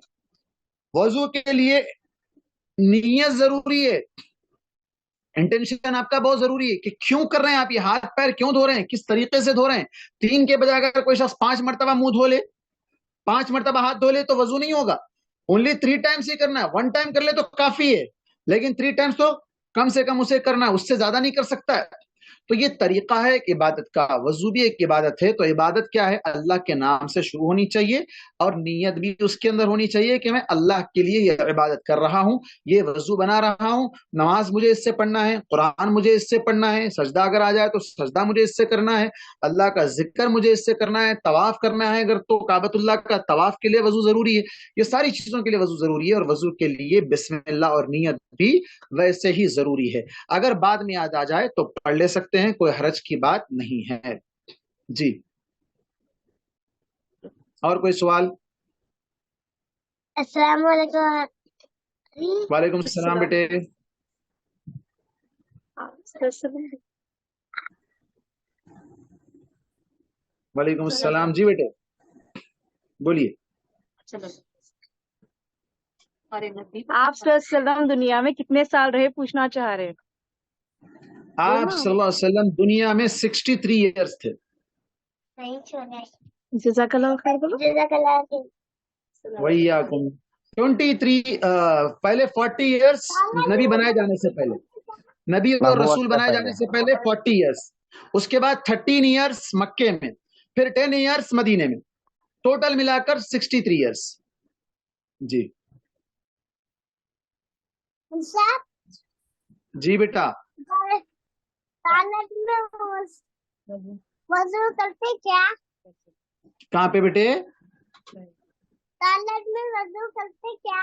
وضو کے لیے نیت ضروری ہے, انٹینشن آپ کا بہت ضروری ہے کہ کیوں کر رہے ہیں آپ, یہ ہاتھ پیر کیوں دھو رہے ہیں, کس طریقے سے دھو رہے ہیں. 3 کے بجائے اگر کوئی شخص 5 مرتبہ منہ دھو لے, 5 مرتبہ ہاتھ دھو لے تو وضو نہیں ہوگا. اونلی 3 ٹائمس ہی کرنا ہے. 1 ٹائم کر لے تو کافی ہے, لیکن 3 ٹائمس تو کم سے کم اسے کرنا ہے, اس سے زیادہ نہیں کر سکتا ہے. تو یہ طریقہ ہے ایک عبادت کا. وضو بھی ایک عبادت ہے. تو عبادت کیا ہے, اللہ کے نام سے شروع ہونی چاہیے, اور نیت بھی اس کے اندر ہونی چاہیے کہ میں اللہ کے لیے یہ عبادت کر رہا ہوں, یہ وضو بنا رہا ہوں, نماز مجھے اس سے پڑھنا ہے, قرآن مجھے اس سے پڑھنا ہے, سجدہ اگر آ جائے تو سجدہ مجھے اس سے کرنا ہے, اللہ کا ذکر مجھے اس سے کرنا ہے, طواف کرنا ہے اگر تو کعبۃ اللہ کا طواف کے لیے وضو ضروری ہے. یہ ساری چیزوں کے لیے وضو ضروری ہے, اور وضو کے لیے بسم اللہ اور نیت بھی ویسے ہی ضروری ہے. اگر بعد میں یاد آ جائے تو پڑھ لے سکتے ہیں, کوئی حرج کی بات نہیں ہے. جی, اور کوئی سوال؟ السلام علیکم. وعلیکم السلام بیٹے. وعلیکم السلام. جی بیٹے بولیے. آپ صلی اللہ علیہ وسلم دنیا میں کتنے سال رہے پوچھنا چاہ رہے ہیں. آپ صلی اللہ علیہ وسلم دنیا میں 63 ایئرس تھے. جزاک اللہ خیر. جزاک اللہ خیر. وَإِيَّاكُمْ 23 پہلے 40 ایئرس نبی بنائے جانے سے پہلے, نبی اور رسول بنائے جانے سے پہلے 40 ایئرس, اس کے بعد 13 ایئرس مکے میں, پھر 10 ایئرس مدینے میں, ٹوٹل ملا کر 63 ایئرس. جی جی بیٹا. وضو کرتے کیا؟ کہاں پہ بیٹے؟ ٹوائلٹ میں وضو کرتے کیا؟